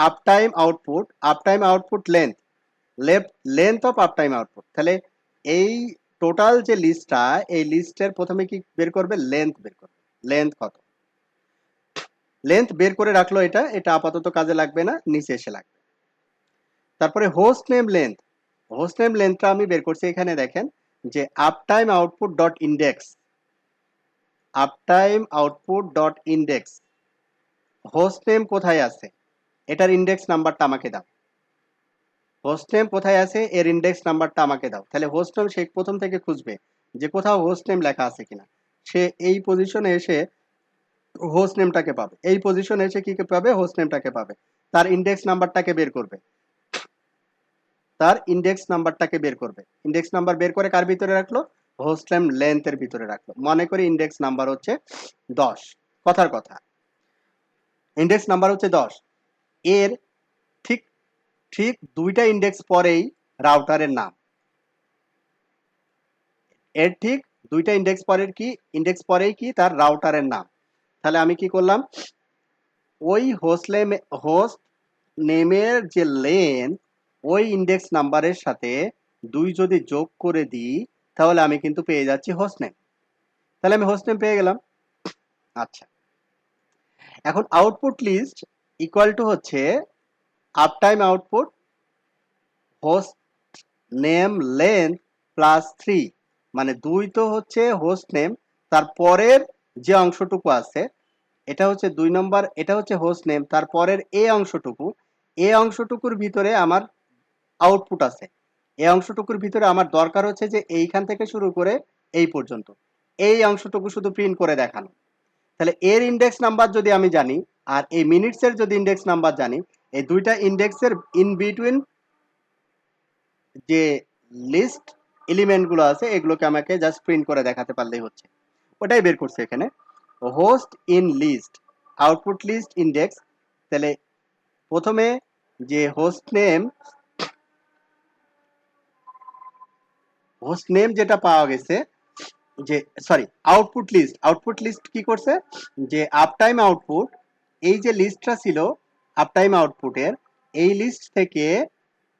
up time output length of up time output. তাহলে এই টোটাল যে লিস্টটা, এই লিস্টের প্রথমে কি বের করবে? লেন্থ বের করবে। লেন্থ কত? লেন্থ বের করে রাখলো, এটা এটা আপাতত কাজে লাগবে না, নিচে এসে লাগবে। তারপরে হোস্ট নেম লেন্থটা আমি বের করছি। এখানে দেখেন যে up time output dot index host name কোথায় আছে এটার ইনডেক্স নাম্বারটা আমাকে দাও। হোস্ট নেম কোথায় আছে এর ইনডেক্স নাম্বারটা আমাকে দাও। তাহলে হোস্ট নেম সে প্রথম থেকে খুঁজবে যে কোথাও হোস্ট নেম লেখা আছে কিনা। সে এই পজিশনে এসে হোস্ট নেমটাকে পাবে, এই পজিশনে এসে কি পাবে? হোস্ট নেমটাকে পাবে। তার ইনডেক্স নাম্বারটাকে বের করবে, ইনডেক্স নাম্বার বের করে কার ভিতরে রাখলো? হোস্ট নেম লেন্থের ভিতরে রাখলো। মনে করি ইনডেক্স নাম্বার হচ্ছে 10, কথার কথা ইনডেক্স নাম্বার হচ্ছে 10। এর ঠিক ঠিক দুইটা ইনডেক্স পরেই রাউটারের নাম, এর ঠিক দুইটা ইনডেক্স পরেই কি তার রাউটারের নাম। তাহলে আমি কি করলাম? ওই হোস্ট নেমের যে লেন, ওই ইনডেক্স নাম্বারের সাথে 2 যদি যোগ করে দিই তাহলে আমি কিন্তু পেয়ে যাচ্ছি হোস্ট নেম। তাহলে আমি হোস্ট নেম পেয়ে গেলাম। আচ্ছা, এখন আউটপুট লিস্ট ইকুয়াল টু হচ্ছে up time output host name length plus 3, মানে 2 তো হচ্ছে হোস্ট নেম, তারপরের যে অংশটুকু আছে এটা হচ্ছে 2 নম্বর, এটা হচ্ছে হোস্ট নেম, তারপরের এই অংশটুকুর ভিতরে আমার আউটপুট আছে। এই অংশটুকুর ভিতরে আমার দরকার হচ্ছে যে এইখান থেকে শুরু করে এই পর্যন্ত এই অংশটুকু শুধু প্রিন্ট করে দেখানো। তাহলে এর ইনডেক্স নাম্বার যদি আমি জানি আর এই মিনিটসের যদি ইনডেক্স নাম্বার জানি, এই দুইটা ইনডেক্সের ইন বিটুইন যে লিস্ট এলিমেন্টগুলো আছে এগুলোকে আমাকে জাস্ট প্রিন্ট করে দেখাতে পারলেই হচ্ছে। ওটাই বের করছে এখানে, host in list output list index. তাহলে প্রথমে যে হোস্ট নেম যেটা পাওয়া গেছে, যে সরি আউটপুট লিস্ট কি করছে যে আপ টাইম আউটপুট, এই যে লিস্টটা ছিল আপ টাইম আউটপুটের, এই লিস্ট থেকে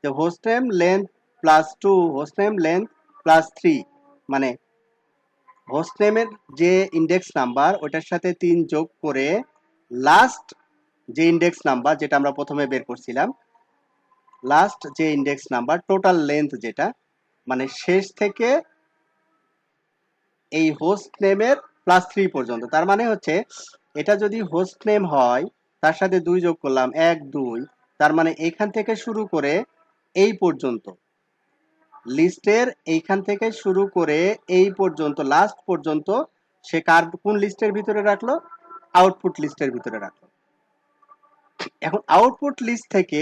যে host name length plus 2 host name length plus 3, মানে হোস্ট নেমের যে ইনডেক্স নাম্বার ওটার সাথে 3 যোগ করে লাস্ট যে ইনডেক্স নাম্বার যেটা আমরা প্রথমে বের করছিলাম, লাস্ট যে ইনডেক্স নাম্বার টোটাল লেন্থ যেটা, মানে শেষ থেকে এই হোস্ট নেমের প্লাস 3 পর্যন্ত। তার মানে হচ্ছে এটা যদি হোস্ট নেম হয় তার সাথে 2 যোগ করলাম 1 2, তার মানে এইখান থেকে শুরু করে এই পর্যন্ত লিস্টের এইখান থেকে শুরু করে এই পর্যন্ত লাস্ট পর্যন্ত সে কোন লিস্টের ভিতরে রাখলো? আউটপুট লিস্টের ভিতরে রাখলো। এখন আউটপুট লিস্ট থেকে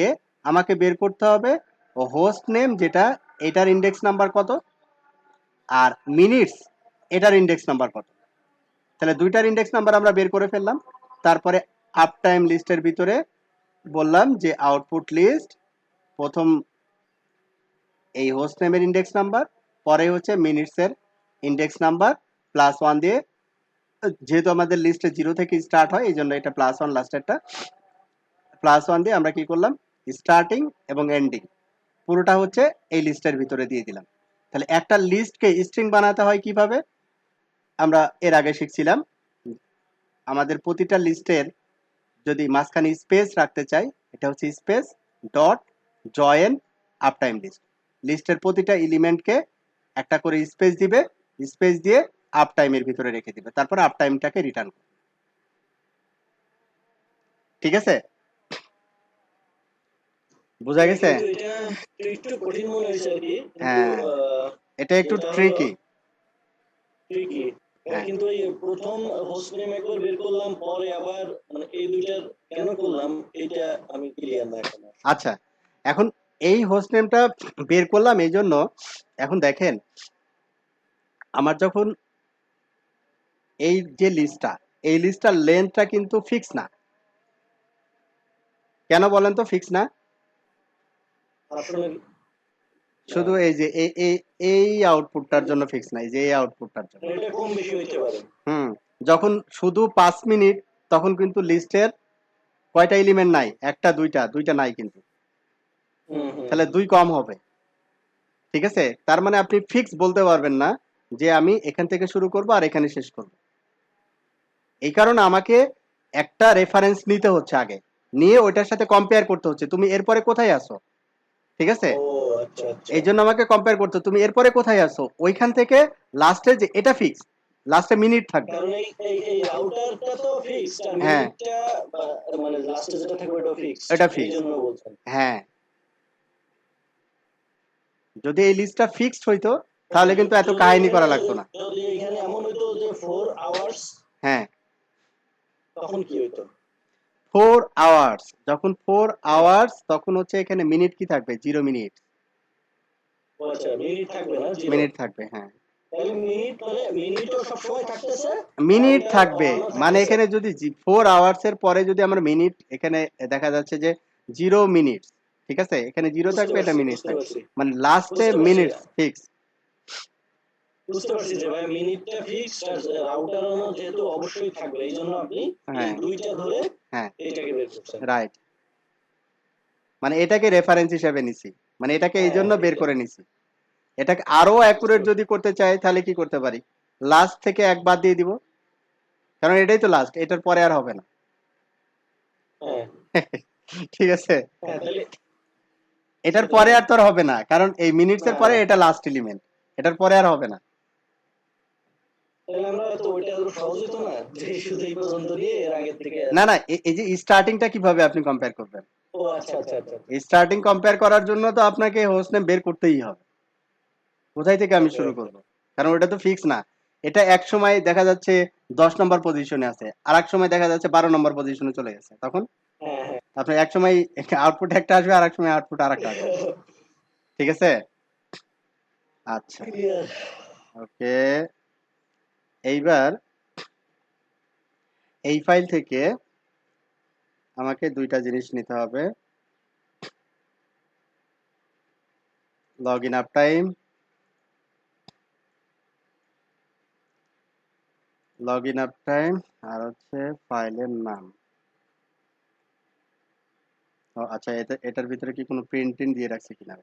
আমাকে বের করতে হবে হোস্ট নেম যেটা, এটার ইনডেক্স নাম্বার কত, আর মিনিটস এটার ইনডেক্স নাম্বার কত। তাহলে দুইটার ইনডেক্স নাম্বার আমরা বের করে ফেললাম। তারপরে আপ টাইম লিস্টের ভিতরে বললাম যে আউটপুট লিস্ট প্রথম এই হোস্ট নেমের ইনডেক্স নাম্বার, পরে হচ্ছে মিনিটসের ইনডেক্স নাম্বার প্লাস 1 দিয়ে, যেহেতু আমাদের লিস্টে 0 থেকে স্টার্ট হয় এই জন্য এটা প্লাস 1 লাস্টেরটা, প্লাস 1 দিয়ে আমরা কি করলাম? স্টার্টিং এবং এন্ডিং পুরোটা হচ্ছে এই লিস্টের ভিতরে দিয়ে দিলাম। তাহলে একটা লিস্টকে স্ট্রিং বানাতে হয় কিভাবে? আমরা এর আগে শিখছিলাম, আমাদের প্রতিটা লিস্টের যদি মাঝখানে স্পেস রাখতে চাই, এটা হচ্ছে space dot join up time list. লিস্টের প্রতিটা এলিমেন্টকে একটা করে স্পেস দিবে, স্পেস দিয়ে আপ টাইমের ভিতরে রেখে দিবে, তারপর আপ টাইমটাকে রিটার্ন করবে। ঠিক আছে? বোঝা গেছে? কিন্তু এটা একটু কঠিন মনে হয়েছে আর কি, কিন্তু হ্যাঁ, এটা একটু যেটা হলো ট্রিকি। ট্রিকি। হ্যাঁ, কিন্তু এই প্রথম হোস্ট নেম একবার বের করলাম, পরে আবার মানে এই দুইটার কেন করলাম এটা আমি ক্লিয়ার না এখন। আচ্ছা, এখন এই হোস্ট নেমটা বের করলাম এই জন্য, এখন দেখেন আমার যখন এই যে লিস্টটা, এই লিস্টটার লেন্থটা কিন্তু ফিক্স না। কেন বলেন তো ফিক্স না? আসলে শুধু এই যে এই আউটপুটটার জন্য ফিক্স না, এই যে এই আউটপুটটার জন্য। এটা কম বেশি হইতে পারে। হুম, যখন শুধু 5 মিনিট তখন কিন্তু লিস্টের কয়টা এলিমেন্ট নাই? একটা দুইটা নাই কিন্তু। তাহলে 2 কম হবে। ঠিক আছে? তার মানে আপনি ফিক্স বলতে পারবেন না যে আমি এখান থেকে শুরু করব আর এখানে শেষ করব। এই কারণে আমাকে একটা রেফারেন্স নিতে হচ্ছে আগে। নিয়ে ওইটার সাথে কম্পেয়ার করতে হচ্ছে। তুমি এরপরে কোথায় আছো? ঠিক আছে? ও আচ্ছা আচ্ছা। এই জন্য আমাকে কম্পেয়ার করতে, তুমি এরপরে কোথায় আছো? ওইখান থেকে লাস্টে যে এটা ফিক্স, লাস্টে মিনিট থাকবে। কারণ এই রাউটারটা তো ফিক্সড, আর হ্যাঁ, মিনিটটা মানে লাস্টে যেটা থাকবে ওটা ফিক্সড, এটা এই ফিক্স। জন্য বলছেন। হ্যাঁ, যদি এই লিস্টটা ফিক্সড হইতো তাহলে কিন্তু এত যদি কাহিনী এখানে করা লাগতো না। যদি এখানে এমন হইতো যে 4 আওয়ার্স, হ্যাঁ, তখন কি হইতো? 4 আওয়ার্স, যখন 4 হ্যাঁ, আওয়ার্স তখন হচ্ছে এখানে মিনিট কি থাকবে? 0 মিনিট। ও আচ্ছা, মিনিট থাকবে না, জিরো। মিনিট থাকবে, হ্যাঁ। তাহলে মিনিট মানে মিনিটও সবসময় থাকতেছে, মিনিট টাইমার থাকবে, অনও মানে থাকতেছে। এখানে যদি 4 আওয়ার্স এর পরে যদি আমার মিনিট এখানে দেখা যাচ্ছে যে 0 মিনিট, ঠিক আছে? এখানে 0 বুঝতে থাকবে, এটা পারছি, মিনিট বুঝতে থাকবে। পারছি, মানে লাস্টে বুঝতে পারছি, মিনিটস ফিক্স। বুঝতে পারছি যে ভাই মিনিটটা ফিক্সড, আর রাউটার অনও যেহেতু অবশ্যই থাকবে, এই জন্য আপনি এই হ্যাঁ, দুইটা ধরে হ্যাঁ, এটাকে বের করছেন। রাইট। মানে এটাকে রেফারেন্স হিসেবে নিছি। মানে এটাকে এই হ্যাঁ, জন্য বের এটা করে নিছি। এটাকে আরো বুঝতে অ্যাকুরেট পারছি। যদি করতে চাই তাহলে কি করতে পারি? লাস্ট থেকে এক বাদ দিয়ে দিব। কারণ এটাই তো লাস্ট, এটার পরে আর হবে না। হ্যাঁ, ঠিক আছে? হ্যাঁ, তাহলে এটার সেটাই পরে ভাই। আর তো আর হবে না। কারণ এই মিনিটস না এর পরে না, এটা লাস্ট এলিমেন্ট। এটার পরে আর হবে না। তাহলে আমরা তো ওইটা এত সহজ হতো না যে শুধু এই পর্যন্ত নিয়ে এর আগের থেকে। না, না, এই যে স্টার্টিংটা কিভাবে আপনি কম্পেয়ার করবেন? ও আচ্ছা আচ্ছা আচ্ছা আচ্ছা। এই স্টার্টিং কম্পেয়ার করার জন্য তো আপনাকে হোস্ট নেম বের করতেই হবে। কোথায় থেকে আমি ওকে শুরু ওকে। করব? কারণ ওটা তো ফিক্স না। এটা এক সময় দেখা যাচ্ছে 10 নম্বর পজিশনে আছে। আরেক সময় দেখা যাচ্ছে 12 নম্বর পজিশনে চলে গেছে। তখন হ্যাঁ হ্যাঁ। আপনার এক সময় আউটপুট একটা আসবে, আরেক সময় আউটপুট আরেকটা আসবে। ঠিক আছে? আচ্ছা। ক্লিয়ার। ওকে। এইবার এই ফাইল থেকে আমাকে 2টা জিনিস নিতে হবে। Login up time, login up time, আর হচ্ছে ফাইলের নাম। ও আচ্ছা, এটার ভিতরে কি কোনো প্রিন্ট দিয়ে রাখছে কিনা?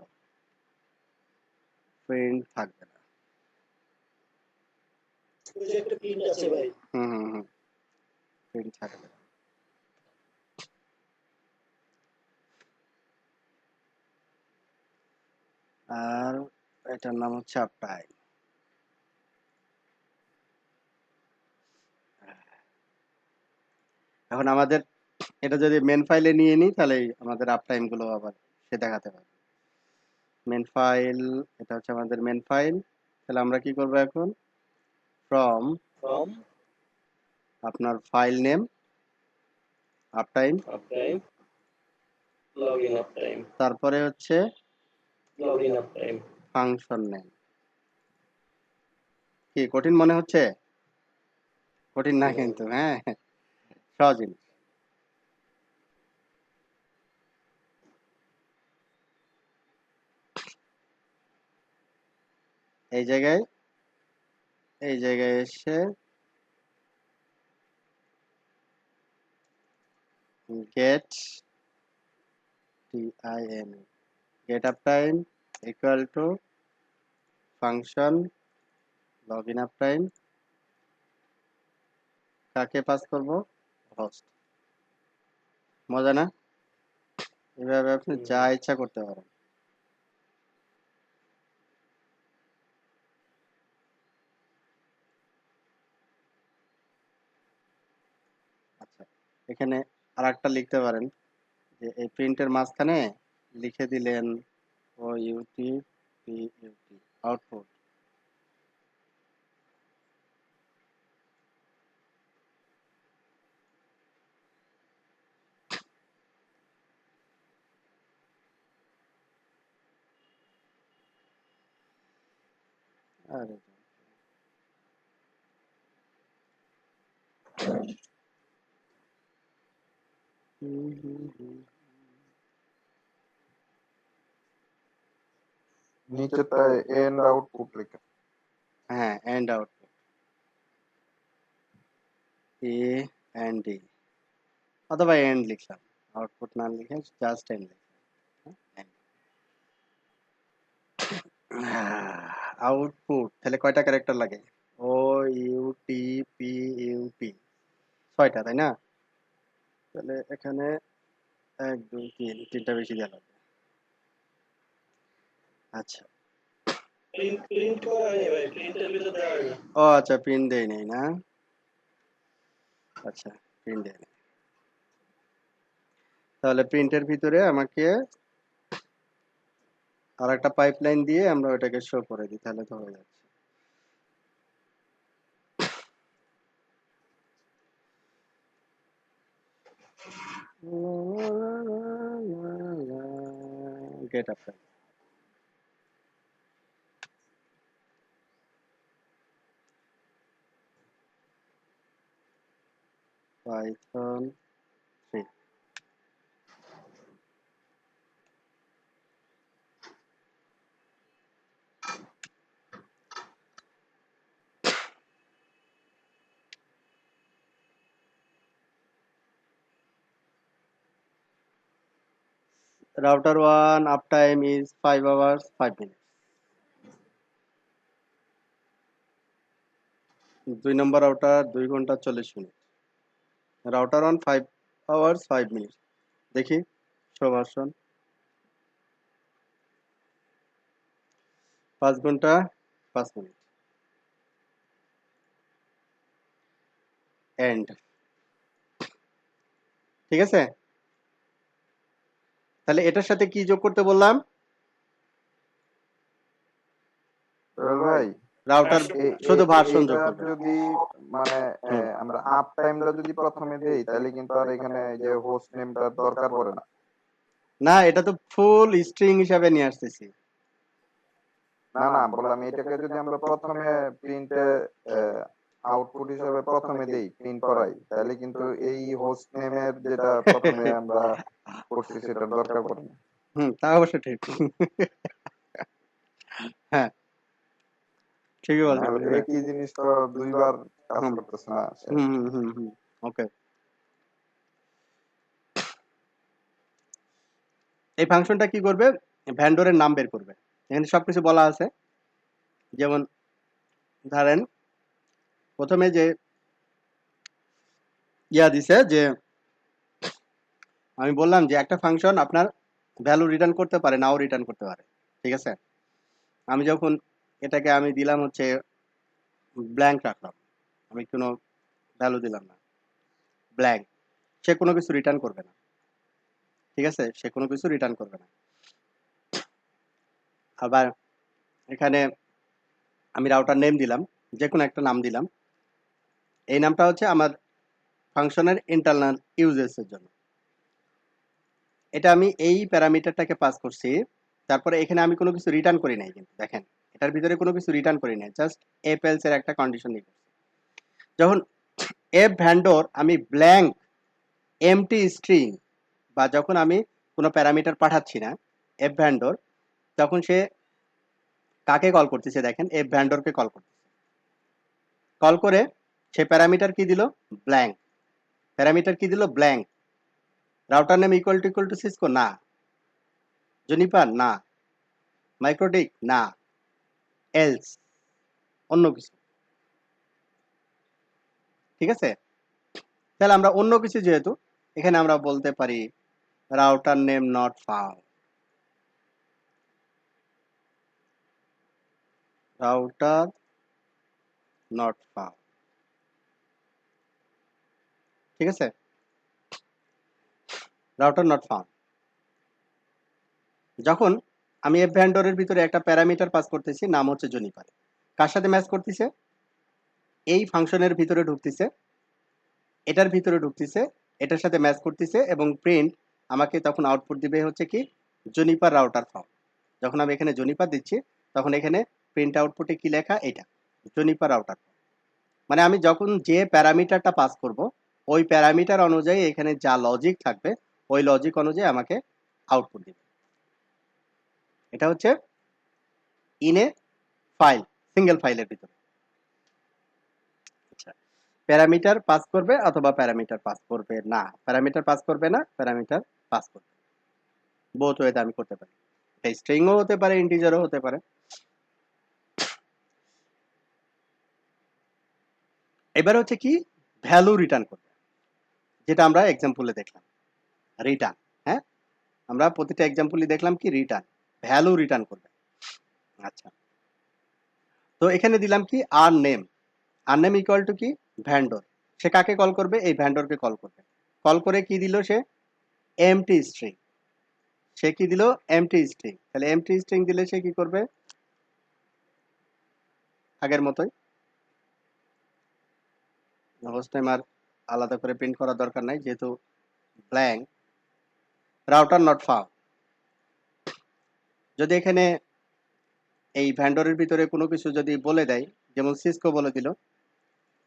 প্রিন্ট থাকবে না। ওই যে একটা প্রিন্ট আছে ভাই। হুম, হুম, হুম, প্রিন্ট থাকবে না। আর এটার নাম হচ্ছে আপ টাইম। এখন আমাদের এটা যদি মেন ফাইলে নিয়ে নিই তাহলে আমাদের আপ টাইম গুলো আবার সে দেখাতে পারবে। মেন ফাইল, এটা হচ্ছে আমাদের মেন ফাইল। তাহলে আমরা কি করব এখন? ফ্রম ফ্রম আপনার file name up time, up time, login up time, তারপরে হচ্ছে login up time. Function name. কি কঠিন মনে হচ্ছে? কঠিন না কিন্তু, হ্যাঁ, সহজ জিনিস। এই জায়গায়, এই জায়গায় এসে get TIM, get up time equal to function login up time, কাকে পাস করব? হোস্ট। মজা না? এভাবে আপনি যা ইচ্ছা করতে পারেন। আচ্ছা, এখানে আরেকটা লিখতে পারেন যে এই প্রিন্টের মাঝখানে লিখে দিলেন O U T P U T output আরে হুম, হুম, হুম। নিচেরটায় এন্ড আউটপুট লেখা। হ্যাঁ end output E N D অথবা এন্ড লিখলাম আউটপুট না লিখে জাস্ট এন্ড লিখলাম আউটপুট তাহলে কয়টা ক্যারেক্টার লাগে O U T P U T 6টা তাই না তাহলে এখানে 1 2 3 তিনটা বেশি দেওয়া লাগবে আচ্ছা প্রিন্ট করা হয়নি ভাই, প্রিন্টের ভিতর দেওয়া হয়নি। ও আচ্ছা প্রিন্ট দেই নাই না আচ্ছা প্রিন্ট দেই নাই তাহলে প্রিন্টের ভিতরে আমাকে আর একটা পাইপলাইন দিয়ে আমরা ওটাকে শো করে দিই তাহলে তো হয়ে যাচ্ছে get up Python 3 router 1 uptime is 5 hours 5 minutes 2 number router 2 ঘন্টা 40 মিনিট রাউটার 1 5 hours 5 minutes দেখি শো ভার্সন 5 ঘন্টা 5 মিনিট এন্ড ঠিক আছে তাহলে এটার সাথে কি যোগ করতে বললাম সোহেল ভাই, রাউটার শুধু ভার্সন যোগ এইটা করবে যদি মানে হুম আমরা আপ টাইমটা যদি প্রথমে দেই তাহলে কিন্তু আর এখানে যে হোস্ট নেমটার দরকার পড়ে না। না এটা তো ফুল স্ট্রিং হিসাবে নিয়ে আসতেছি না না, বললাম এটাকে যদি আমরা প্রথমে প্রিন্টে আউটপুট হিসেবে প্রথমে দেই, প্রিন্ট করাই, তাহলে কিন্তু এই হোস্ট নেমের যেটা প্রথমে আমরা করছি সেটার দরকার পড়ে না। হুম তা অবশ্য ঠিক হ্যাঁ ঠিকই বলছো নাহলে বন্ধু। একই জিনিস তো দুইবার কাজ হুম করতেছে না। হুম হুম হুম হুম ওকে এই ফাংশনটা কি করবে ভ্যান্ডরের নাম বের করবে এখানে সবকিছু বলা আছে যেমন ধরেন প্রথমে যে দিছে যে আমি বললাম যে একটা ফাংশন আপনার ভ্যালু রিটার্ন করতে পারে নাও রিটার্ন করতে পারে ঠিক আছে আমি যখন এটাকে আমি দিলাম হচ্ছে ব্ল্যাঙ্ক রাখলাম আমি কোনো ভ্যালু দিলাম না ব্ল্যাঙ্ক সে কোনো কিছু রিটার্ন করবে না ঠিক আছে সে কোনো কিছু রিটার্ন করবে না আবার এখানে আমি রাউটার নেম দিলাম যে কোনো একটা নাম দিলাম এই নামটা হচ্ছে আমার ফাংশনের ইন্টারনাল ইউজেসের জন্য এটা আমি এই প্যারামিটারটাকে পাস করছি তারপরে এখানে আমি কোনো কিছু রিটার্ন করি নাই কিন্তু দেখেন এটার ভিতরে কোনো কিছু রিটার্ন করি নাই জাস্ট এফ এলস এর একটা কন্ডিশন দিই যখন এফ ভ্যান্ডর আমি ব্ল্যাঙ্ক এমটি স্ট্রিং বা যখন আমি কোনো প্যারামিটার পাঠাচ্ছি না এফ ভ্যান্ডর তখন সে কাকে কল করতেছে দেখেন এফ ভ্যান্ডরকে কল করতেছে কল করে সে প্যারামিটার কি দিল ব্ল্যাঙ্ক প্যারামিটার কি দিল blank router name equal two Cisco না জুনিপার না মাইক্রোটিক না এলস অন্য কিছু ঠিক আছে তাহলে আমরা অন্য কিছু যেহেতু এখানে আমরা বলতে পারি router name not found router not found ঠিক আছে রাউটার নট ফাউন্ড যখন আমি এফ ভ্যান্ডরের ভিতরে একটা প্যারামিটার পাস করতেছি, নাম হচ্ছে জুনিপার, কার সাথে ম্যাচ করতেছে? এই ফাংশনের ভিতরে ঢুকতেছে, এটার ভিতরে ঢুকতেছে, এটার সাথে ম্যাচ করতেছে, এবং প্রিন্ট আমাকে তখন আউটপুট দিবে হচ্ছে কি জুনিপার রাউটার ফর্ম। যখন আমি এখানে জুনিপার দিচ্ছি, তখন এখানে প্রিন্ট আউটপুটে কি লেখা? এটা জুনিপার রাউটার। মানে আমি যখন যে প্যারামিটারটা পাস করব, ওই প্যারামিটার অনুযায়ী এখানে যা লজিক থাকবে, ওই লজিক অনুযায়ী আমাকে আউটপুট দিবে। এটা হচ্ছে ইন এ ফাইল, সিঙ্গেল ফাইলের ভিতরে। আচ্ছা, প্যারামিটার পাস করবে অথবা প্যারামিটার পাস করবে না, প্যারামিটার পাস করবে না, প্যারামিটার পাস করবে, বোথ ওয়েতে আমি করতে পারি। এটা স্ট্রিংও হতে পারে, ইন্টিজারও হতে পারে। এবার হচ্ছে কি ভ্যালু রিটার্ন করবে, যেটা আমরা এক্সাম্পলে দেখলাম রিটার্ন। হ্যাঁ, আমরা প্রতিটা এক্সাম্পলই দেখলাম কি রিটার্ন, ভ্যালু রিটার্ন করবে। আচ্ছা, তো এখানে দিলাম কি R name, R name equal to কি ভ্যান্ডর। সে কাকে কল করবে? এই ভ্যান্ডরকে কল করবে। কল করে কি দিল সে? MT string. সে কি দিল? MT string. তাহলে এমটি স্ট্রিং দিলে সে কি করবে? আগের মতোই, হোস্ট নেম আর আলাদা করে প্রিন্ট করার দরকার নাই, যেহেতু ব্ল্যাঙ্ক। Router not found. যদি এখানে এই ভ্যান্ডরের ভিতরে কোনো কিছু যদি বলে দেয়, যেমন সিসকো বলে দিল,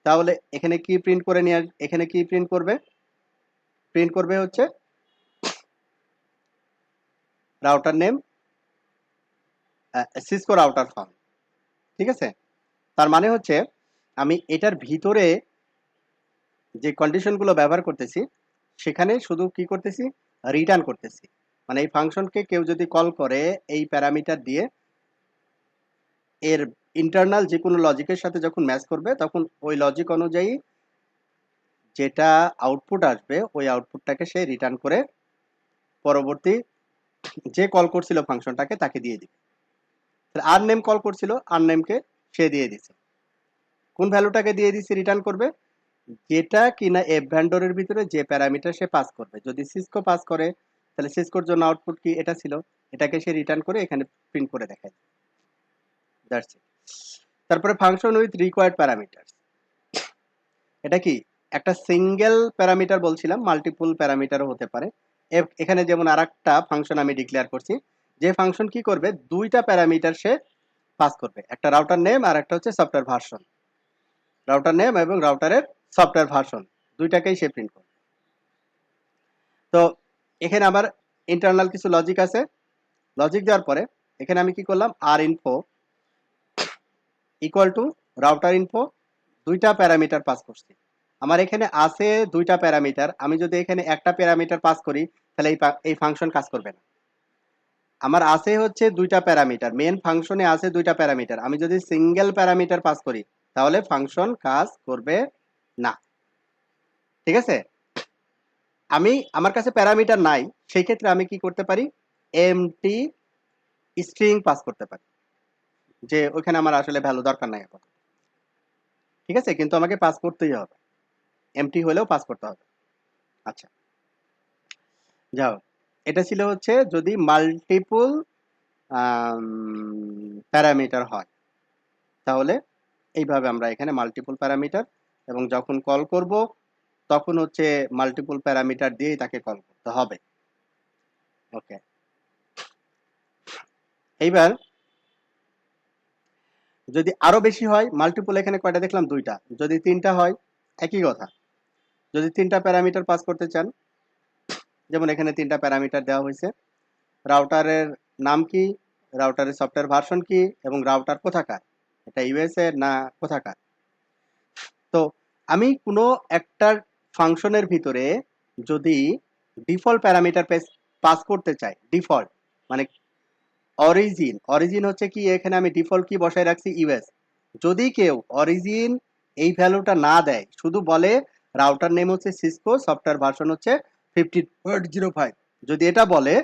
তাহলে এখানে কি প্রিন্ট করে নিয়ে এখানে কি প্রিন্ট করবে? প্রিন্ট করবে হচ্ছে router name Cisco router found. ঠিক আছে, তার মানে হচ্ছে আমি এটার ভিতরে যে কন্ডিশনগুলো ব্যবহার করতেছি, সেখানে শুধু কি করতেছি? রিটার্ন করতেছি। মানে এই ফাংশনকে কেউ যদি কল করে এই প্যারামিটার দিয়ে, এর ইন্টারনাল যে কোনো লজিকের সাথে যখন ম্যাচ করবে, তখন ওই লজিক অনুযায়ী যেটা আউটপুট আসবে, ওই আউটপুটটাকে সে রিটার্ন করে পরবর্তী যে কল করছিল ফাংশনটাকে তাকে দিয়ে দিবে। আর নেম কল করছিল, আর নেমকে সে দিয়ে দিছে। কোন ভ্যালুটাকে দিয়ে দিছে রিটার্ন করবে? যেটা কিনা এফ ভ্যান্ডরের ভিতরে যে প্যারামিটার সে পাস করবে। যদি সিসকো পাস করে, তাহলে সিসকোর জন্য আউটপুট কি এটা ছিল, এটাকে সে রিটার্ন করে এখানে প্রিন্ট করে দেখায়। That's it. তারপরে ফাংশন উইথ রিকোয়ার্ড প্যারামিটার। এটা কি একটা সিঙ্গেল প্যারামিটার বলছিলাম, মাল্টিপল প্যারামিটারও হতে পারে। এখানে যেমন আরেকটা ফাংশন আমি ডিক্লেয়ার করছি, যে ফাংশন কি করবে? দুইটা প্যারামিটার সে পাস করবে, একটা রাউটার নেম আর একটা হচ্ছে সফটওয়্যার ভার্সন। রাউটার নেম এবং রাউটারের সফটওয়্যার ভার্সন দুইটাকেই সে প্রিন্ট করবে। তো এখানে আবার ইন্টারনাল কিছু লজিক আছে। লজিক দেওয়ার পরে এখানে আমি কি করলাম? R info equal to router info, দুইটা প্যারামিটার পাস করছি। আমার এখানে আছে দুইটা প্যারামিটার, আমি যদি এখানে একটা প্যারামিটার পাস করি, তাহলে এই ফাংশন কাজ করবে না। আমার আছে হচ্ছে দুইটা প্যারামিটার, মেন ফাংশনে আছে দুইটা প্যারামিটার, আমি যদি সিঙ্গেল প্যারামিটার পাস করি, তাহলে ফাংশন কাজ করবে না। ঠিক আছে, আমার কাছে প্যারামিটার নাই, সেই ক্ষেত্রে আমি কি করতে পারি? এমটি স্ট্রিং পাস করতে পারি, যে ওইখানে আমার আসলে ভ্যালু দরকার নাই আপাতত। ঠিক আছে, কিন্তু আমাকে পাস করতেই হবে, এমটি হলেও পাস করতে হবে। আচ্ছা, যাও, এটা ছিল হচ্ছে যদি মাল্টিপল প্যারামিটার হয়, তাহলে এইভাবে আমরা এখানে মাল্টিপল প্যারামিটার, এবং যখন কল করব তখন হচ্ছে মাল্টিপল প্যারামিটার দিয়েই তাকে কল করতে হবে। ওকে, এইবার যদি আরো বেশি হয়, মাল্টিপল এখানে কয়টা দেখলাম? দুইটা। যদি তিনটা হয় একই কথা। যদি তিনটা প্যারামিটার পাস করতে চান, যেমন এখানে তিনটা প্যারামিটার দেওয়া হয়েছে, রাউটারের নাম কি, রাউটারের সফটওয়্যার ভার্সন কি, এবং রাউটার কোথাকার, এটা ইউএসএ না কোথাকার। তো আমি কোনো একটা ফাংশনের ভিতরে যদি ডিফল্ট প্যারামিটার পাস করতে চাই, ডিফল্ট মানে অরিজিন হচ্ছে কি, এখানে আমি ডিফল্ট কি বসায় রাখছি? ইউএস। যদি কেউ অরিজিন এই ভ্যালুটা না দেয়, শুধু বলে রাউটার নেম হচ্ছে সিসকো, সফটওয়্যার ভার্সন হচ্ছে 50.05, যদি এটা বলে,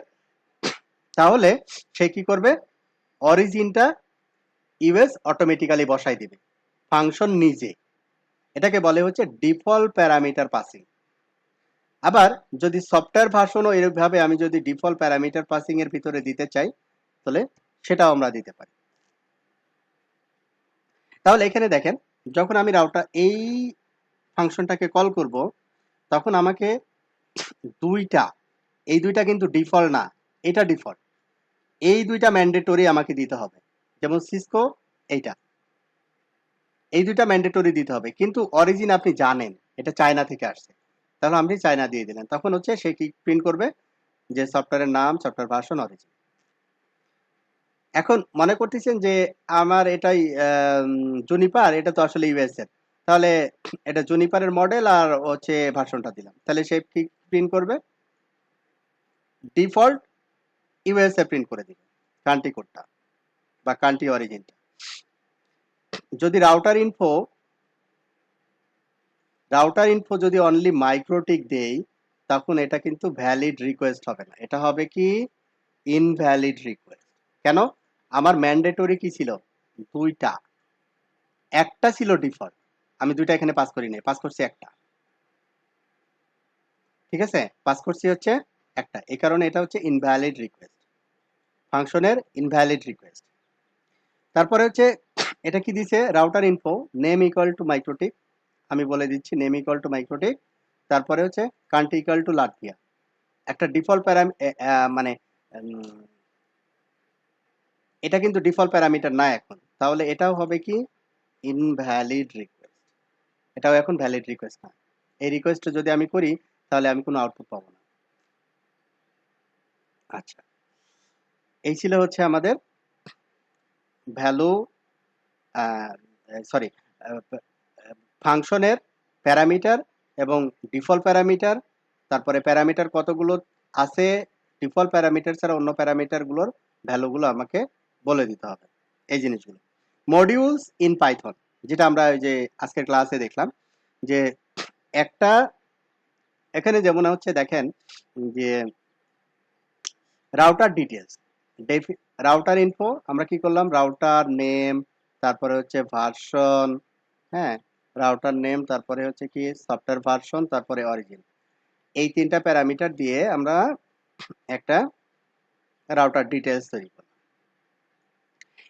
তাহলে সে কি করবে? অরিজিনটা ইউএস অটোমেটিক্যালি বসাই দিবে ফাংশন নিজে। এটাকে বলে হচ্ছে ডিফল্ট প্যারামিটার পাসিং। আবার যদি সফটওয়্যার ভার্সনও এরকমভাবে আমি যদি ডিফল্ট প্যারামিটার পাসিং এর ভিতরে দিতে চাই তাহলে সেটাও আমরা দিতে পারি। তাহলে এখানে দেখেন, যখন আমি রাউটার এই ফাংশনটাকে কল করব তখন আমাকে দুইটা, এই দুইটা কিন্তু ডিফল্ট না, এটা ডিফল্ট, এই দুইটা ম্যান্ডেটরি আমাকে দিতে হবে। যেমন সিসকো এইটা, এই দুইটা ম্যান্ডেটরি দিতে হবে, কিন্তু অরিজিন আপনি জানেন এটা চায়না থেকে আসছে, তাহলে আপনি চায়না দিয়ে দিলেন, তখন হচ্ছে সে কি প্রিন্ট করবে যে সফটওয়্যারের নাম, সফটওয়্যার ভার্সন, অরিজিন। এখন মনে করতেছেন যে আমার এটাই জুনিপার, এটা তো আসলে ইউএস এর, তাহলে এটা জুনিপারের মডেল আর হচ্ছে ভার্সনটা দিলাম, তাহলে সে কি প্রিন্ট করবে, ডিফল্ট ইউএসএ প্রিন্ট করে দিবে কান্ট্রি কোডটা বা কান্ট্রি অরিজিনটা। যদি রাউটার ইনফো যদি অনলি মাইক্রোটিক দেই তখন এটা কিন্তু ভ্যালিড রিকোয়েস্ট হবে না, এটা হবে কি ইনভ্যালিড রিকোয়েস্ট। কেন? আমার ম্যান্ডেটরি কি ছিল, দুইটা, একটা ছিল ডিফল্ট, আমি দুইটা এখানে পাস করি নাই, পাস করছি একটা, ঠিক আছে, পাস করছি হচ্ছে একটা, এই কারণে এটা হচ্ছে ইনভ্যালিড রিকোয়েস্ট, ফাংশনের ইনভ্যালিড রিকোয়েস্ট। তারপরে হচ্ছে এটা কি দিছে, router info name equal two MikroTik, আমি বলে দিচ্ছি নেম ইকুয়াল টু মাইক্রোটিক, তারপরে হচ্ছে কান্ট্রি ইকুয়াল টু লাটভিয়া, একটা ডিফল্ট মানে এটা কিন্তু ডিফল্ট প্যারামিটার না এখন, তাহলে এটাও হবে কি ইনভ্যালিড রিকোয়েস্ট, এটাও এখন ভ্যালিড রিকোয়েস্ট না, এই রিকোয়েস্ট যদি আমি করি তাহলে আমি কোনো আউটপুট পাবো না। আচ্ছা, এই ছিল হচ্ছে আমাদের ভ্যালু, সরি, ফাংশনের প্যারামিটার এবং ডিফল্ট প্যারামিটার, তারপরে প্যারামিটার কতগুলো আছে, ডিফল্ট প্যারামিটার ছাড়া অন্য প্যারামিটারগুলোর ভ্যালুগুলো আমাকে বলে দিতে হবে, এই জিনিসগুলো। মডিউলস ইন পাইথন, যেটা আমরা ওই যে আজকের ক্লাসে দেখলাম, যে একটা এখানে যেমন হচ্ছে দেখেন যে রাউটার ডিটেলস, রাউটার ইনফো আমরা কি করলাম, রাউটার নেম, তারপরে হচ্ছে ভার্সন, হ্যাঁ, রাউটার নেম, তারপরে হচ্ছে কি সফটওয়্যার ভার্সন, তারপরে অরিজিন, এই তিনটা প্যারামিটার দিয়ে আমরা একটা রাউটার ডিটেলস তৈরি করলাম,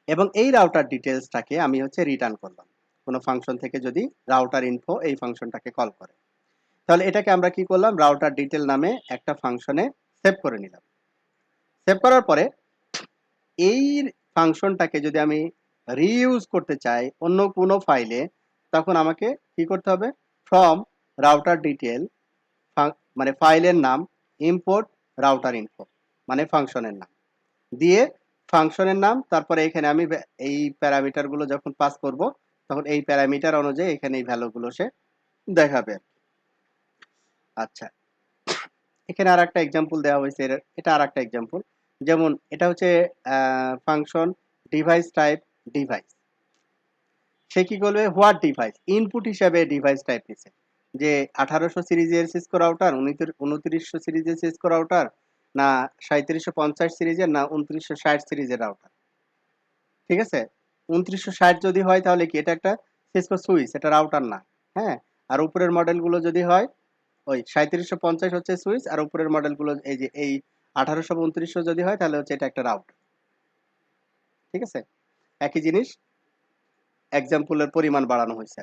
এবং এই রাউটার ডিটেলসটাকে আমি হচ্ছে রিটার্ন করলাম কোনো ফাংশন থেকে, যদি রাউটার ইনফো এই ফাংশনটাকে কল করে, তাহলে এটাকে আমরা কি করলাম, রাউটার ডিটেল নামে একটা ফাংশনে সেভ করে নিলাম। সেভ করার পরে এই ফাংশনটাকে যদি আমি রিইউজ করতে চাই অন্য কোনো ফাইলে, তখন আমাকে কি করতে হবে, ফ্রম রাউটার ডিটেল, মানে ফাইলের নাম, ইম্পোর্ট রাউটার ইনফো মানে ফাংশনের নাম দিয়ে, ফাংশনের নাম, তারপরে এখানে আমি এই প্যারামিটারগুলো যখন পাস করব তখন এই প্যারামিটার অনুযায়ী এখানে এই ভ্যালুগুলো সে দেখাবে। আচ্ছা, এখানে আর একটা এক্সাম্পল দেওয়া হয়েছে, এটা আর একটা এক্সাম্পল, যেমন এটা হচ্ছে ফাংশন ডিভাইস টাইপ ডিভাইস, সে কি করবে, হোয়াট ডিভাইস, ইনপুট হিসাবে ডিভাইস টাইপ নিছে, যে 1800 সিরিজের সিসকো রাউটার, 2900 সিরিজের সিসকো রাউটার, না 3750 সিরিজের, না 2960 সিরিজের রাউটার, ঠিক আছে, 2960 যদি হয় তাহলে কি এটা একটা সিসকো সুইচ, এটা রাউটার না, হ্যাঁ, আর উপরের মডেলগুলো যদি হয় ওই 3750 হচ্ছে সুইচ, আর উপরের মডেলগুলো এই যে এই 1800 বা 2900 যদি হয় তাহলে হচ্ছে এটা একটা রাউটার, ঠিক আছে, একই জিনিস, এক্সাম্পলের পরিমাণ বাড়ানো হয়েছে।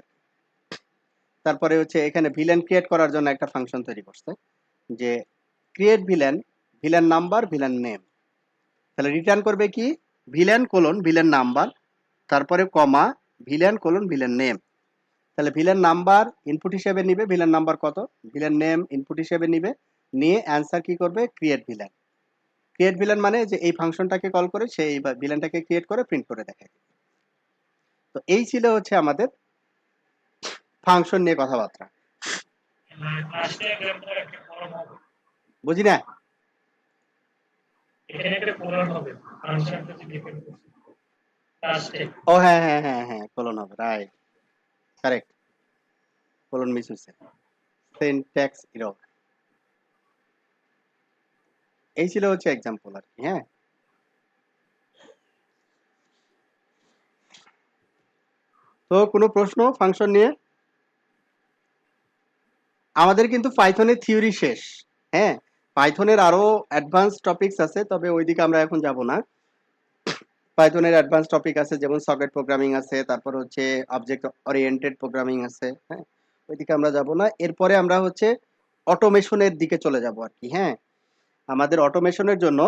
তারপরে হচ্ছে এখানে ভিলেন ক্রিয়েট করার জন্য একটা ফাংশন তৈরি করছে, যে create villain, villain number, villain name, তাহলে রিটার্ন করবে কি ভিলেন কোলন ভিলেন নাম্বার, তারপরে কমা ভিলেন কোলন ভিলেন নেম, তাহলে ভিলেন নাম্বার ইনপুট হিসেবে নিবে, ভিলেন নাম্বার কত, ভিলেন নেম ইনপুট হিসেবে নিবে, নিয়ে অ্যান্সার কি করবে, ক্রিয়েট ভিলেন, ক্রিয়েট ভিলেন মানে যে এই ফাংশনটাকে কল করে সেই ভিলেনটাকে ক্রিয়েট করে প্রিন্ট করে দেখায়। তো এই ছিল হচ্ছে আমাদের ফাংশন নিয়ে কথাবার্তা, লাস্টে গ্রামার একটা ফর্ম হবে, বুঝি না, এখানে একটা কোলন হবে, ফাংশনটা যে ডিপেন্ড করছে লাস্টে। ও হ্যাঁ হ্যাঁ হ্যাঁ হ্যাঁ, কোলন হবে, রাইট, কারেক্ট, কোলন মিস হচ্ছে, সিনট্যাক্স এরর, এই ছিল হচ্ছে এক্সাম্পল আর কি। হ্যাঁ, তো কোনো প্রশ্ন ফাংশন নিয়ে? আমাদের কিন্তু পাইথনের থিওরি শেষ। হ্যাঁ, পাইথনের আরো অ্যাডভান্স টপিকস আছে, তবে ওইদিকে আমরা এখন যাব না। পাইথনের অ্যাডভান্স টপিক আছে, যেমন সকেট প্রোগ্রামিং আছে, তারপর হচ্ছে অবজেক্ট ওরিয়েন্টেড প্রোগ্রামিং আছে। হ্যাঁ, ওইদিকে আমরা যাব না। এরপরে আমরা হচ্ছে অটোমেশনের দিকে চলে যাব আর কি। হ্যাঁ, আমাদের অটোমেশনের জন্য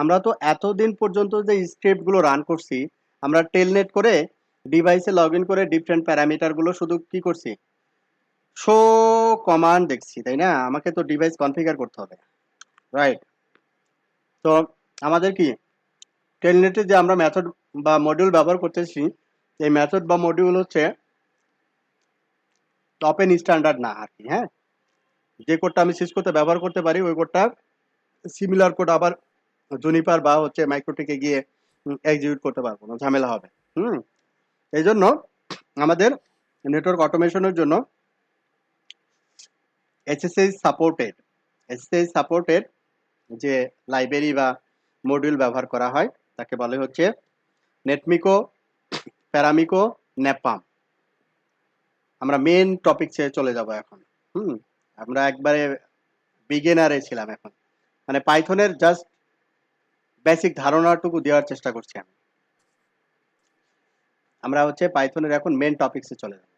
আমরা তো এতদিন পর্যন্ত যে স্ক্রিপ্ট গুলো রান করছি, আমরা টেলনেট করে ডিভাইসে লগ ইন করে ডিফারেন্ট প্যারামিটার গুলো শুধু কি করছি, শো কমান্ড দেখছি, তাই না? আমাকে তো ডিভাইস কনফিগার করতে হবে, রাইট? তো আমাদের কি টেলনেটে যে আমরা মেথড বা মডিউল ব্যবহার করতেছি, এই মেথড বা মডিউল হচ্ছে ওপেন স্ট্যান্ডার্ড না আর কি। হ্যাঁ, যে কোডটা আমি সিসকোতে ব্যবহার করতে পারি, ওই কোডটা সিমিলার কোড আবার জুনিপার বা হচ্ছে মাইক্রোটিকে গিয়ে এক্সিকিউট করতে পারবো না, ঝামেলা হবে। এই জন্য আমাদের নেটওয়ার্ক অটোমেশনের জন্য এসএসএইচ সাপোর্টেড যে লাইব্রেরি বা মডিউল ব্যবহার করা হয়, তাকে বলে হচ্ছে নেটমিকো, প্যারামিকো, নেপাম। আমরা মেন টপিকসে চলে যাব এখন। আমরা একবারে বিগিনারে ছিলাম, এখন মানে পাইথনের জাস্ট বেসিক ধারণাটুকু দেওয়ার চেষ্টা করছি আমি। আমরা হচ্ছে পাইথনের এখন মেন টপিকসে চলে যাব।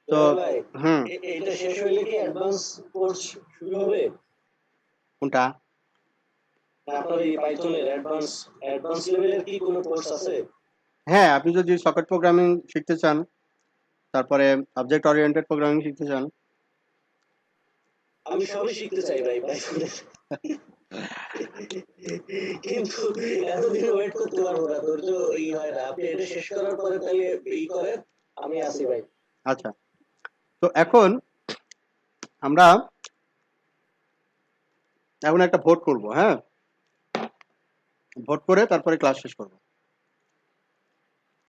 তো ভাই এটা শেষ হইলে কি অ্যাডভান্স কোর্স শুরু হবে? কোনটা? আপনার এই পাইথনের অ্যাডভান্স লেভেলের কি কোনো কোর্স আছে? হ্যাঁ, আপনি যদি সকেট প্রোগ্রামিং শিখতে চান, তারপরে অবজেক্ট ওরিয়েন্টেড প্রোগ্রামিং শিখতে চান। আমি সবই শিখতে চাই ভাই পাইথনের। কিন্তু এতদিন ওয়েট করতে পারবো না, ধৈর্য হয় না। আপনি এটা শেষ করার পরে তাহলে করেন, আমি আসি ভাই। আচ্ছা, তো এখন আমরা একটা ভোট করব। হ্যাঁ, ভোট করে তারপরে ক্লাস শেষ করব।